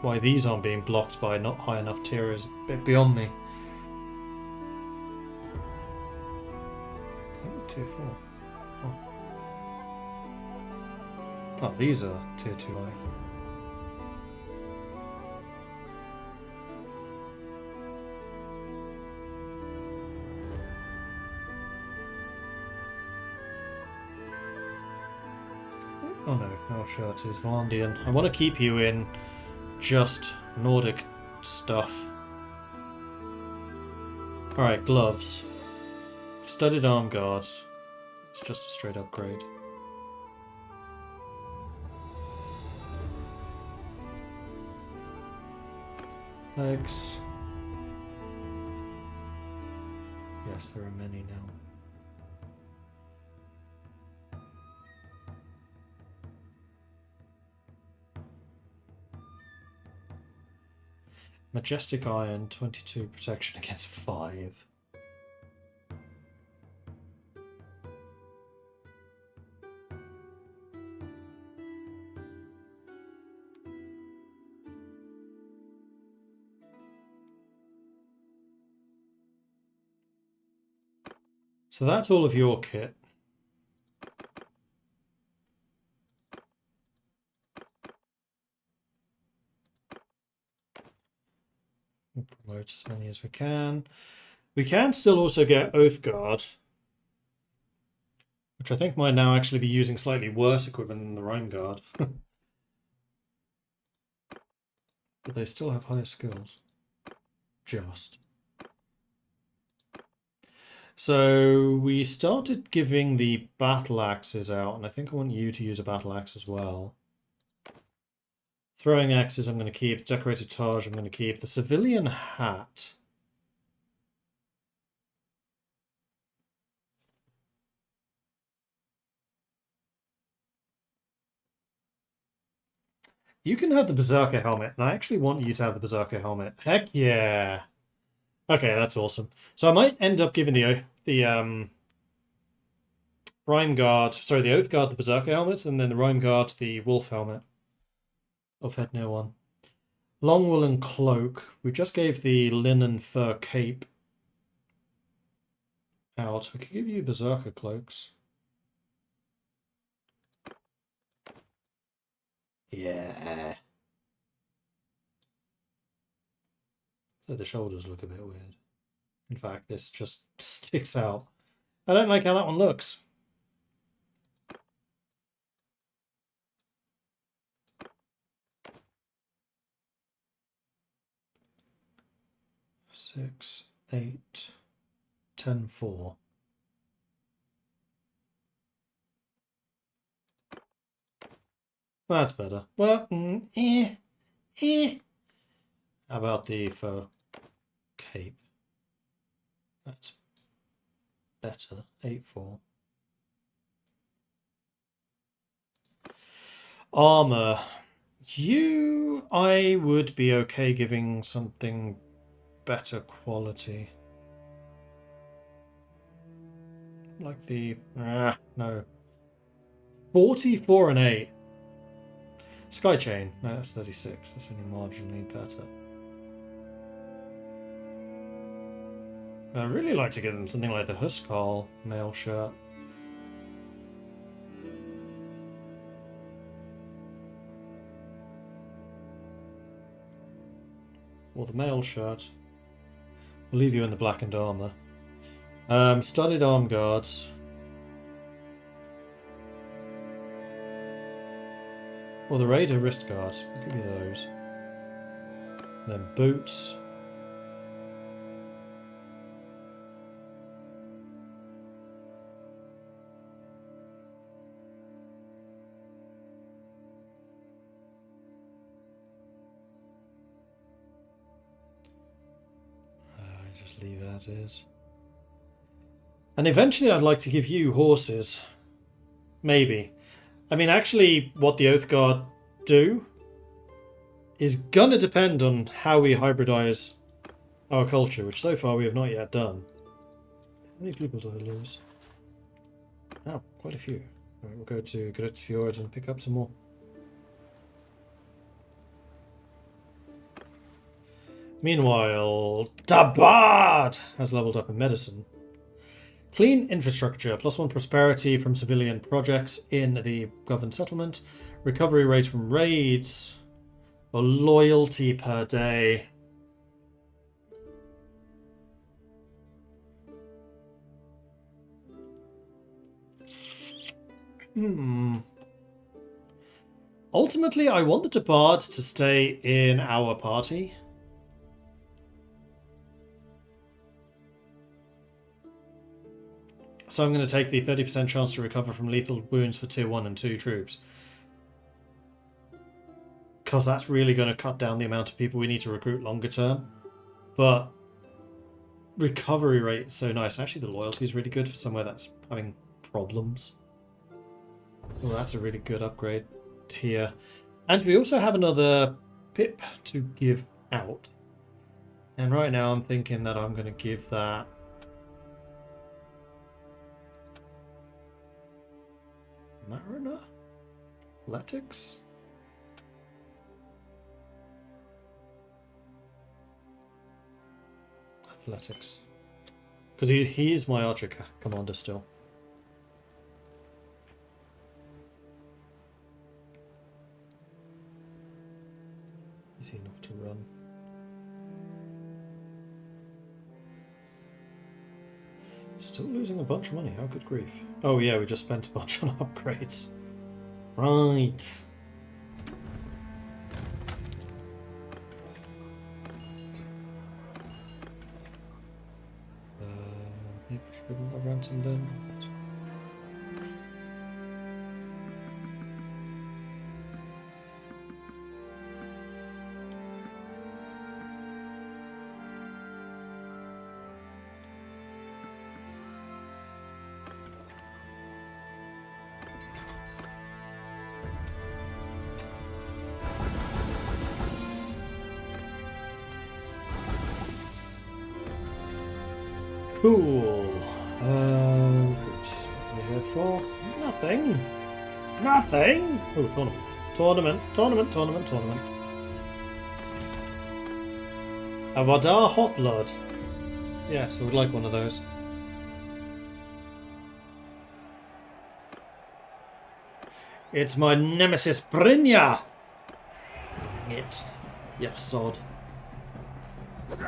Why these aren't being blocked by not high enough tier is a bit beyond me. Is that tier 4? Oh, these are tier 2 high. Oh no, no shirt is Vandian. I want to keep you in just Nordic stuff. Alright, gloves. Studded arm guards. It's just a straight upgrade. Legs. Yes, there are many now. Majestic Iron, 22 protection against 5. So that's all of your kit. We'll promote as many as we can. We can still also get Oathguard, which I think might now actually be using slightly worse equipment than the Rhine Guard. But they still have higher skills. Just. So we started giving the battle axes out, and I think I want you to use a battle axe as well. Throwing axes I'm going to keep. Decorated Taj I'm going to keep. The civilian hat. You can have the Berserker helmet, and I actually want you to have the Berserker helmet. Heck yeah! Okay, that's awesome. So I might end up giving the Rime Guard, sorry, the Oath Guard the Berserker helmets, and then the Rime Guard the Wolf helmet. Of head near one. Long woolen cloak. We just gave the linen fur cape out. We could give you berserker cloaks. Yeah. So the shoulders look a bit weird. In fact, this just sticks out. I don't like how that one looks. Six, 8, 10, 4. That's better. Well, How about the fur cape? That's better. 8, 4. Armor. I would be okay giving something better quality. Like the... no. 44 and 8. Sky Chain. No, that's 36. That's only marginally better. I'd really like to give them something like the Huskarl mail shirt. Or the mail shirt. We'll leave you in the blackened armor. Studded arm guards. Or the Raider wrist guards. I'll give you those. Then boots. Just leave it as is. And eventually I'd like to give you horses. Maybe. I mean, actually, what the Oath Guard do is gonna depend on how we hybridize our culture, which so far we have not yet done. How many people do I lose? Oh, quite a few. Alright, we'll go to Gritzfjord and pick up some more. Meanwhile, Dabard has leveled up in medicine. Clean infrastructure, +1 prosperity from civilian projects in the governed settlement. Recovery rate from raids. Or loyalty per day. Ultimately, I want the Dabard to stay in our party. So I'm going to take the 30% chance to recover from lethal wounds for tier 1 and 2 troops. Because that's really going to cut down the amount of people we need to recruit longer term. But recovery rate is so nice. Actually, the loyalty is really good for somewhere that's having problems. Well, that's a really good upgrade tier. And we also have another pip to give out. And right now I'm thinking that I'm going to give that... Mariner? Athletics? Athletics. Because he is my archer commander still. Easy enough to run. Still losing a bunch of money, how good grief. Oh yeah, we just spent a bunch on upgrades. Right. Maybe we shouldn't have ransomed them. Cool. Good. What are we here for? Nothing. Nothing. Oh, tournament. Tournament, tournament, tournament, tournament. A Wadar Hot Blood. Yes, I would like one of those. It's my nemesis Brynja! Dang it. Yeah, sod. The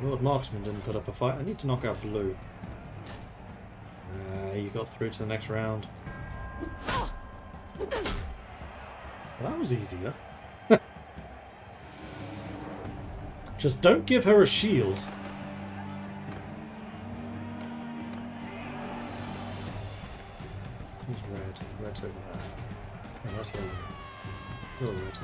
Lord Marksman didn't put up a fight. I need to knock out blue. You got through to the next round. Well, that was easier. Just don't give her a shield. Who's red? Red's over there. Oh, that's yellow. Still red.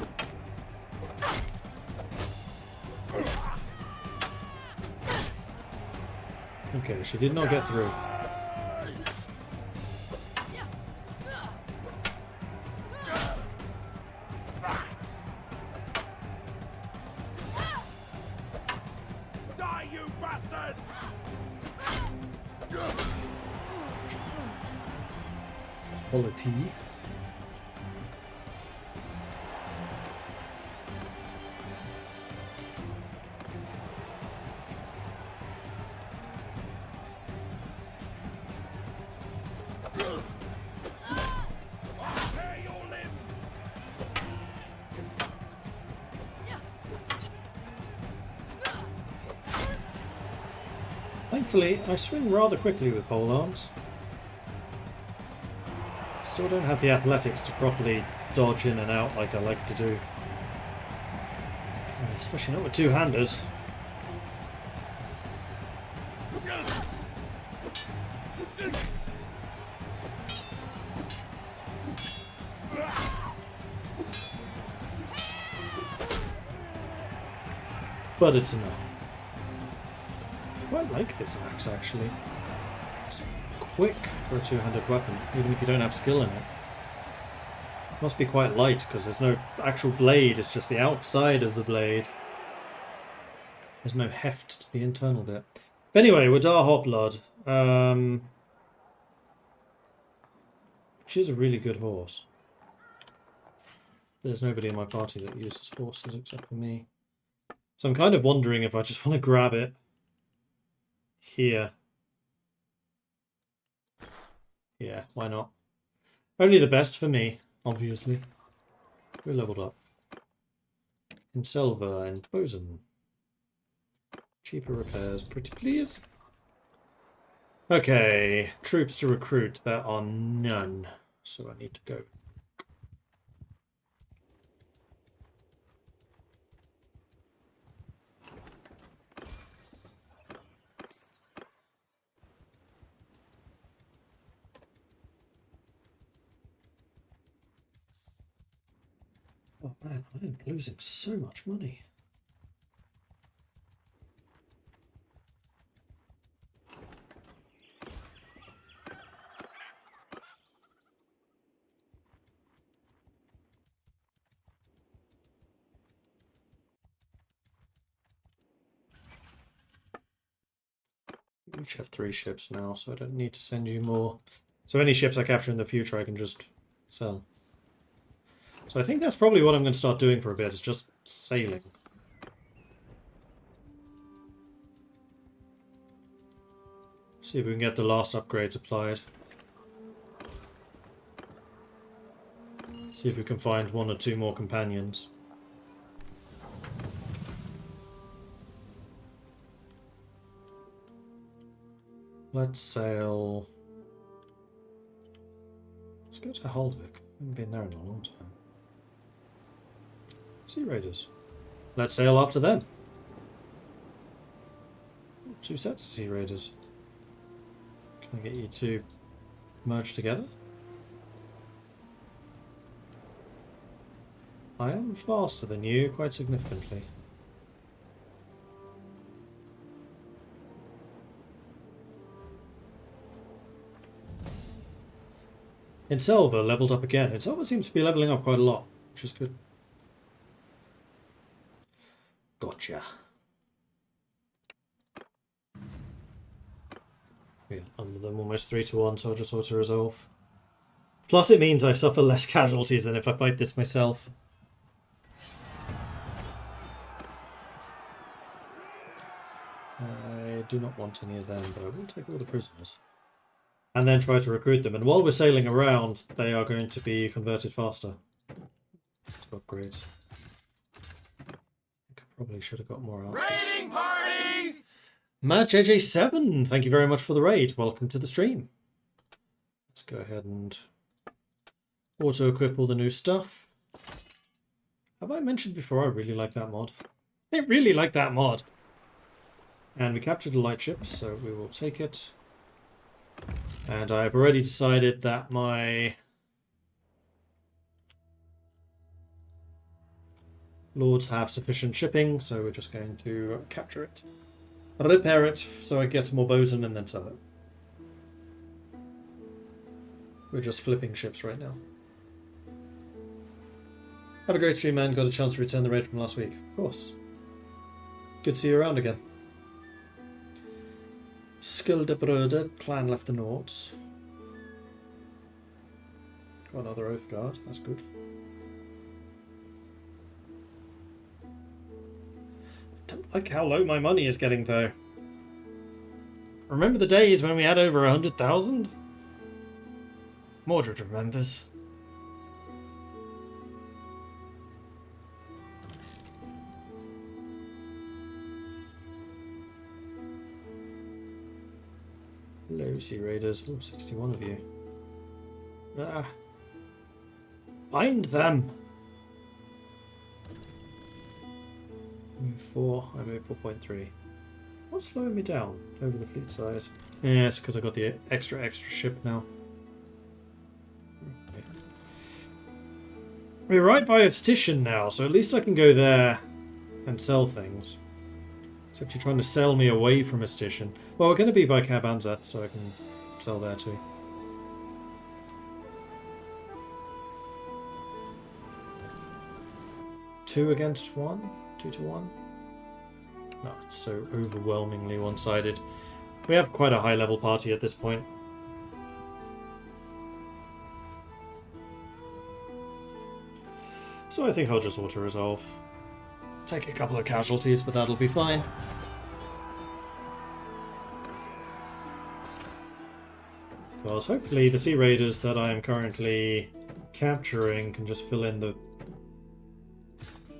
Okay, she did not get through. Die, you bastard! Quality. Tear your limbs! Thankfully, I swing rather quickly with polearms. Still don't have the athletics to properly dodge in and out like I like to do. Especially not with two-handers. But it's enough. I quite like this axe, actually. It's quick for a two-handed weapon, even if you don't have skill in it. Must be quite light, because there's no actual blade, it's just the outside of the blade. There's no heft to the internal bit. But anyway, Wadar Hotblood. Which is a really good horse. There's nobody in my party that uses horses except for me. So I'm kind of wondering if I just want to grab it here. Yeah, why not? Only the best for me, obviously. We're leveled up. In silver and boson. Cheaper repairs, pretty please. Okay, troops to recruit. There are none, so I need to go. Oh man, I am losing so much money. We each have 3 ships now, so I don't need to send you more. So any ships I capture in the future I can just sell. So I think that's probably what I'm going to start doing for a bit, is just sailing. See if we can get the last upgrades applied. See if we can find 1 or 2 more companions. Let's sail. Let's go to Haldvik. I haven't been there in a long time. Sea Raiders. Let's sail after them. 2 sets of Sea Raiders. Can I get you to merge together? I am faster than you, quite significantly. Inselva leveled up again. Inselva seems to be leveling up quite a lot, which is good. Gotcha. Yeah, under them almost 3-1, so I'll just auto-resolve. Plus it means I suffer less casualties than if I fight this myself. I do not want any of them, but I will take all the prisoners. And then try to recruit them. And while we're sailing around, they are going to be converted faster. To upgrades. I think I probably should have got more archers. Raiding party! Matt JJ7, thank you very much for the raid. Welcome to the stream. Let's go ahead and auto-equip all the new stuff. Have I mentioned before I really like that mod? I really like that mod. And we captured a light ship, so we will take it. And I've already decided that my lords have sufficient shipping, so we're just going to capture it. Repair it, so I get some more bosun and then sell it. We're just flipping ships right now. Have a great stream, man. Got a chance to return the raid from last week. Of course. Good to see you around again. Skuldebröder, clan left the Nords. Got another Oath Guard, that's good. Don't like how low my money is getting though. Remember the days when we had over 100,000? Mordred remembers. Hello, Sea Raiders. Oh, 61 of you. Ah. Bind them! Move 4. I move 4.3. What's slowing me down over the fleet size? Yeah, it's because I got the extra ship now. Okay. We're right by Estician now, so at least I can go there and sell things. Except you're trying to sell me away from Estician. Well, we're going to be by Cab Anzath, so I can sell there too. Two against one? 2 to 1? No, it's so overwhelmingly one-sided. We have quite a high-level party at this point. So I think I'll just auto-resolve. Take a couple of casualties, but that'll be fine. Because hopefully the Sea Raiders that I am currently capturing can just fill in the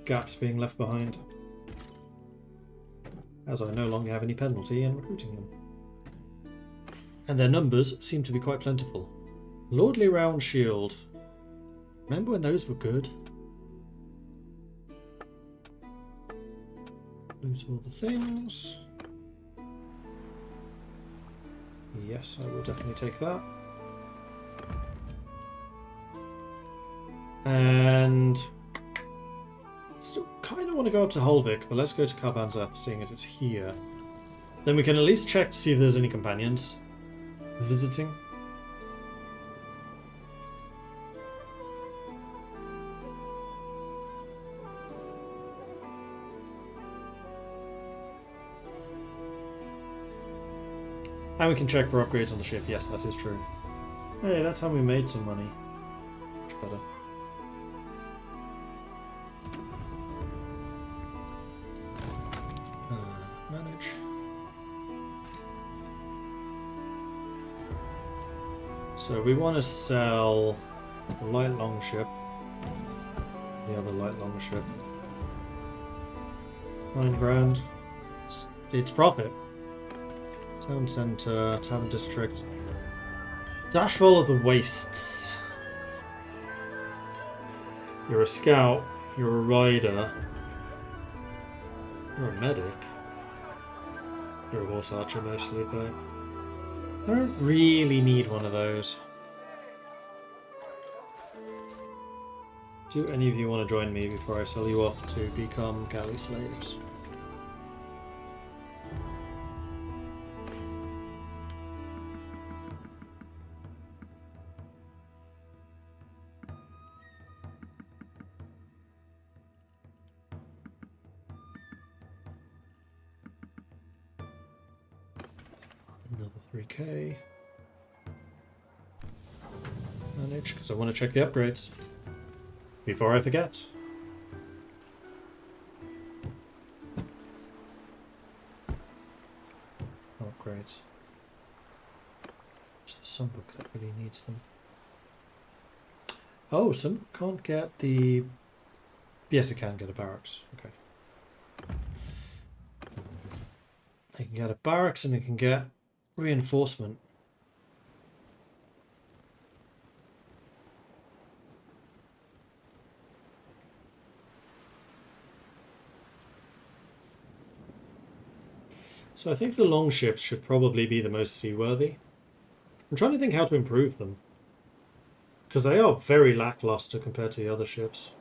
gaps being left behind. As I no longer have any penalty in recruiting them. And their numbers seem to be quite plentiful. Lordly Round Shield. Remember when those were good? Loot all the things. Yes, I will definitely take that. And still kind of want to go up to Holvik, but let's go to Carbanzath, seeing as it's here. Then we can at least check to see if there's any companions visiting. And we can check for upgrades on the ship. Yes, that is true. Hey, that's how we made some money. Much better. Manage. So we want to sell the light longship. The other light longship. 9 grand. It's profit. Town Centre, Town District. Dashfall of the Wastes. You're a scout. You're a rider. You're a medic. You're a horse archer mostly, though. I don't really need one of those. Do any of you want to join me before I sell you off to become galley slaves? Another 3k. Manage, because I want to check the upgrades before I forget. Upgrades. It's the Sunbook that really needs them. Oh, some can't get the... Yes, it can get a barracks. Okay. It can get a barracks and it can get reinforcement. So I think the longships should probably be the most seaworthy. I'm trying to think how to improve them, because they are very lackluster compared to the other ships.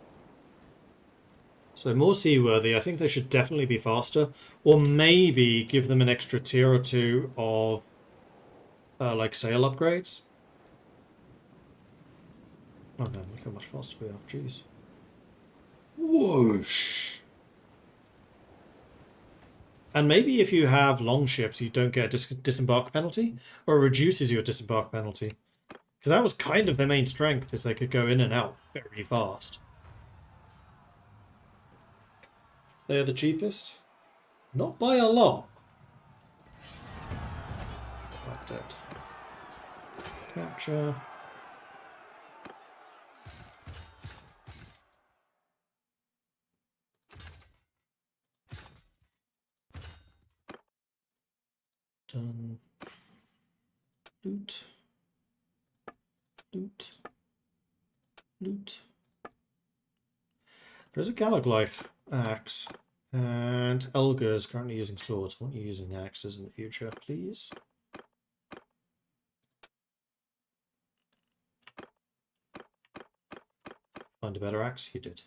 So more seaworthy, I think they should definitely be faster, or maybe give them an extra tier or two of like sail upgrades. Oh no, look how much faster we are, jeez. Whoosh! And maybe if you have longships, you don't get a disembark penalty, or it reduces your disembark penalty. Because that was kind of their main strength, is they could go in and out very fast. They're the cheapest? Not by a lot. Like that. Capture. Done. Loot. Loot. Loot. There's a Galaglyph axe, and Elga is currently using swords. I want you using axes in the future, please. Find a better axe? You did.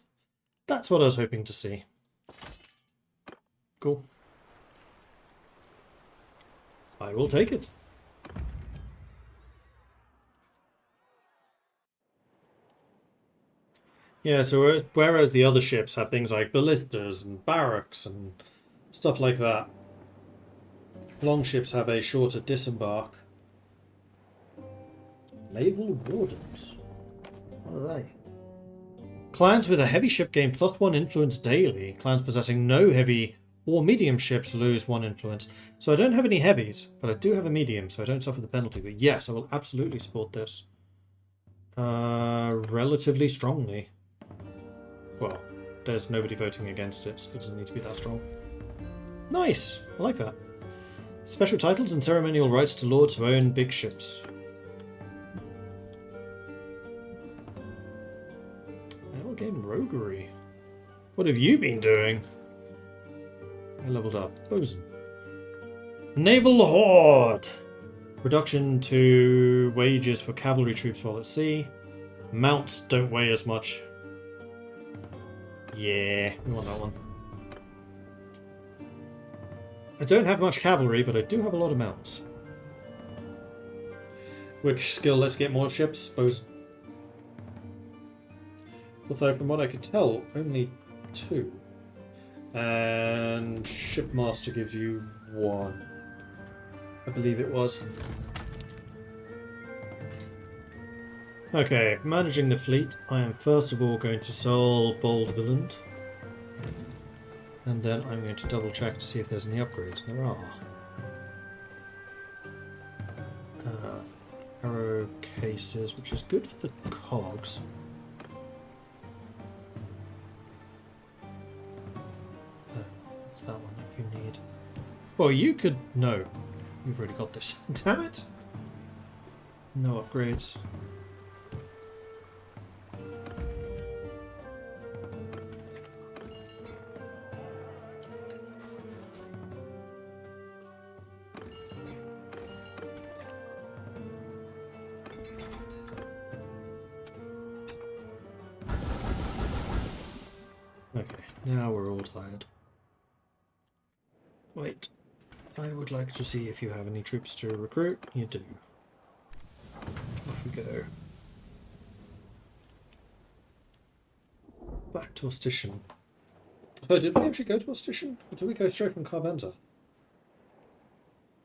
That's what I was hoping to see. Cool. I will take it. Yeah, so whereas the other ships have things like ballistas and barracks and stuff like that, longships have a shorter disembark. Naval Wardens. What are they? Clans with a heavy ship gain +1 influence daily. Clans possessing no heavy or medium ships lose 1 influence. So I don't have any heavies, but I do have a medium, so I don't suffer the penalty. But yes, I will absolutely support this. Relatively strongly. Well, there's nobody voting against it, so it doesn't need to be that strong. Nice! I like that. Special titles and ceremonial rights to lords who own big ships. Naval game roguery. What have you been doing? I leveled up. Bosun. Naval Horde! Reduction to wages for cavalry troops while at sea. Mounts don't weigh as much. Yeah, we want that one. I don't have much cavalry, but I do have a lot of mounts. Which skill lets get more ships? Bosun. Although from what I could tell, only 2. And Shipmaster gives you 1. I believe it was. Okay, managing the fleet. I am first of all going to sell Bold Villain. And then I'm going to double check to see if there's any upgrades. There are. Arrow cases, which is good for the cogs. It's that one that you need. Well, you could... No. You've already got this. Damn it! No upgrades. Okay, now we're all tired. Wait. I would like to see if you have any troops to recruit. You do. Off we go. Back to Ostitian. Oh, did we actually go to Ostitian? Or did we go straight from Carvenza?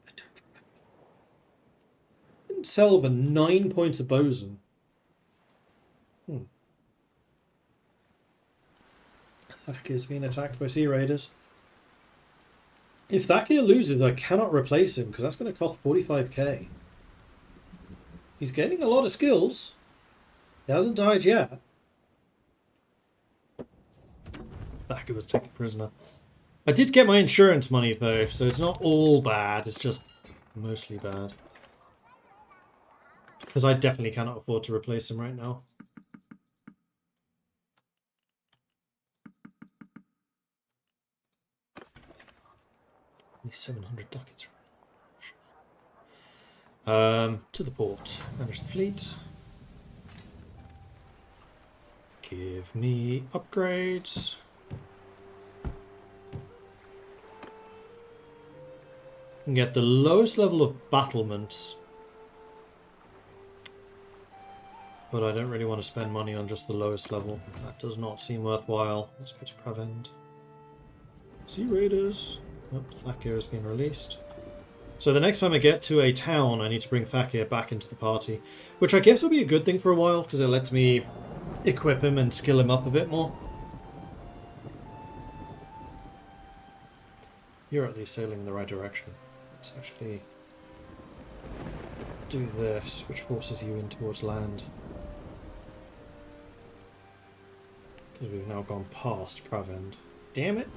I don't remember. Didn't sell for 9 points of Bosun. Thakir's being attacked by Sea Raiders. If Thakir loses, I cannot replace him because that's going to cost 45k. He's gaining a lot of skills. He hasn't died yet. Thakir was taken prisoner. I did get my insurance money though, so it's not all bad. It's just mostly bad. Because I definitely cannot afford to replace him right now. Only 700 ducats. To the port. Manage the fleet. Give me upgrades. And get the lowest level of battlements. But I don't really want to spend money on just the lowest level. That does not seem worthwhile. Let's go to Pravend. Sea Raiders. Oh, Thakir has been released. So the next time I get to a town, I need to bring Thakir back into the party. Which I guess will be a good thing for a while, because it lets me equip him and skill him up a bit more. You're at least sailing in the right direction. Let's actually do this, which forces you in towards land. Because we've now gone past Pravend. Damn it!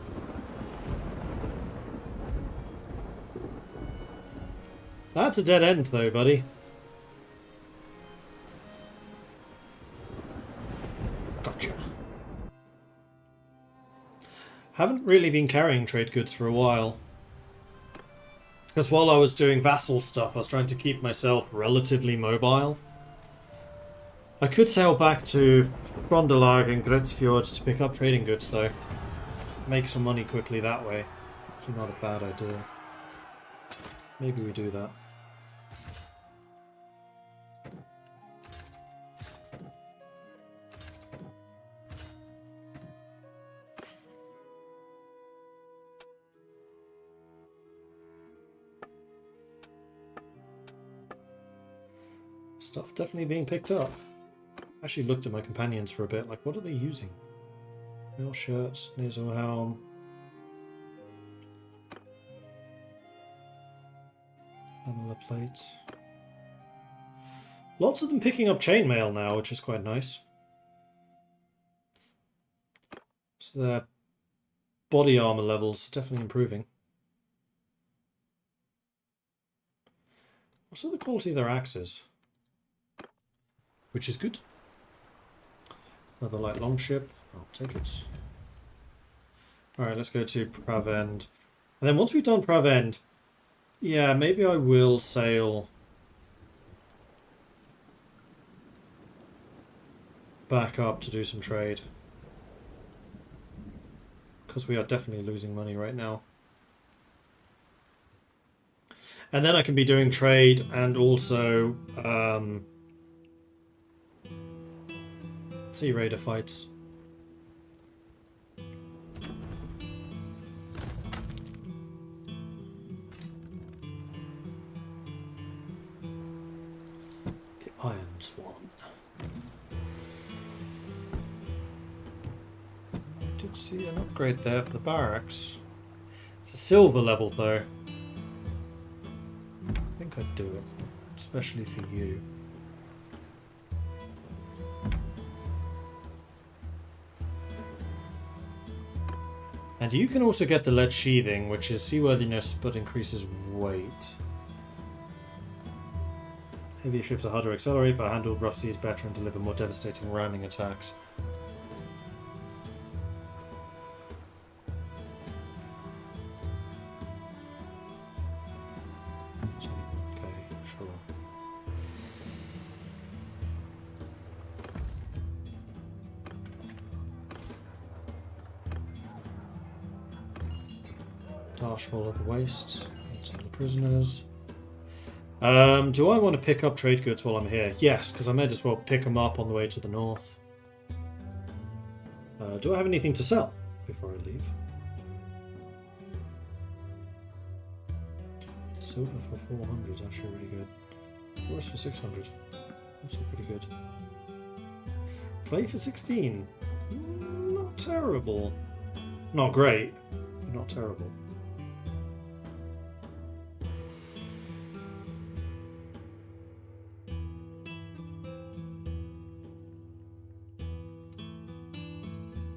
That's a dead end though, buddy. Gotcha. Haven't really been carrying trade goods for a while. Because while I was doing vassal stuff, I was trying to keep myself relatively mobile. I could sail back to Trondelag and Gretsfjord to pick up trading goods though. Make some money quickly that way. Actually not a bad idea. Maybe we do that. Stuff definitely being picked up. I actually looked at my companions for a bit, like what are they using? Mail shirts, nasal helm. Lamellar plates. Lots of them picking up chainmail now, which is quite nice. So their body armor levels are definitely improving. Also the quality of their axes. Which is good. Another light longship. I'll take it. Alright, let's go to Pravend. And then once we've done Pravend, yeah, maybe I will sail back up to do some trade. Because we are definitely losing money right now. And then I can be doing trade and also Sea Raider fights. The Iron Swan. I did see an upgrade there for the barracks. It's a silver level though. I think I'd do it, especially for you. And you can also get the lead sheathing, which is seaworthiness but increases weight. Heavier ships are harder to accelerate, but handle rough seas better and deliver more devastating ramming attacks. Okay, sure. Darshwall at the wastes. Some of the prisoners. Do I want to pick up trade goods while I'm here? Yes, because I might as well pick them up on the way to the north. Do I have anything to sell before I leave? Silver for 400 is actually really good. Horse for 600. Also pretty good. Play for 16. Not terrible. Not great, but not terrible.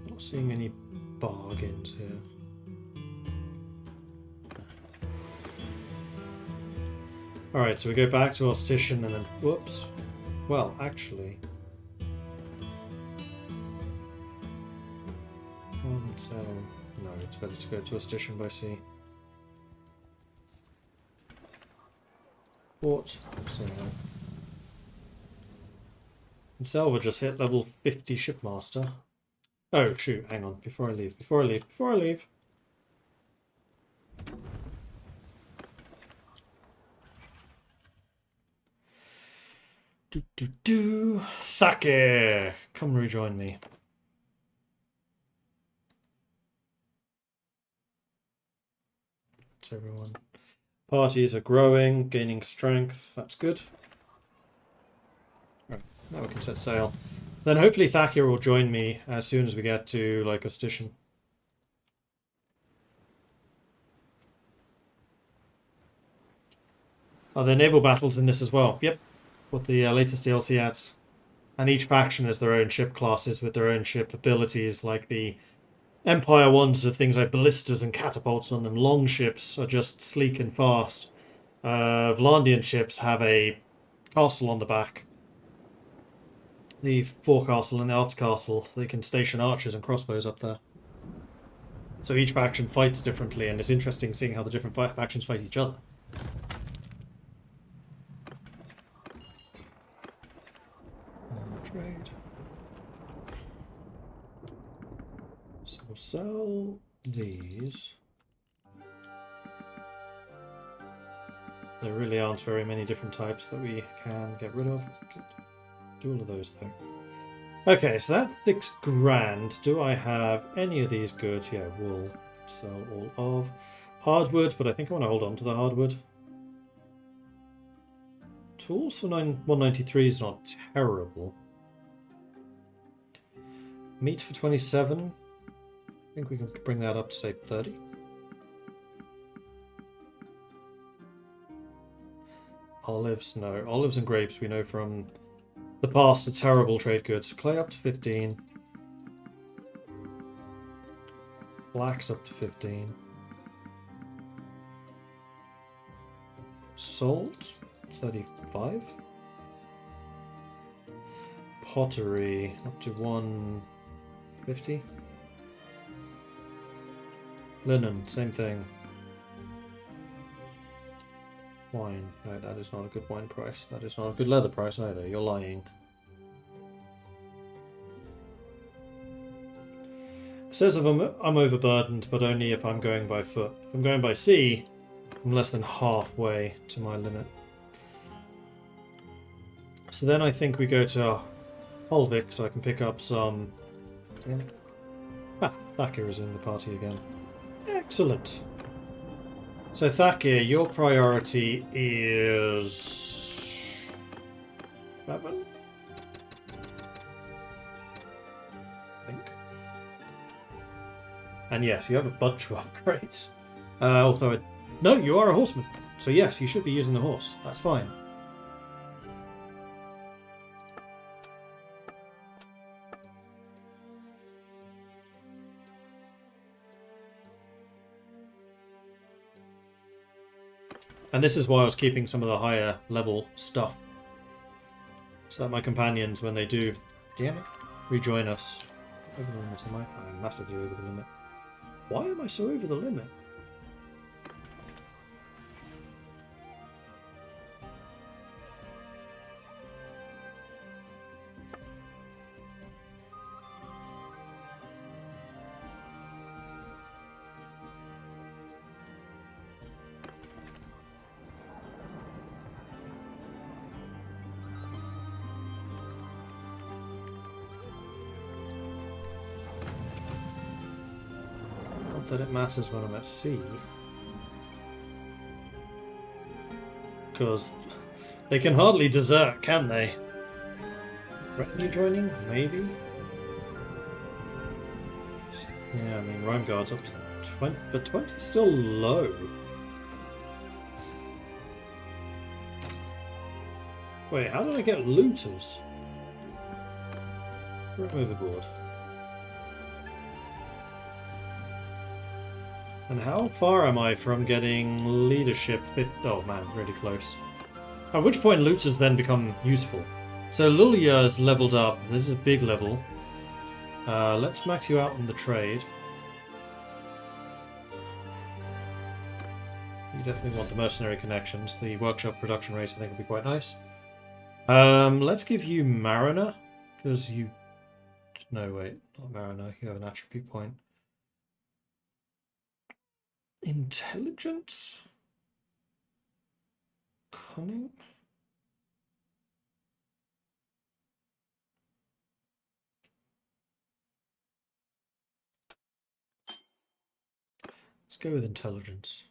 Not seeing any bargains here. Alright, so we go back to Ostician and then... Whoops. Well, actually... Well, let's sell... No, it's better to go to Ostician by sea. Port. So, and Selva just hit level 50 shipmaster. Oh, shoot, hang on. Before I leave. Thake! Come rejoin me. That's everyone. Parties are growing, gaining strength. That's good. Right, now we can set sail. Then hopefully Thakir will join me as soon as we get to, like, Ostician. Are there naval battles in this as well? Yep. What the latest DLC adds. And each faction has their own ship classes with their own ship abilities, like the Empire ones have things like ballistas and catapults on them. Long ships are just sleek and fast. Vlandian ships have a castle on the back. The forecastle and the aftercastle, so they can station archers and crossbows up there. So each faction fights differently, and it's interesting seeing how the different factions fight each other. Trade. So we'll sell these. There really aren't very many different types that we can get rid of. Do all of those though. Okay, so that's 6 grand. Do I have any of these goods? Yeah, wool. Sell all of. Hardwood, but I think I want to hold on to the hardwood. Tools for 193 is not terrible. Meat for 27. I think we can bring that up to, say, 30. Olives, no. Olives and grapes we know from the past are terrible trade goods. Clay up to 15. Blacks up to 15. Salt, 35. Pottery up to 150. Linen, same thing. Wine. No, that is not a good wine price. That is not a good leather price either. You're lying. It says if I'm overburdened, but only if I'm going by foot. If I'm going by sea, I'm less than halfway to my limit. So then I think we go to Holvik so I can pick up some... Ah, Thakir is in the party again. Excellent. So Thakir, your priority is... Batman? I think. And yes, you have a bunch of upgrades. Although, no, you are a horseman. So yes, you should be using the horse. That's fine. And this is why I was keeping some of the higher level stuff. So that my companions, when they do, damn it, rejoin us. Over the limit, am I? I'm massively over the limit. Why am I so over the limit? That it matters when I'm at sea, because they can hardly desert, can they? Retinue joining? Maybe? Yeah, I mean, Rhyme Guard's up to 20, but 20 is still low. Wait, how did I get looters? Overboard. And how far am I from getting leadership? Oh man, really close. At which point looters then become useful. So Lulya's leveled up. This is a big level. Let's max you out on the trade. You definitely want the mercenary connections. The workshop production rate I think would be quite nice. Let's give you Mariner, because you... No, wait, not Mariner. You have an attribute point. Intelligence? Cunning? Let's go with intelligence.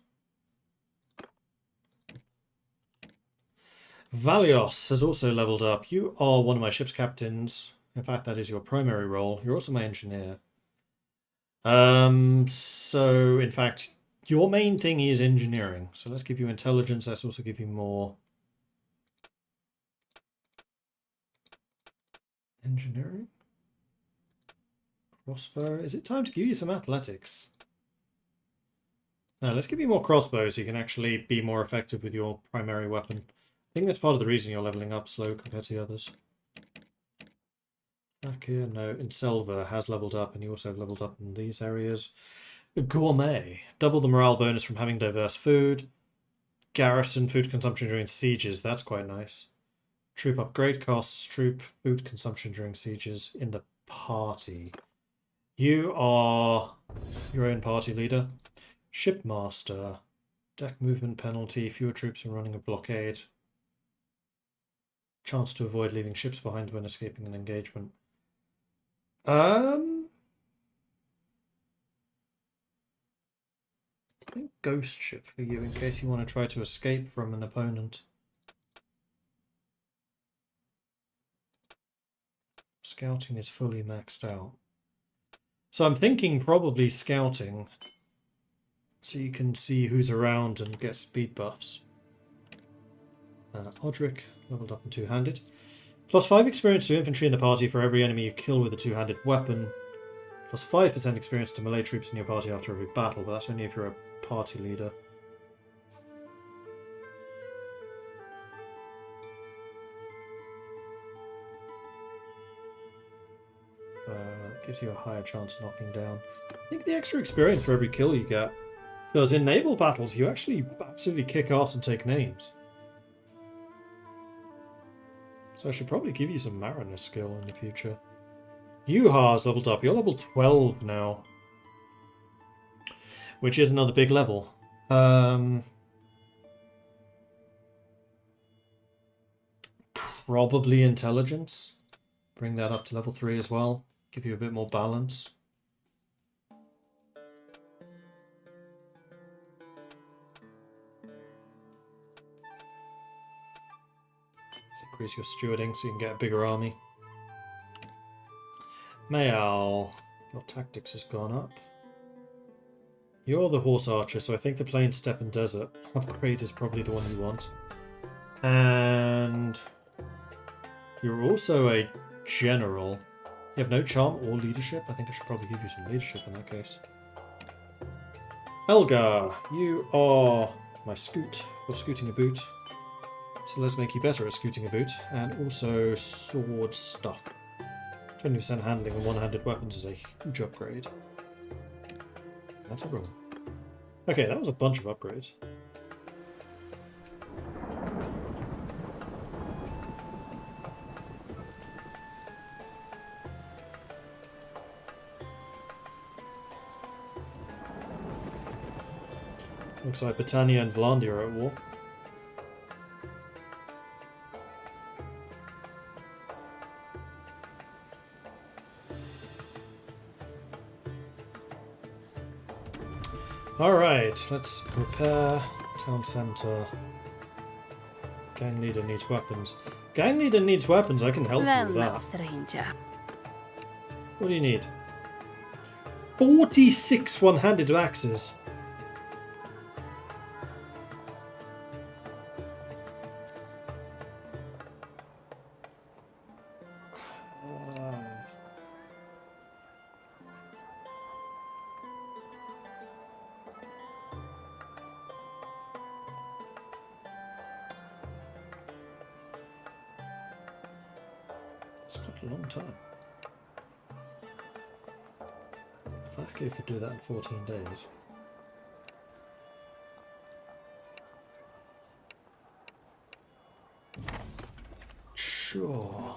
Valios has also leveled up. You are one of my ship's captains. In fact, that is your primary role. You're also my engineer. So, in fact, your main thing is engineering. So let's give you intelligence. Let's also give you more engineering. Crossbow. Is it time to give you some athletics? No, let's give you more crossbows so you can actually be more effective with your primary weapon. I think that's part of the reason you're leveling up slow compared to the others. Thakir, no, Inselva has leveled up, and you also have leveled up in these areas. Gourmet. Double the morale bonus from having diverse food. Garrison food consumption during sieges. That's quite nice. Troop upgrade costs. Troop food consumption during sieges in the party. You are your own party leader. Shipmaster. Deck movement penalty. Fewer troops when running a blockade. Chance to avoid leaving ships behind when escaping an engagement. I think ghost ship for you in case you want to try to escape from an opponent. Scouting is fully maxed out. So I'm thinking probably scouting so you can see who's around and get speed buffs. Odric, leveled up and two-handed. Plus 5 experience to infantry in the party for every enemy you kill with a two-handed weapon. Plus 5% experience to melee troops in your party after every battle, but that's only if you're a party leader. That gives you a higher chance of knocking down. I think the extra experience for every kill you get. Because in naval battles, you actually absolutely kick ass and take names. So I should probably give you some Mariner skill in the future. Yuha's leveled up. You're level 12 now. Which is another big level. Probably intelligence. Bring that up to level 3 as well. Give you a bit more balance. Increase your stewarding so you can get a bigger army. Mayal, your tactics has gone up. You're the horse archer, so I think the plain steppe and desert upgrade is probably the one you want. And you're also a general. You have no charm or leadership. I think I should probably give you some leadership in that case. Elgar, you are my scoot, or scooting a boot. So let's make you better at scooting a boot, and also sword stuff. 20% handling and one-handed weapons is a huge upgrade. That's everyone. Okay, that was a bunch of upgrades. Looks like Britannia and Vlandia are at war. Alright, let's repair town centre. Gang leader needs weapons. Gang leader needs weapons. I can help you Well with now, that. stranger. What do you need? 46 one-handed axes. It's quite a long time. Thacker could do that in 14 days. Sure.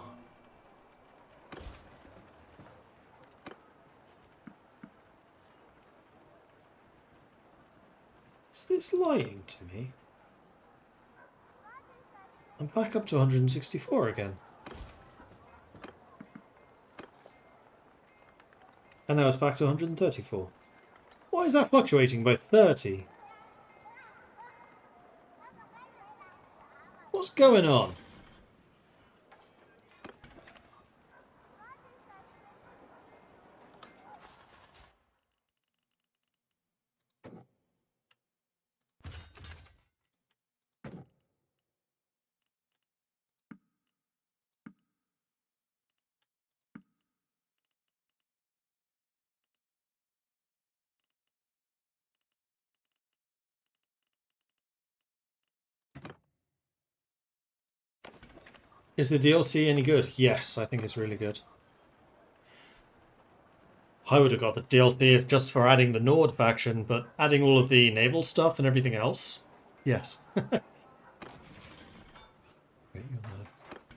Is this lying to me? I'm back up to 164 again. And now it's back to 134. Why is that fluctuating by 30? What's going on? Is the DLC any good? Yes, I think it's really good. I would have got the DLC just for adding the Nord faction, but adding all of the naval stuff and everything else? Yes. Wait, you're the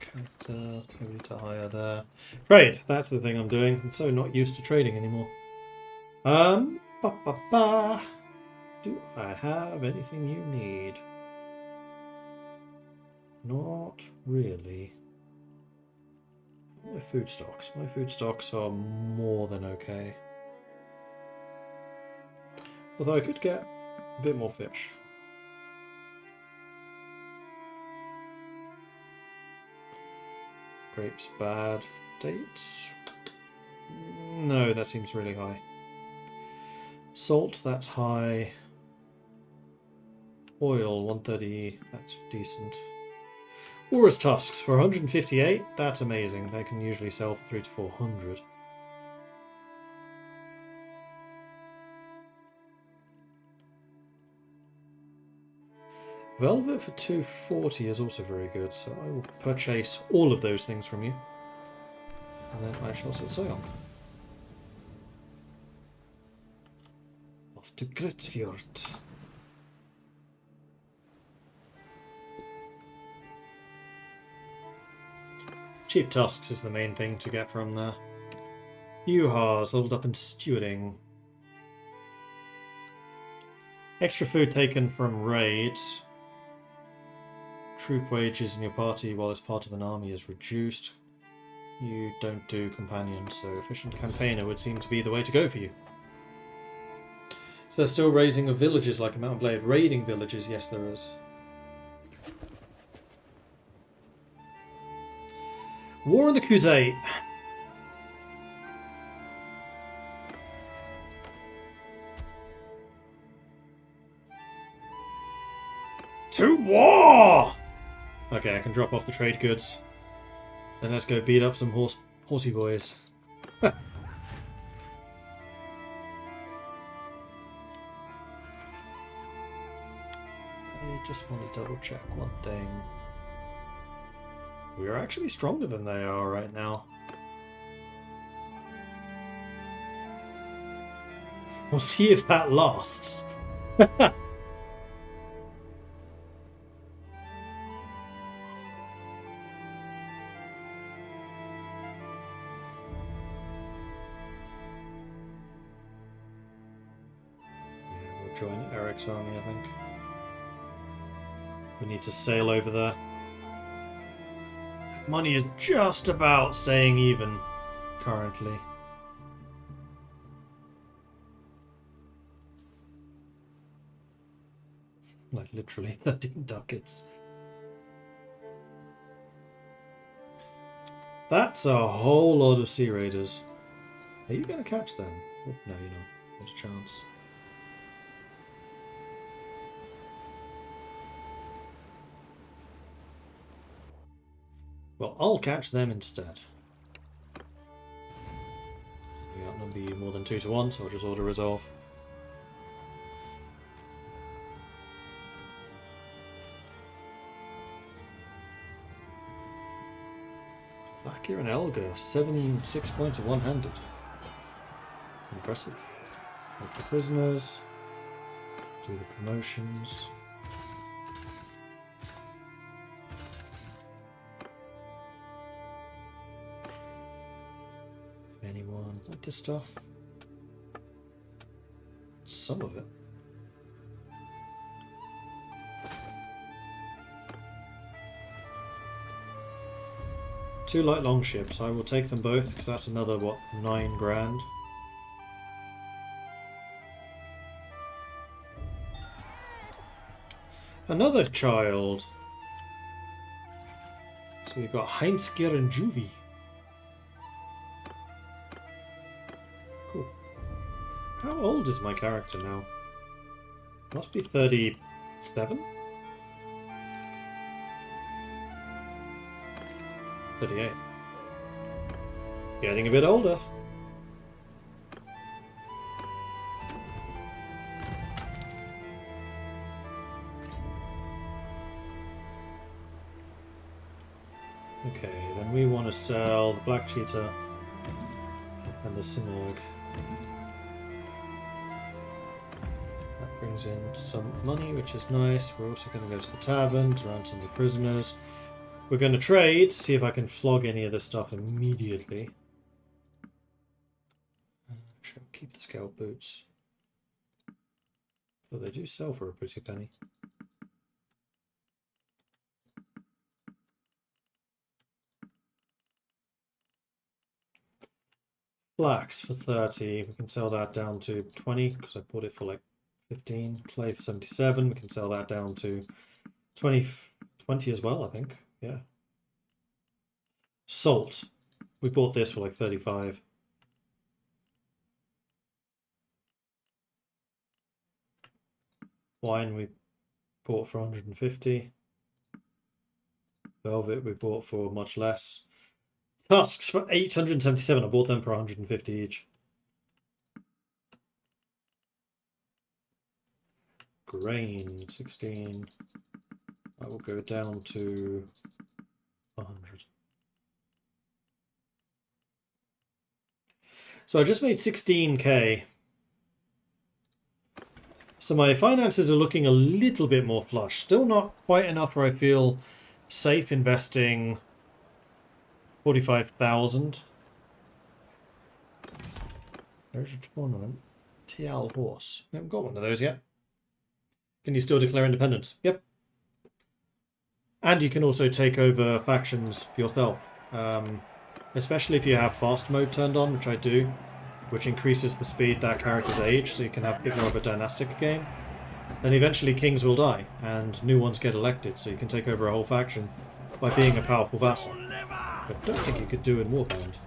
character, ability to hire there. Trade, that's the thing I'm doing. I'm so not used to trading anymore. Do I have anything you need? Not really. My food stocks. My food stocks are more than okay. Although I could get a bit more fish. Grapes bad. Dates? No, that seems really high. Salt, that's high. Oil, 130, that's decent. Walrus tusks for 158, that's amazing. They can usually sell for 300 to 400. Velvet for 240 is also very good, so I will purchase all of those things from you. And then I shall set sail. Off to Gritsfjord. Cheap tusks is the main thing to get from there. Yuha's leveled up in stewarding. Extra food taken from raids. Troop wages in your party while it's part of an army is reduced. You don't do companions, so efficient campaigner would seem to be the way to go for you. So they're still raising of villages like a Mountain Blade. Raiding villages, yes there is. War on the Crusade. To war! Okay, I can drop off the trade goods. Then let's go beat up some horsey boys. I just want to double check one thing. We are actually stronger than they are right now. We'll see if that lasts. Join Eric's army, I think. We need to sail over there. Money is just about staying even currently. Like literally 13 ducats. That's a whole lot of Sea Raiders. Are you going to catch them? Oh, no, you're not. Not a chance. Well, I'll catch them instead. We outnumber you more than 2 to 1, so I'll just order resolve. Thakir and Elgar, 6 points of one-handed. Impressive. Take the prisoners. Do the promotions. Anyone want this stuff? Some of it. Two light longships. I will take them both because that's another, what, 9 grand. Another child. So we've got Heinzger and Juvie. Cool. How old is my character now? Must be 37? 38. Getting a bit older. Okay, then we want to sell the Black Cheetah and the Simurgh. That brings in some money, which is nice. We're also going to go to the tavern to ransom the prisoners. We're going to trade, see if I can flog any of this stuff immediately. Actually, I'll keep the scout boots. Though they do sell for a pretty penny. Flax for 30. We can sell that down to 20 because I bought it for like 15. Clay for 77. We can sell that down to 20 as well, I think. Yeah. Salt. We bought this for like 35. Wine we bought for 150. Velvet we bought for much less. Tusks for 877. I bought them for 150 each. Grain 16. I will go down to 100. So I just made 16k. So my finances are looking a little bit more flush. Still not quite enough where I feel safe investing 45,000. There's a tournament. TL horse. We haven't got one of those yet. Can you still declare independence? Yep. And you can also take over factions yourself. Especially if you have fast mode turned on, which I do, which increases the speed that characters age, so you can have a bit more of a dynastic game. Then eventually kings will die, and new ones get elected, so you can take over a whole faction by being a powerful vassal. But I don't think you could do in Warbound.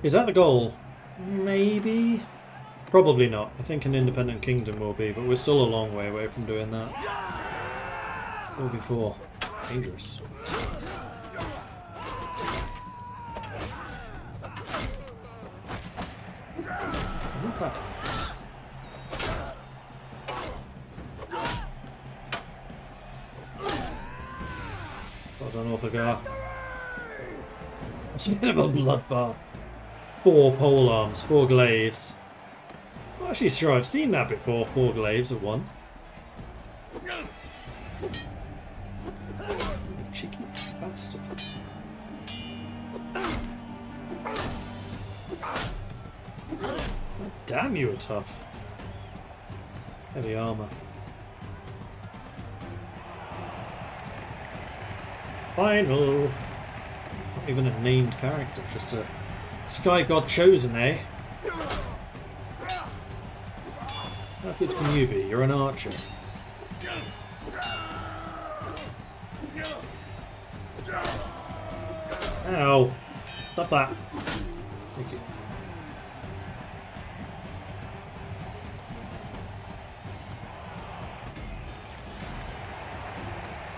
Is that the goal? Maybe? Probably not. I think an independent kingdom will be, but we're still a long way away from doing that. 4v4. Dangerous. Not that dangerous. Well done, Orthogar. It's a bit of a bloodbath. 4 polearms, 4 glaives. I'm actually sure I've seen that before, 4 glaives at once. You cheeky bastard. Oh, damn, you were tough. Heavy armor. Final. Not even a named character, just a Sky God chosen, eh? How good can you be? You're an archer. Ow! Stop that. Thank you.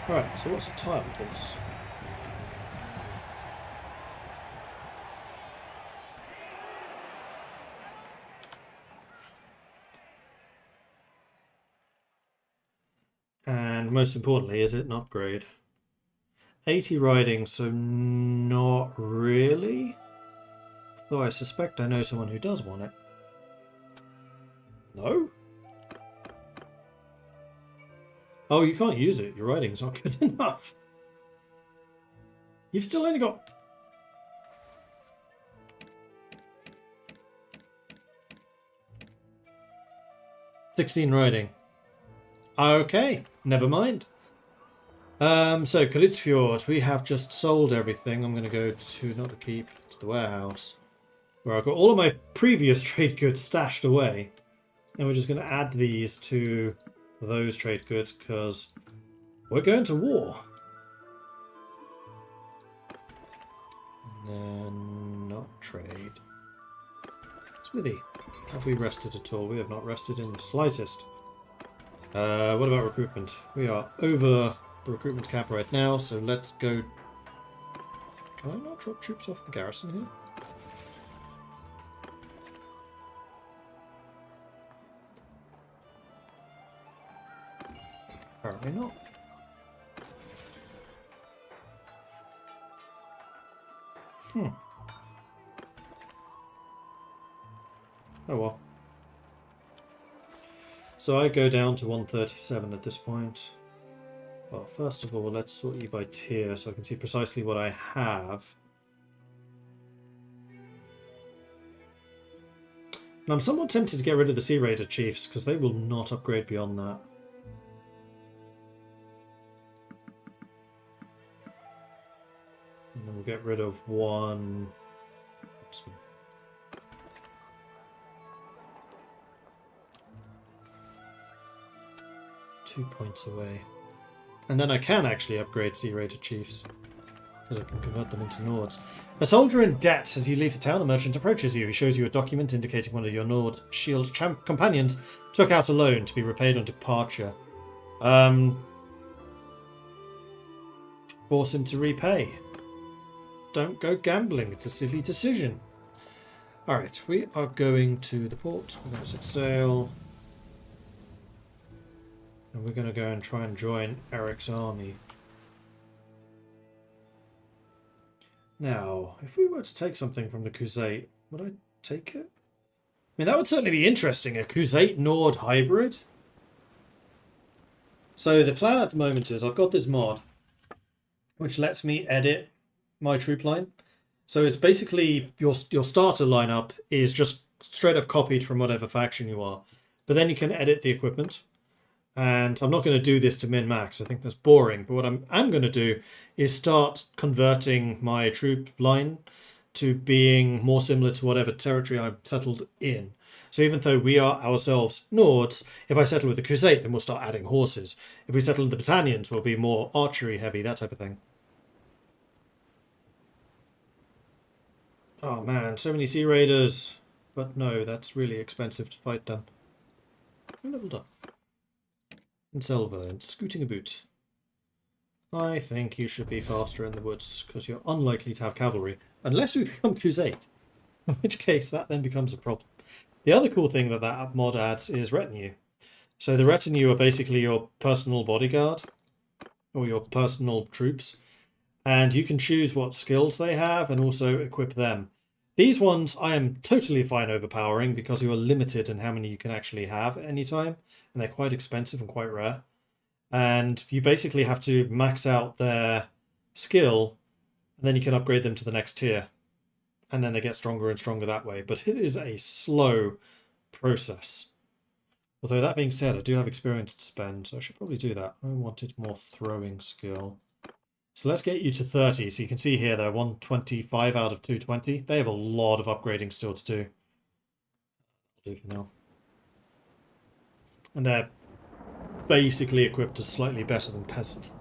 Alright, so what's a tile course? And most importantly, is it an upgrade? 80 riding, so not really. Though I suspect I know someone who does want it. No? Oh, you can't use it. Your riding's not good enough. You've still only got... $16 riding. Okay, never mind. So Kalitzfjord, we have just sold everything. I'm going to go to, not the keep, to the warehouse, where I've got all of my previous trade goods stashed away. And we're just going to add these to those trade goods, because we're going to war. And then, not trade. Smithy, have we rested at all? We have not rested in the slightest. What about recruitment? We are over the recruitment cap right now, so let's go... Can I not drop troops off the garrison here? Apparently not. Oh well. So I go down to 137 at this point. Well, first of all, let's sort you by tier so I can see precisely what I have. And I'm somewhat tempted to get rid of the Sea Raider Chiefs, because they will not upgrade beyond that. And then we'll get rid of one... Oops. 2 points away. And then I can actually upgrade Sea Raider Chiefs, because I can convert them into Nords. A soldier in debt. As you leave the town, a merchant approaches you. He shows you a document indicating one of your Nord Shield companions took out a loan to be repaid on departure. Force him to repay. Don't go gambling. It's a silly decision. Alright, we are going to the port. We're going to set sail. And we're going to go and try and join Eric's army. Now, if we were to take something from the Crusade, would I take it? I mean, that would certainly be interesting. A Crusade Nord hybrid. So the plan at the moment is I've got this mod which lets me edit my troop line. So it's basically your starter lineup is just straight up copied from whatever faction you are. But then you can edit the equipment. And I'm not going to do this to min-max. I think that's boring. But what I'm going to do is start converting my troop line to being more similar to whatever territory I'm settled in. So even though we are ourselves Nords, if I settle with the Crusade, then we'll start adding horses. If we settle with the Battanians, we'll be more archery heavy, that type of thing. Oh man, so many Sea Raiders. But no, that's really expensive to fight them. I'm leveled up. And Silver, and scooting a boot. I think you should be faster in the woods, because you're unlikely to have cavalry, unless we become Crusade. In which case, that then becomes a problem. The other cool thing that that mod adds is retinue. So the retinue are basically your personal bodyguard, or your personal troops, and you can choose what skills they have and also equip them. These ones I am totally fine overpowering, because you are limited in how many you can actually have at any time. And they're quite expensive and quite rare. And you basically have to max out their skill, and then you can upgrade them to the next tier. And then they get stronger and stronger that way. But it is a slow process. Although that being said, I do have experience to spend, so I should probably do that. I wanted more throwing skill. So let's get you to 30. So you can see here they're 125 out of 220. They have a lot of upgrading still to do. I'll do for now. And they're basically equipped as slightly better than peasants.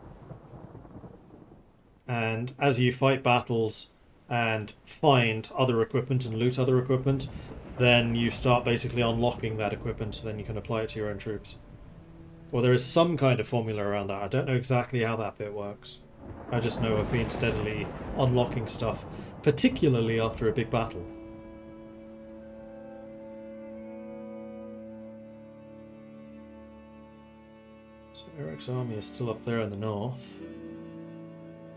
And as you fight battles and find other equipment and loot other equipment, then you start basically unlocking that equipment, so then you can apply it to your own troops. Well, there is some kind of formula around that. I don't know exactly how that bit works. I just know I've been steadily unlocking stuff, particularly after a big battle. So Eric's army is still up there in the north.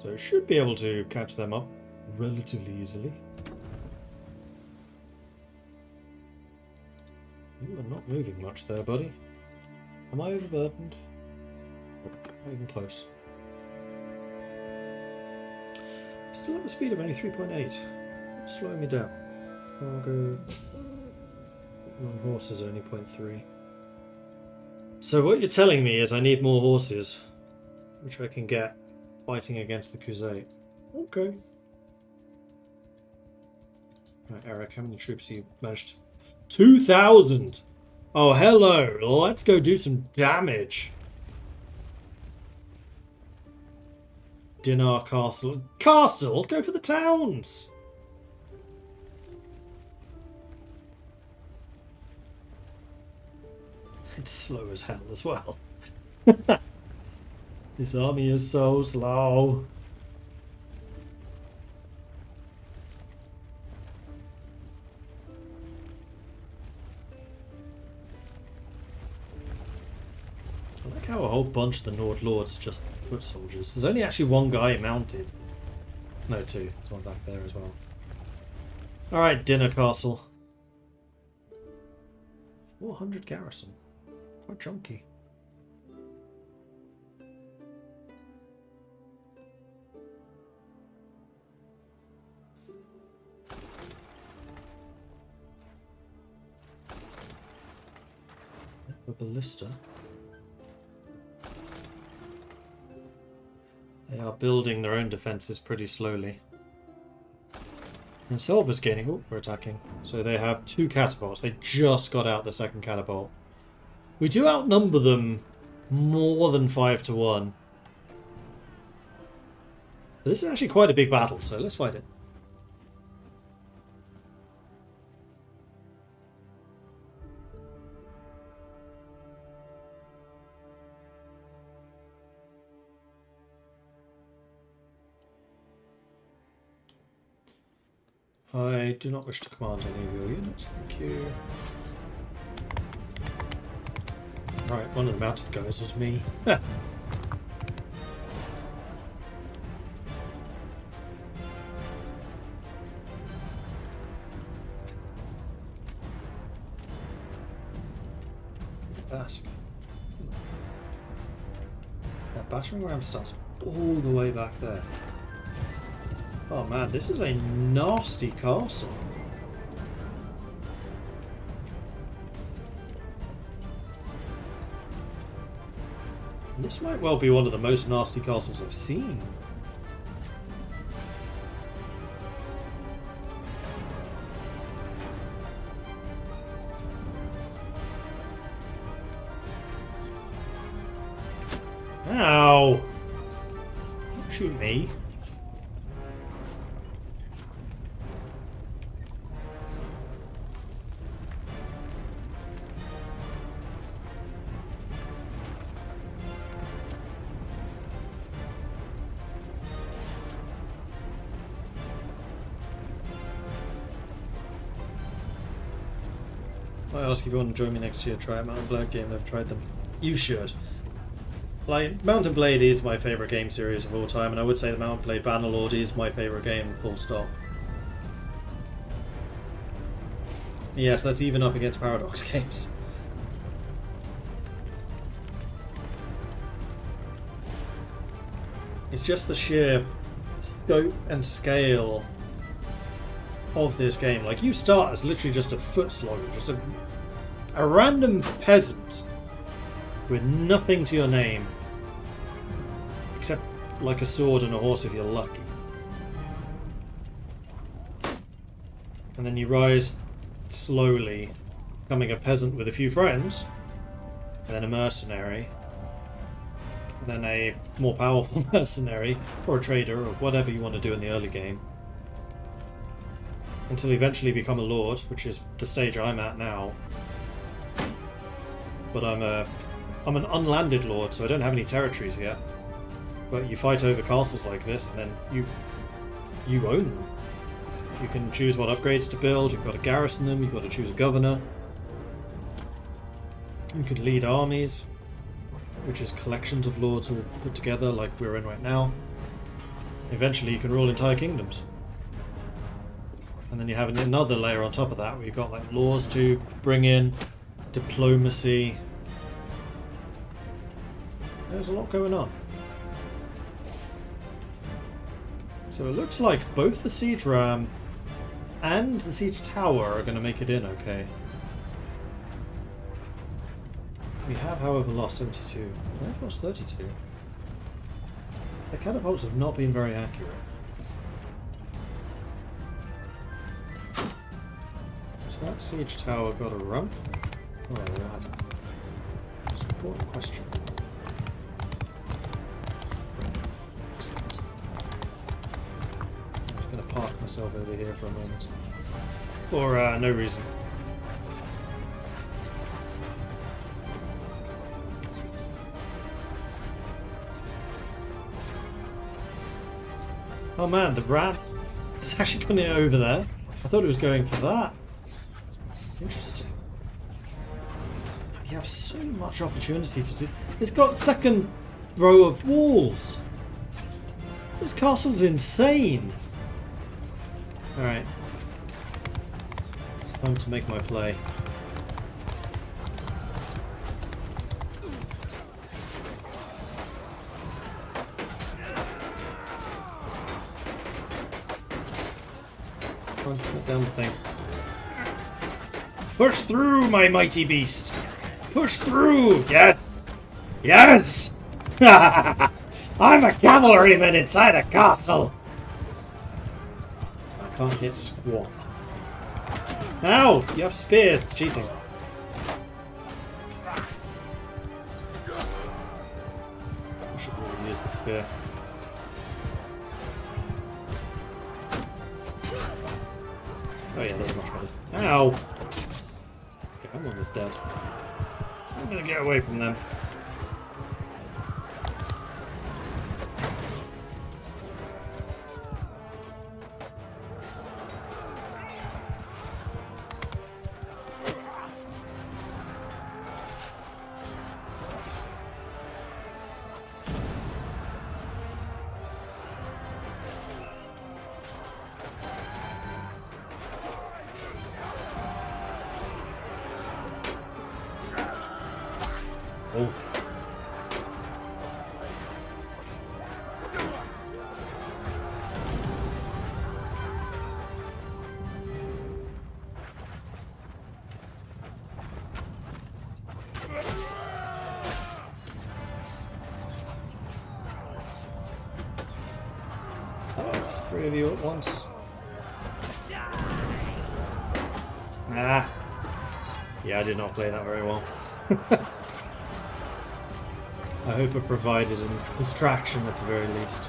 So it should be able to catch them up relatively easily. You are not moving much there, buddy. Am I overburdened? Not even close. Still at the speed of only 3.8. It's slowing me down. Cargo. On horses only 0.3. So what you're telling me is I need more horses, which I can get fighting against the Crusade. Okay. Right, Eric, how many troops have you managed? 2,000! Oh, hello! Let's go do some damage. Dinar Castle. Castle? Go for the towns! It's slow as hell as well. This army is so slow. I like how a whole bunch of the Nord Lords are just foot soldiers. There's only actually one guy mounted. No, two. There's one back there as well. Alright, Dinner Castle. 400 garrison. Quite chunky. A ballista. They are building their own defences pretty slowly. And Silver's gaining... Oh, we're attacking. So they have 2 catapults. They just got out the second catapult. We do outnumber them more than 5 to 1. But this is actually quite a big battle, so let's fight it. I do not wish to command any of your units, thank you. Right, one of the mounted guys was me. Basque. That battering ram starts all the way back there. Oh man, this is a nasty castle. This might well be one of the most nasty castles I've seen. Ow! Don't shoot me. I ask if you want to join me next year, try a Mountain Blade game. I've tried them. You should. Like, Mountain Blade is my favourite game series of all time, and I would say the Mountain Blade Bannerlord is my favourite game, full stop. Yes, that's even up against Paradox games. It's just the sheer scope and scale of this game. Like, you start as literally just a foot slogger, just a random peasant with nothing to your name except like a sword and a horse if you're lucky. And then you rise slowly, becoming a peasant with a few friends, and then a mercenary, and then a more powerful mercenary, or a trader, or whatever you want to do in the early game. Until you eventually become a lord, which is the stage I'm at now. But I'm an unlanded lord, so I don't have any territories yet. But you fight over castles like this, and then you own them. You can choose what upgrades to build, you've got to garrison them, you've got to choose a governor. You can lead armies, which is collections of lords all put together like we're in right now. Eventually you can rule entire kingdoms. And then you have another layer on top of that where you've got like laws to bring in, diplomacy. There's a lot going on. So it looks like both the siege ram and the siege tower are going to make it in okay. We have, however, lost 72. We've lost 32. The catapults have not been very accurate. Has that siege tower got a rump? Oh, right. That's an important question. Excellent. I'm just going to park myself over here for a moment. For no reason. Oh man, the rat is actually going over there. I thought it was going for that. Interesting. You have so much opportunity to do. It's got second row of walls. This castle's insane. Alright. Time to make my play. Put down the thing. Push through, my mighty beast! Push through! Yes! Yes! I'm a cavalryman inside a castle! I can't hit squat. Ow! You have spears, it's cheating. I should really use the spear. Oh yeah, that's much better. Ow! Okay, I'm almost dead. I'm gonna get away from them. Oh. Three of you at once. Ah. Yeah, I did not play that very well. I hope it provided a distraction at the very least.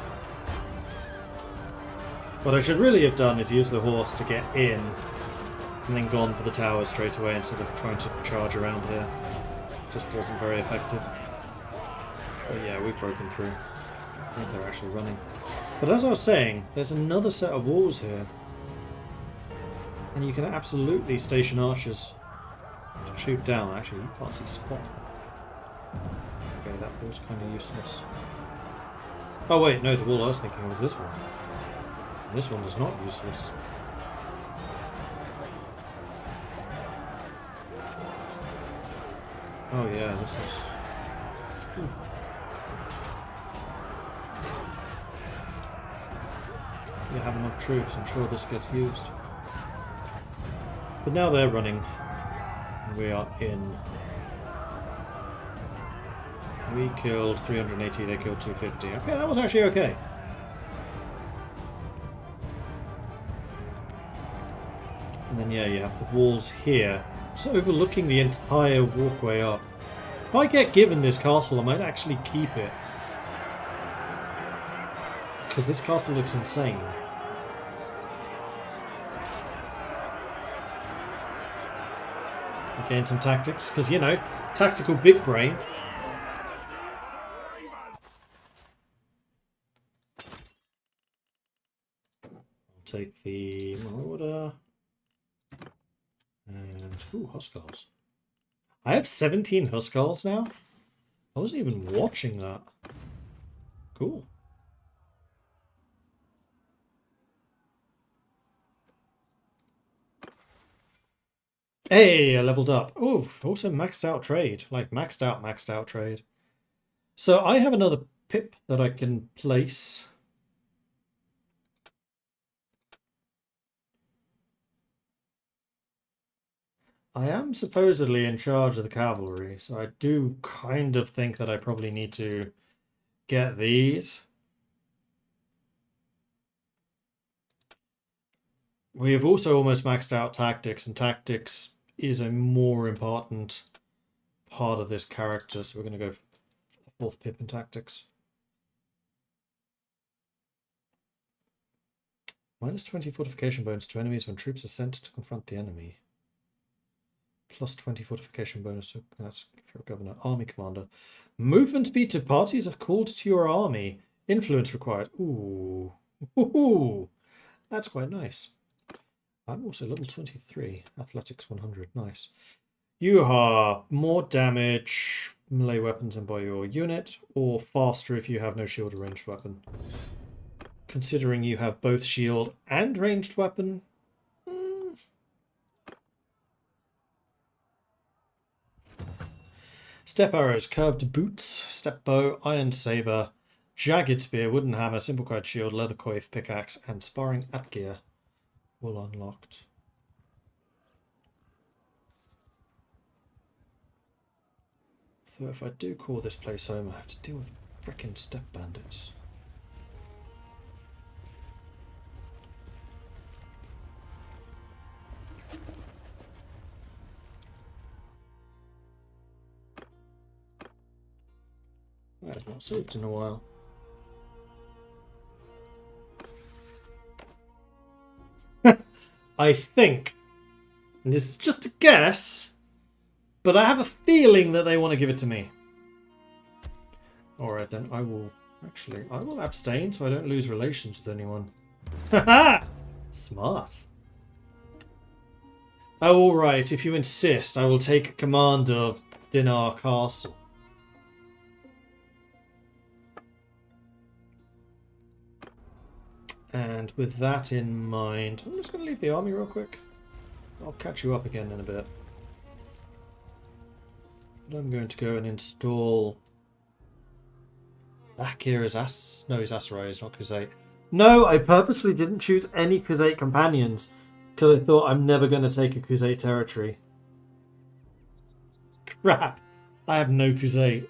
What I should really have done is use the horse to get in and then gone for the tower straight away instead of trying to charge around here. Just wasn't very effective. But yeah, we've broken through. I think they're actually running. But as I was saying, there's another set of walls here. And you can absolutely station archers to shoot down. Actually, you can't see squat. Okay, that wall's kind of useless. Oh wait, no, the wall I was thinking was this one. This one is not useless. Oh yeah, this is... Ooh. You have enough troops, I'm sure this gets used. But now they're running, and we are in. We killed 380, they killed 250. Okay, that was actually okay. And then, yeah, you have the walls here, just overlooking the entire walkway up. If I get given this castle, I might actually keep it. Because this castle looks insane. Gain some tactics, because, you know, tactical big brain. I'll take the Marauder. And, ooh, Huskars. I have 17 Huskars now? I wasn't even watching that. Cool. Hey, I leveled up. Oh, also maxed out trade. Like, maxed out trade. So I have another pip that I can place. I am supposedly in charge of the cavalry, so I do kind of think that I probably need to get these. We have also almost maxed out tactics, and tactics is a more important part of this character, so we're going to go for fourth pip in tactics. Minus 20 fortification bonus to enemies when troops are sent to confront the enemy. Plus 20 fortification bonus to, that's for governor, army commander. Movement speed to parties are called to your army. Influence required. Ooh. Ooh. That's quite nice. I'm also level 23. Athletics 100. Nice. You are more damage, melee weapons and by your unit, or faster if you have no shield or ranged weapon. Considering you have both shield and ranged weapon. Step arrows, curved boots, step bow, iron saber, jagged spear, wooden hammer, simple clad shield, leather coif, pickaxe, and sparring at gear. All unlocked. So if I do call this place home, I have to deal with frickin' step bandits. I have not saved in a while. I think, and this is just a guess, but I have a feeling that they want to give it to me. Alright then, I will abstain so I don't lose relations with anyone. Haha! Smart. Oh, alright, if you insist, I will take command of Dinar Castle. And with that in mind, I'm just going to leave the army real quick. I'll catch you up again in a bit. But I'm going to go and install... Bakir is No, he's Asarai, he's not Khuzait. No, I purposely didn't choose any Khuzait companions, because I thought I'm never going to take a Khuzait territory. Crap! I have no Khuzait.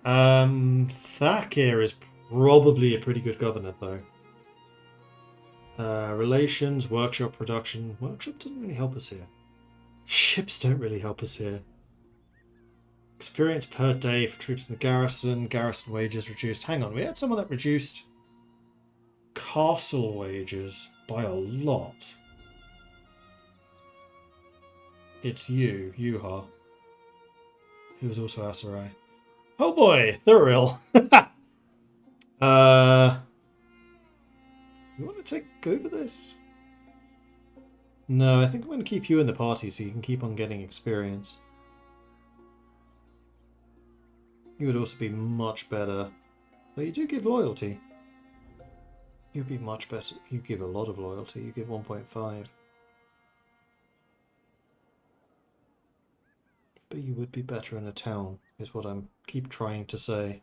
Thakir is probably a pretty good governor, though. Relations, workshop, production. Workshop doesn't really help us here. Ships don't really help us here. Experience per day for troops in the garrison. Garrison wages reduced. Hang on, we had someone that reduced castle wages by a lot. It's you, Yuha, who is also Asarai. Oh boy, Thuril. You want to take over this? No, I think I'm going to keep you in the party so you can keep on getting experience. You would also be much better. Though you do give loyalty. You'd be much better. You give a lot of loyalty. You give 1.5. But you would be better in a town, is what I'm keep trying to say.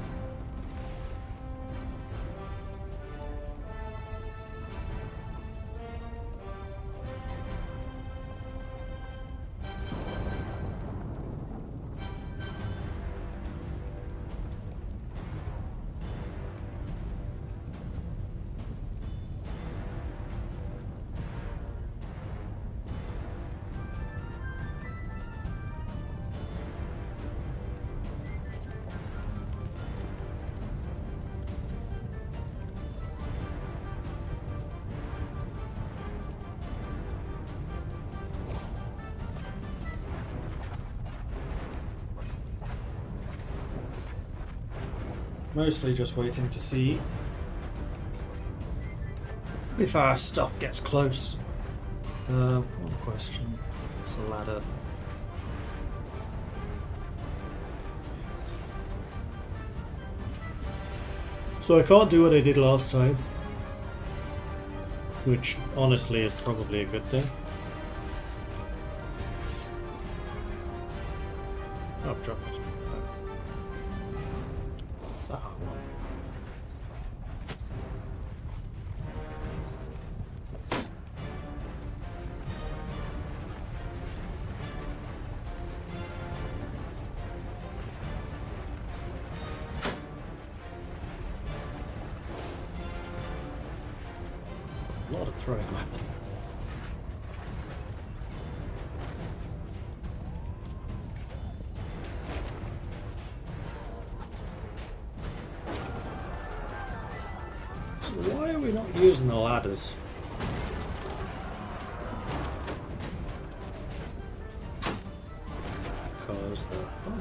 Mostly just waiting to see if our stuff gets close. One question. It's a ladder. So I can't do what I did last time. Which honestly is probably a good thing. Oh, dropped. That one. A lot of throwing weapons. So why are we not using the ladders? Because they're... Oh.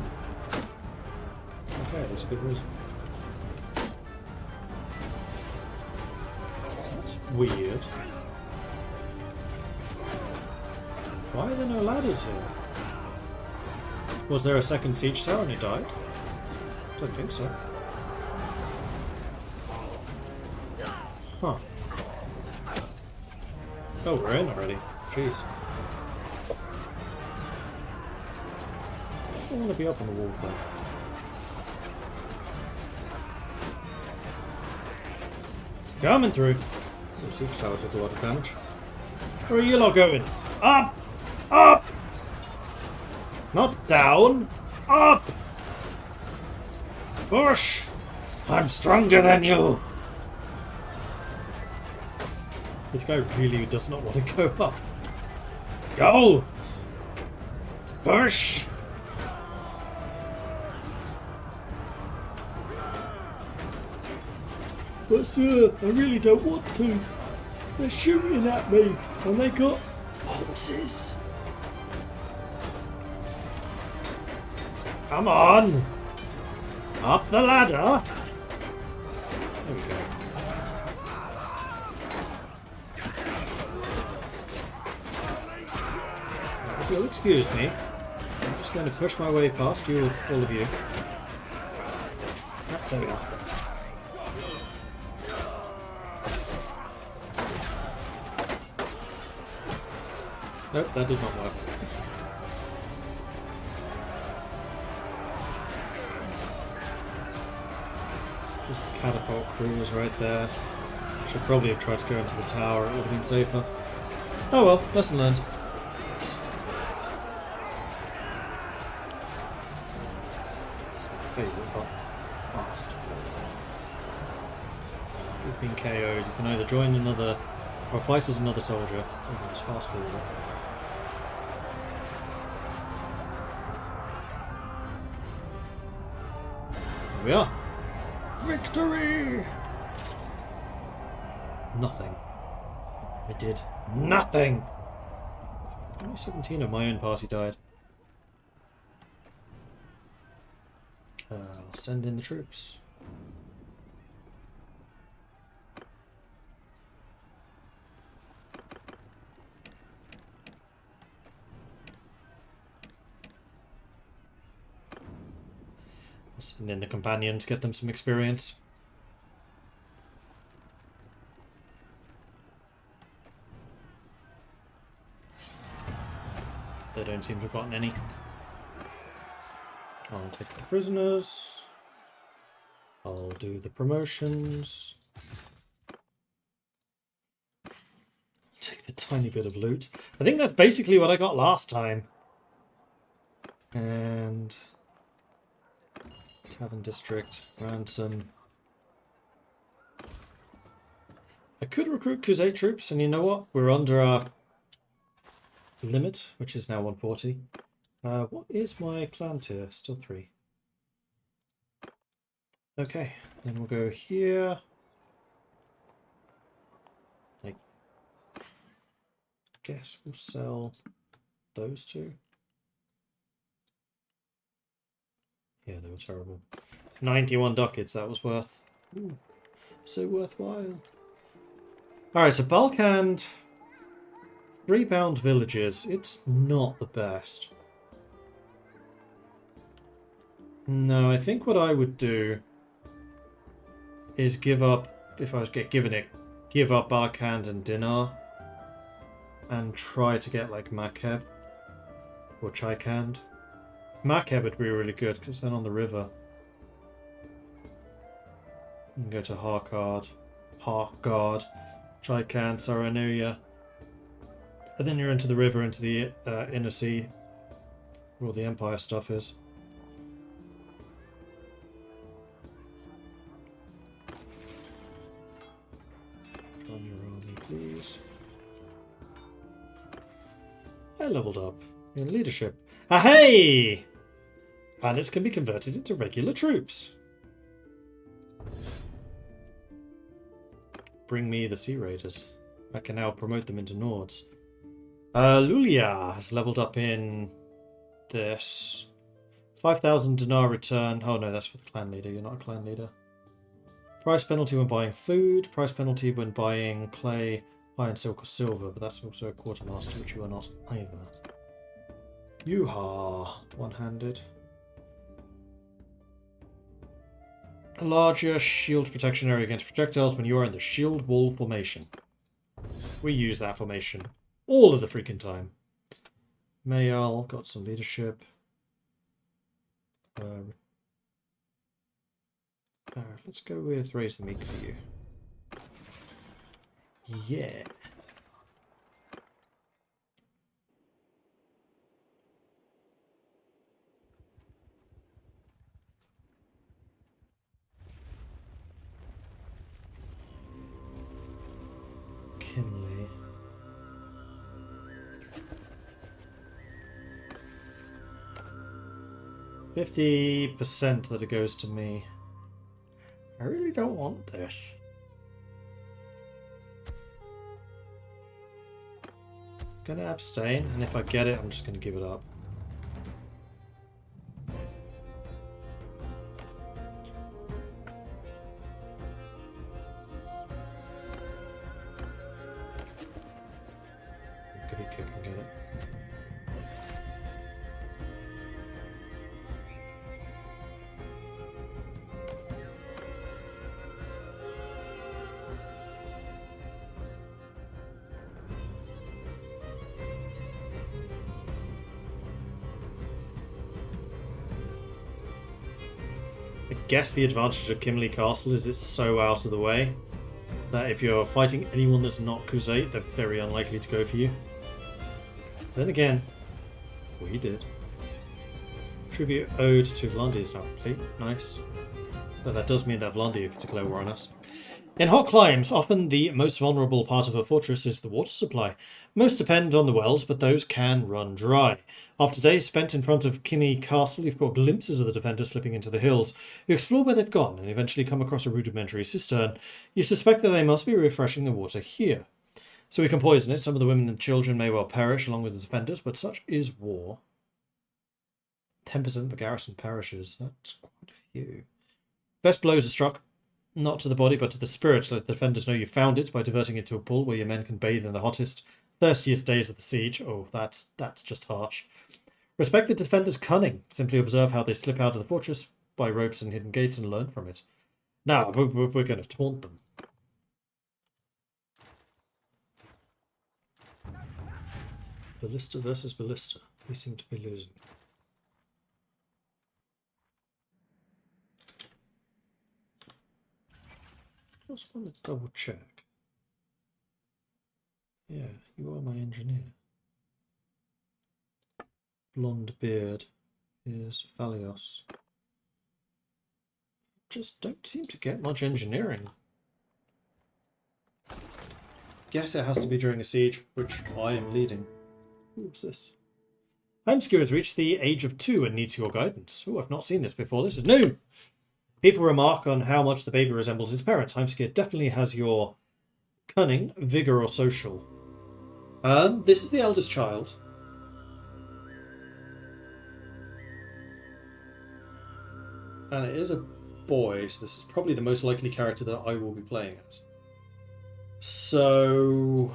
Okay, that's a good reason. That's weird. Why are there no ladders here? Was there a second siege tower and it died? Don't think so. Huh. Oh, we're in already. Jeez. I want to be up on the wall though. Coming through. The siege tower took a lot of damage. Where are you lot going? Up! Up! Not down! Up! Push! I'm stronger than you! This guy really does not want to go up. Go! Push! But sir, I really don't want to. They're shooting at me, and they got horses. Come on! Up the ladder! There we go. If you'll excuse me, I'm just going to push my way past you, all of you. Ah, there we go. Nope, that did not work. Just the catapult crew was right there. Should probably have tried to go into the tower, it would have been safer. Oh well, lesson learned. It's my favourite but fast. You've been KO'd, you can either join another or fight as another soldier, or you can just fast forward it. Here we are. Victory! Nothing. I did nothing! Only 17 of my own party died. I'll send in the troops. Send in the companions, get them some experience. They don't seem to have gotten any. I'll take the prisoners. I'll do the promotions. Take the tiny bit of loot. I think that's basically what I got last time. And... Tavern District, ransom. I could recruit Crusade troops, and you know what? We're under our limit, which is now 140. What is my clan tier? Still 3. Okay, then we'll go here. I guess we'll sell those two. Yeah, they were terrible. 91 ducats that was worth. Ooh, so worthwhile. Alright, so Balkand, 3-pound villages. It's not the best. No, I think what I would do is give up, if I was given it, give up Balkand and Dinar and try to get like Makheb or Chaikand. Makheb would be really good because then on the river. You can go to Harkard, Chaikand, Saranuya. And then you're into the river, into the inner sea, where all the Empire stuff is. Join your army, please. I leveled up in leadership. Ah, hey! Planets can be converted into regular troops. Bring me the Sea Raiders. I can now promote them into Nords. Lulia has leveled up in this. 5,000 dinar return. Oh no, that's for the clan leader. You're not a clan leader. Price penalty when buying food. Price penalty when buying clay, iron, silk, or silver. But that's also a quartermaster, which you are not either. Yuha. One-handed. A larger shield protection area against projectiles when you are in the shield wall formation. We use that formation all of the freaking time. Mayal got some leadership. Let's go with raise the meek for you. Yeah. Kimley. %50% that it goes to me. I really don't want this. Gonna abstain, and if I get it, I'm just gonna give it up. Could be kick and get it. I guess the advantage of Kimley Castle is it's so out of the way that if you're fighting anyone that's not Khuzait, they're very unlikely to go for you. Then again, we did. Tribute owed to Vlandi is now complete. Nice. Though that does mean that Vlandi can declare war on us. In hot climes, often the most vulnerable part of a fortress is the water supply. Most depend on the wells, but those can run dry. After days spent in front of Kimmy Castle, you've got glimpses of the defenders slipping into the hills. You explore where they've gone and eventually come across a rudimentary cistern. You suspect that they must be refreshing the water here. So we can poison it. Some of the women and children may well perish along with the defenders, but such is war. 10% of the garrison perishes. That's quite a few. Best blows are struck. Not to the body, but to the spirit, to let the defenders know you found it by diverting it to a pool where your men can bathe in the hottest, thirstiest days of the siege. Oh, that's just harsh. Respect the defenders' cunning. Simply observe how they slip out of the fortress by ropes and hidden gates and learn from it. Now, we're going to taunt them. Ballista versus Ballista. We seem to be losing. Just want to double check. Yeah, you are my engineer. Blonde beard is Valios. Just don't seem to get much engineering. Guess it has to be during a siege, which I am leading. What's this? Heimskir has reached the age of 2 and needs your guidance. Oh, I've not seen this before. This is new! People remark on how much the baby resembles his parents. Heimskir definitely has your cunning, vigor, or social. This is the eldest child. And it is a boy, so this is probably the most likely character that I will be playing as. So...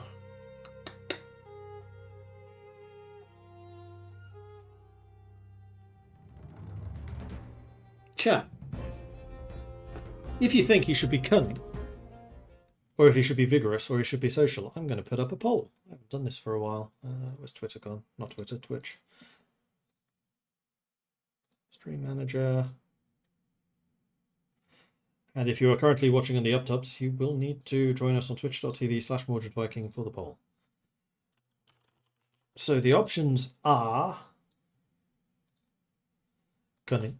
chat. If you think he should be cunning, or if he should be vigorous, or he should be social, I'm going to put up a poll. I haven't done this for a while. Where's Twitter gone? Not Twitter, Twitch. Stream manager. And if you are currently watching on the uptops, you will need to join us on twitch.tv/MordredViking for the poll. So the options are cunning,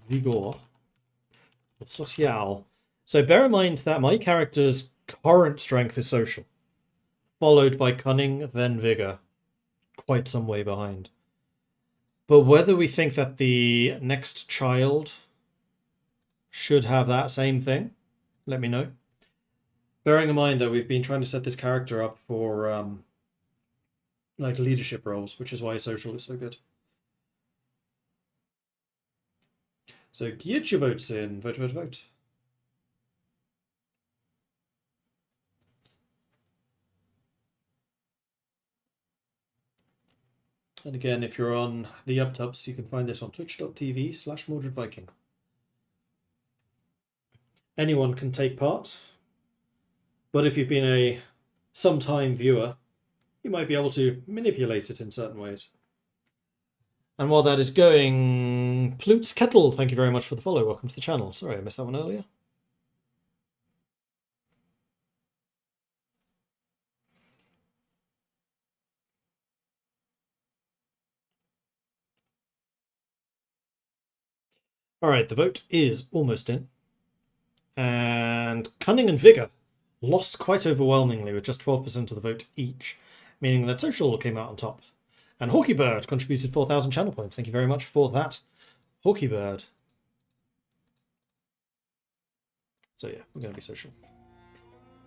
vigor, or social. So bear in mind that my character's current strength is social, followed by cunning, then vigor, quite some way behind. But whether we think that the next child should have that same thing, let me know. Bearing in mind that we've been trying to set this character up for like leadership roles, which is why social is so good. So get your votes in. Vote, vote, vote. And again, if you're on the uptops, you can find this on twitch.tv/MordredViking. Anyone can take part, but if you've been a sometime viewer, you might be able to manipulate it in certain ways. And while that is going, Plut's Kettle, thank you very much for the follow. Welcome to the channel. Sorry, I missed that one earlier. All right, the vote is almost in. And Cunning and Vigor lost quite overwhelmingly with just 12% of the vote each, meaning that Social came out on top. And Hawky Bird contributed 4,000 channel points. Thank you very much for that, Hawky Bird. So yeah, we're going to be social.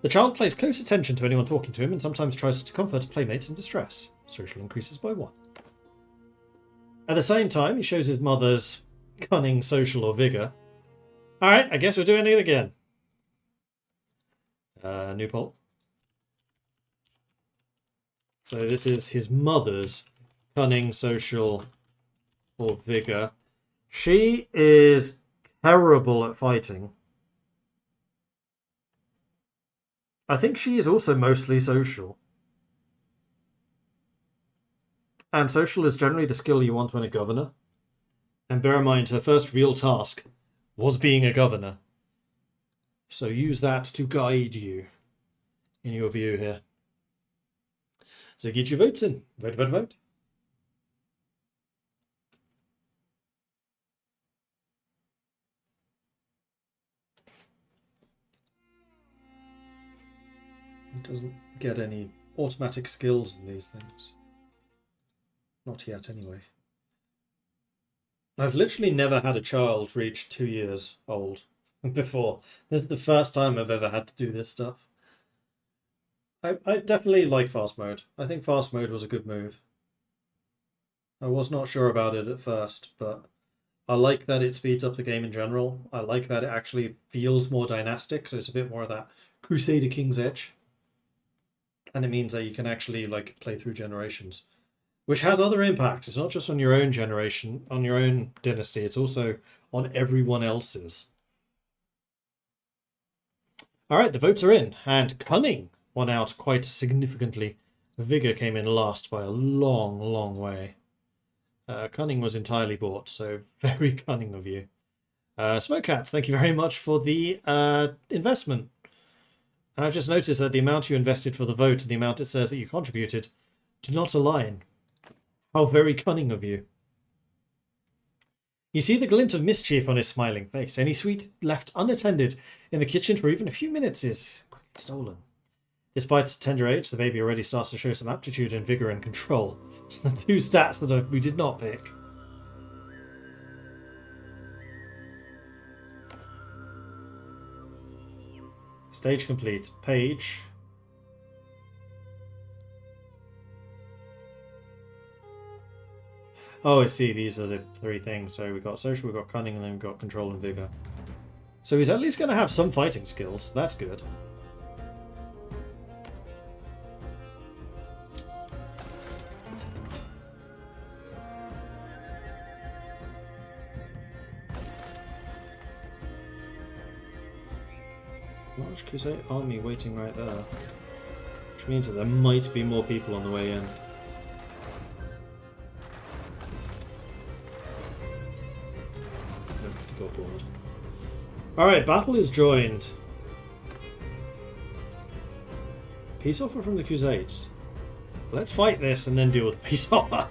The child pays close attention to anyone talking to him and sometimes tries to comfort playmates in distress. Social increases by 1. At the same time, he shows his mother's cunning, social, or vigor. Alright, I guess we're doing it again. New poll. So this is his mother's cunning, social, or vigor. She is terrible at fighting. I think she is also mostly social. And social is generally the skill you want when a governor. And bear in mind, her first real task was being a governor. So use that to guide you in your view here. So get your votes in. Vote, vote, vote. It doesn't get any automatic skills in these things. Not yet, anyway. I've literally never had a child reach 2 years old before. This is the first time I've ever had to do this stuff. I definitely like fast mode. I think fast mode was a good move. I was not sure about it at first, but I like that it speeds up the game in general. I like that it actually feels more dynastic, so it's a bit more of that Crusader King's Edge. And it means that you can actually like play through generations, which has other impacts. It's not just on your own generation, on your own dynasty, it's also on everyone else's. Alright, the votes are in, and Cunning won out quite significantly. Vigor came in last by a long, long way. Cunning was entirely bought, so very cunning of you. Smoke Cats, thank you very much for the investment. I've just noticed that the amount you invested for the vote and the amount it says that you contributed do not align. How very cunning of you. You see the glint of mischief on his smiling face. Any sweet left unattended in the kitchen for even a few minutes is quickly stolen. Despite its tender age, the baby already starts to show some aptitude and vigor and control. It's the 2 stats that we did not pick. Stage complete. Page. Oh, I see. These are the three things. So we've got social, we've got cunning, and then we've got control and vigor. So he's at least going to have some fighting skills. That's good. Large Crusade army waiting right there. Which means that there might be more people on the way in. Got bored. Alright, battle is joined. Peace offer from the Crusades. Let's fight this and then deal with the peace offer.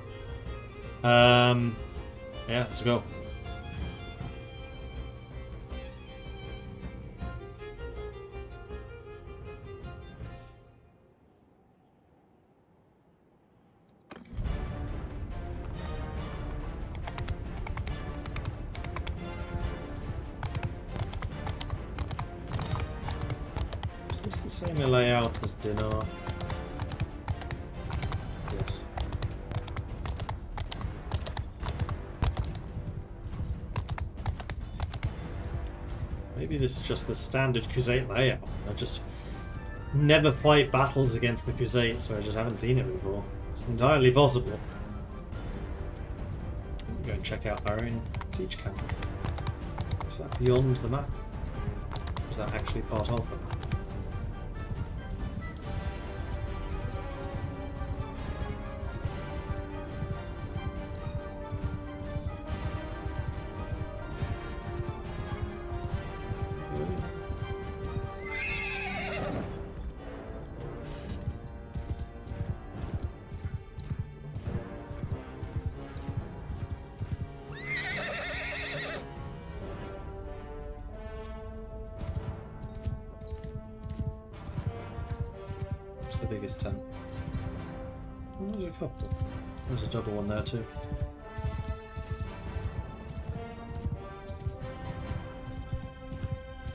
Yeah, let's go. Same layout as Dinar. Yes. Maybe this is just the standard Crusade layout. I just never fight battles against the Crusade, so I just haven't seen it before. It's entirely possible. We'll go and check out our own siege camp. Is that beyond the map? Or is that actually part of the map? The biggest tent. Oh, there's a couple. There's a double one there too.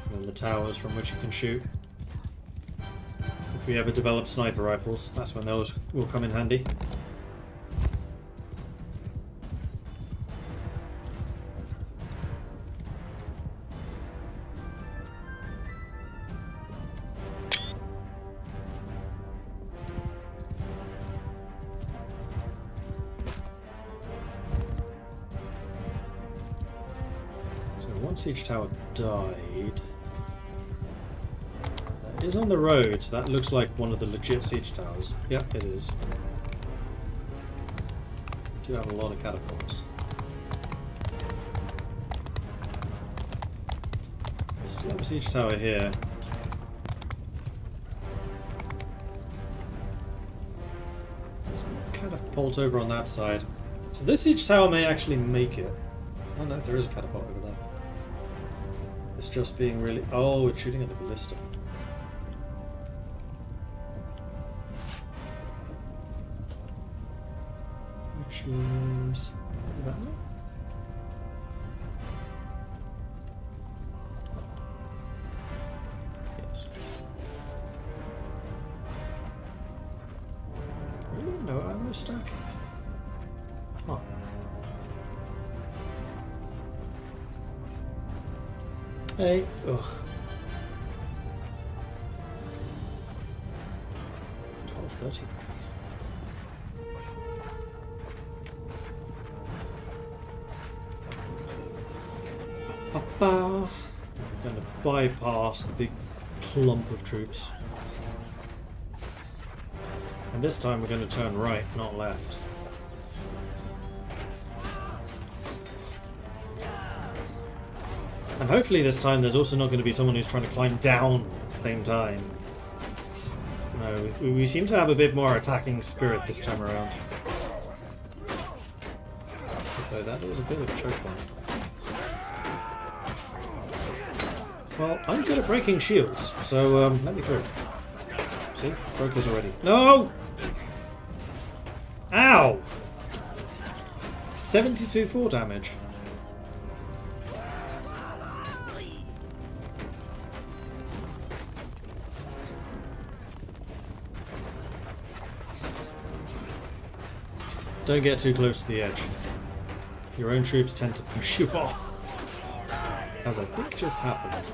And then the towers from which you can shoot. If we ever develop sniper rifles, that's when those will come in handy. Siege tower died. That is on the road, so that looks like one of the legit siege towers. Yep, it is. We do have a lot of catapults. We still have a siege tower here. There's a catapult over on that side. So this siege tower may actually make it. Oh no, there is a catapult over there. It's just being really... Oh, it's shooting at the ballista. Which is... that one? Yes. Really? No ammo stack? Huh. Hey, ugh. 12:30. I'm going to bypass the big clump of troops. And this time we're going to turn right, not left. And hopefully this time there's also not going to be someone who's trying to climb down at the same time. No, we seem to have a bit more attacking spirit this time around. Although that is a bit of a choke point. Well, I'm good at breaking shields, so let me through. See? Broke his already. No! Ow! 72 fall damage. Don't get too close to the edge. Your own troops tend to push you off. As I think just happened.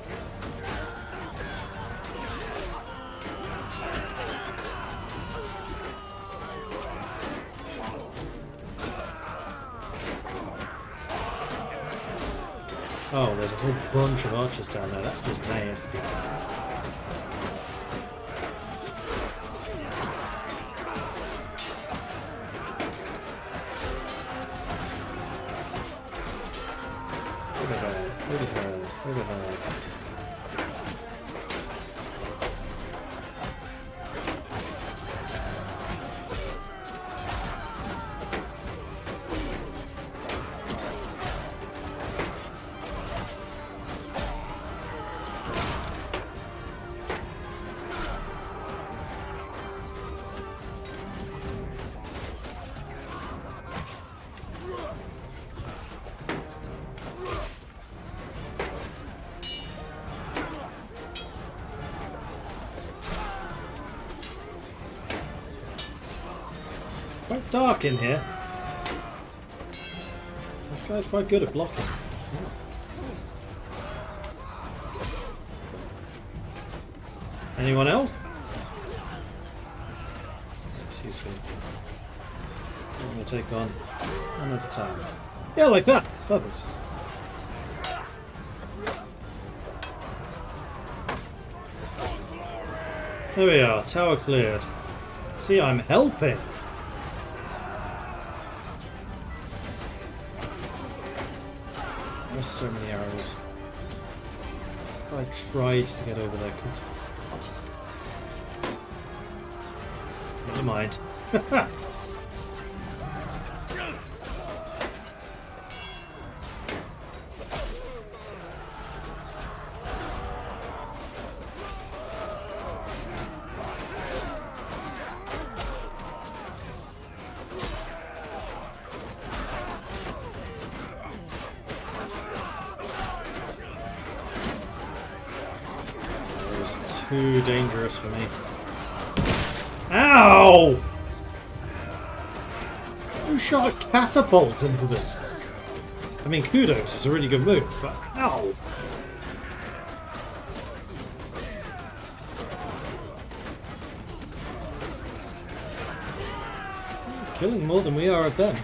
Oh, there's a whole bunch of archers down there. That's just nasty. Overhead. Quite dark in here. This guy's quite good at blocking. Anyone else? Yes, you two. I'm going to take on one at a time. Yeah, like that. Perfect. There we are. Tower cleared. See, I'm helping. There's so many arrows. I tried to get over there. Never mind. Too dangerous for me. Ow! Who shot a catapult into this? I mean, kudos, it's a really good move, but ow! We're killing more than we are of them.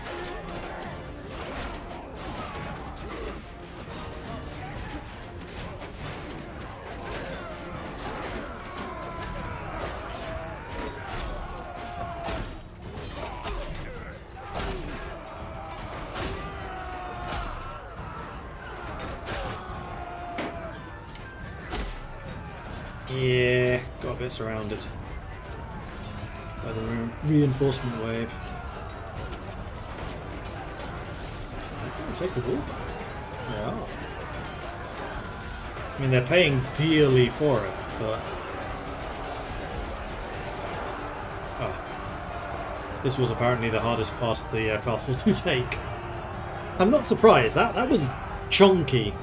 Yeah, got a bit surrounded by the reinforcement wave. I'll take the ball. Yeah. I mean, they're paying dearly for it, but... Oh. This was apparently the hardest part of the castle to take. I'm not surprised. That was chunky.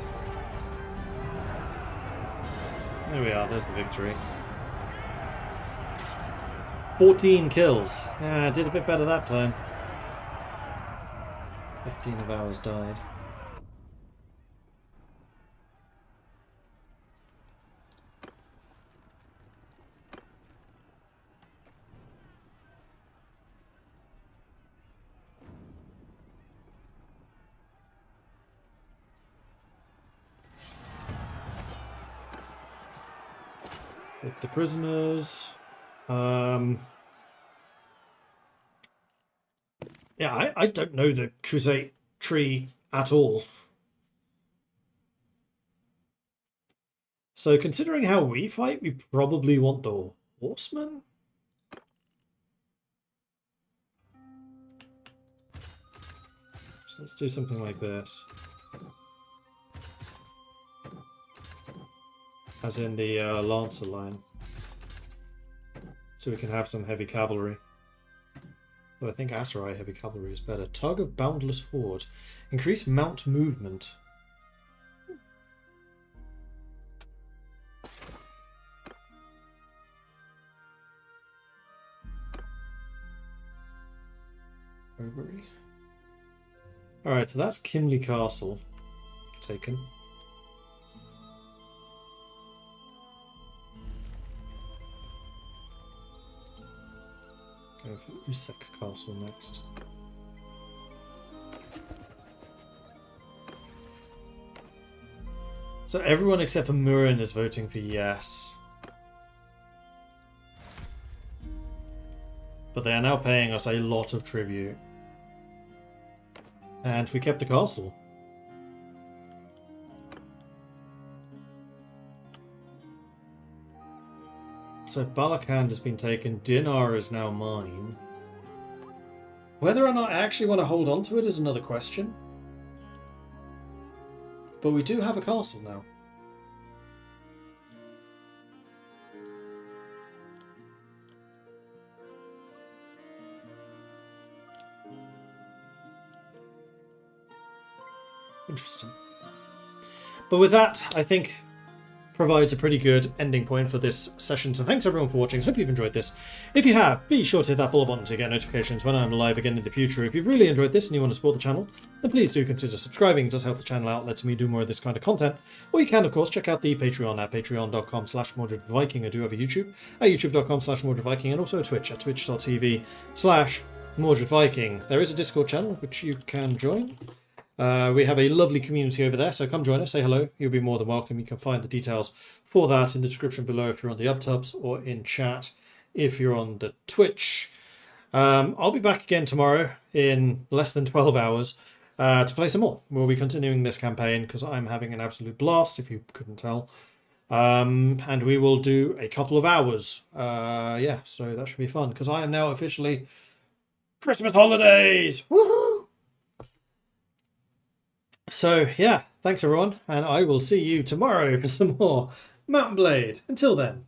There we are, there's the victory. 14 kills. Yeah, I did a bit better that time. 15 of ours died. With the prisoners. Yeah, I don't know the Crusade tree at all. So considering how we fight, we probably want the horsemen? So let's do something like this. As in the Lancer line. So we can have some heavy cavalry. Though I think Aserai heavy cavalry is better. Tug of Boundless Horde. Increase mount movement. Robbery. Alright, so that's Kimley Castle taken. Go for Usek Castle next. So everyone except for Murin is voting for yes. But they are now paying us a lot of tribute. And we kept the castle. So Balakand has been taken. Dinar is now mine. Whether or not I actually want to hold on to it is another question. But we do have a castle now. Interesting. But with that, I think provides a pretty good ending point for this session. So thanks everyone for watching. Hope you've enjoyed this. If you have, be sure to hit that follow button to get notifications when I'm live again in the future. If you've really enjoyed this and you want to support the channel, then please do consider subscribing. It does help the channel out, lets me do more of this kind of content. Or you can, of course, check out the Patreon at patreon.com/MordredViking. I do have a YouTube at youtube.com/MordredViking and also a Twitch at twitch.tv/MordredViking. There is a Discord channel which you can join. We have a lovely community over there, so come join us, say hello, you'll be more than welcome. You can find the details for that in the description below if you're on the Uptubs, or in chat if you're on the Twitch. I'll be back again tomorrow in less than 12 hours to play some more. We'll be continuing this campaign because I'm having an absolute blast, if you couldn't tell. And we will do a couple of hours. Yeah, so that should be fun because I am now officially Christmas holidays! Woohoo! So, yeah, thanks everyone, and I will see you tomorrow for some more Mountain Blade. Until then.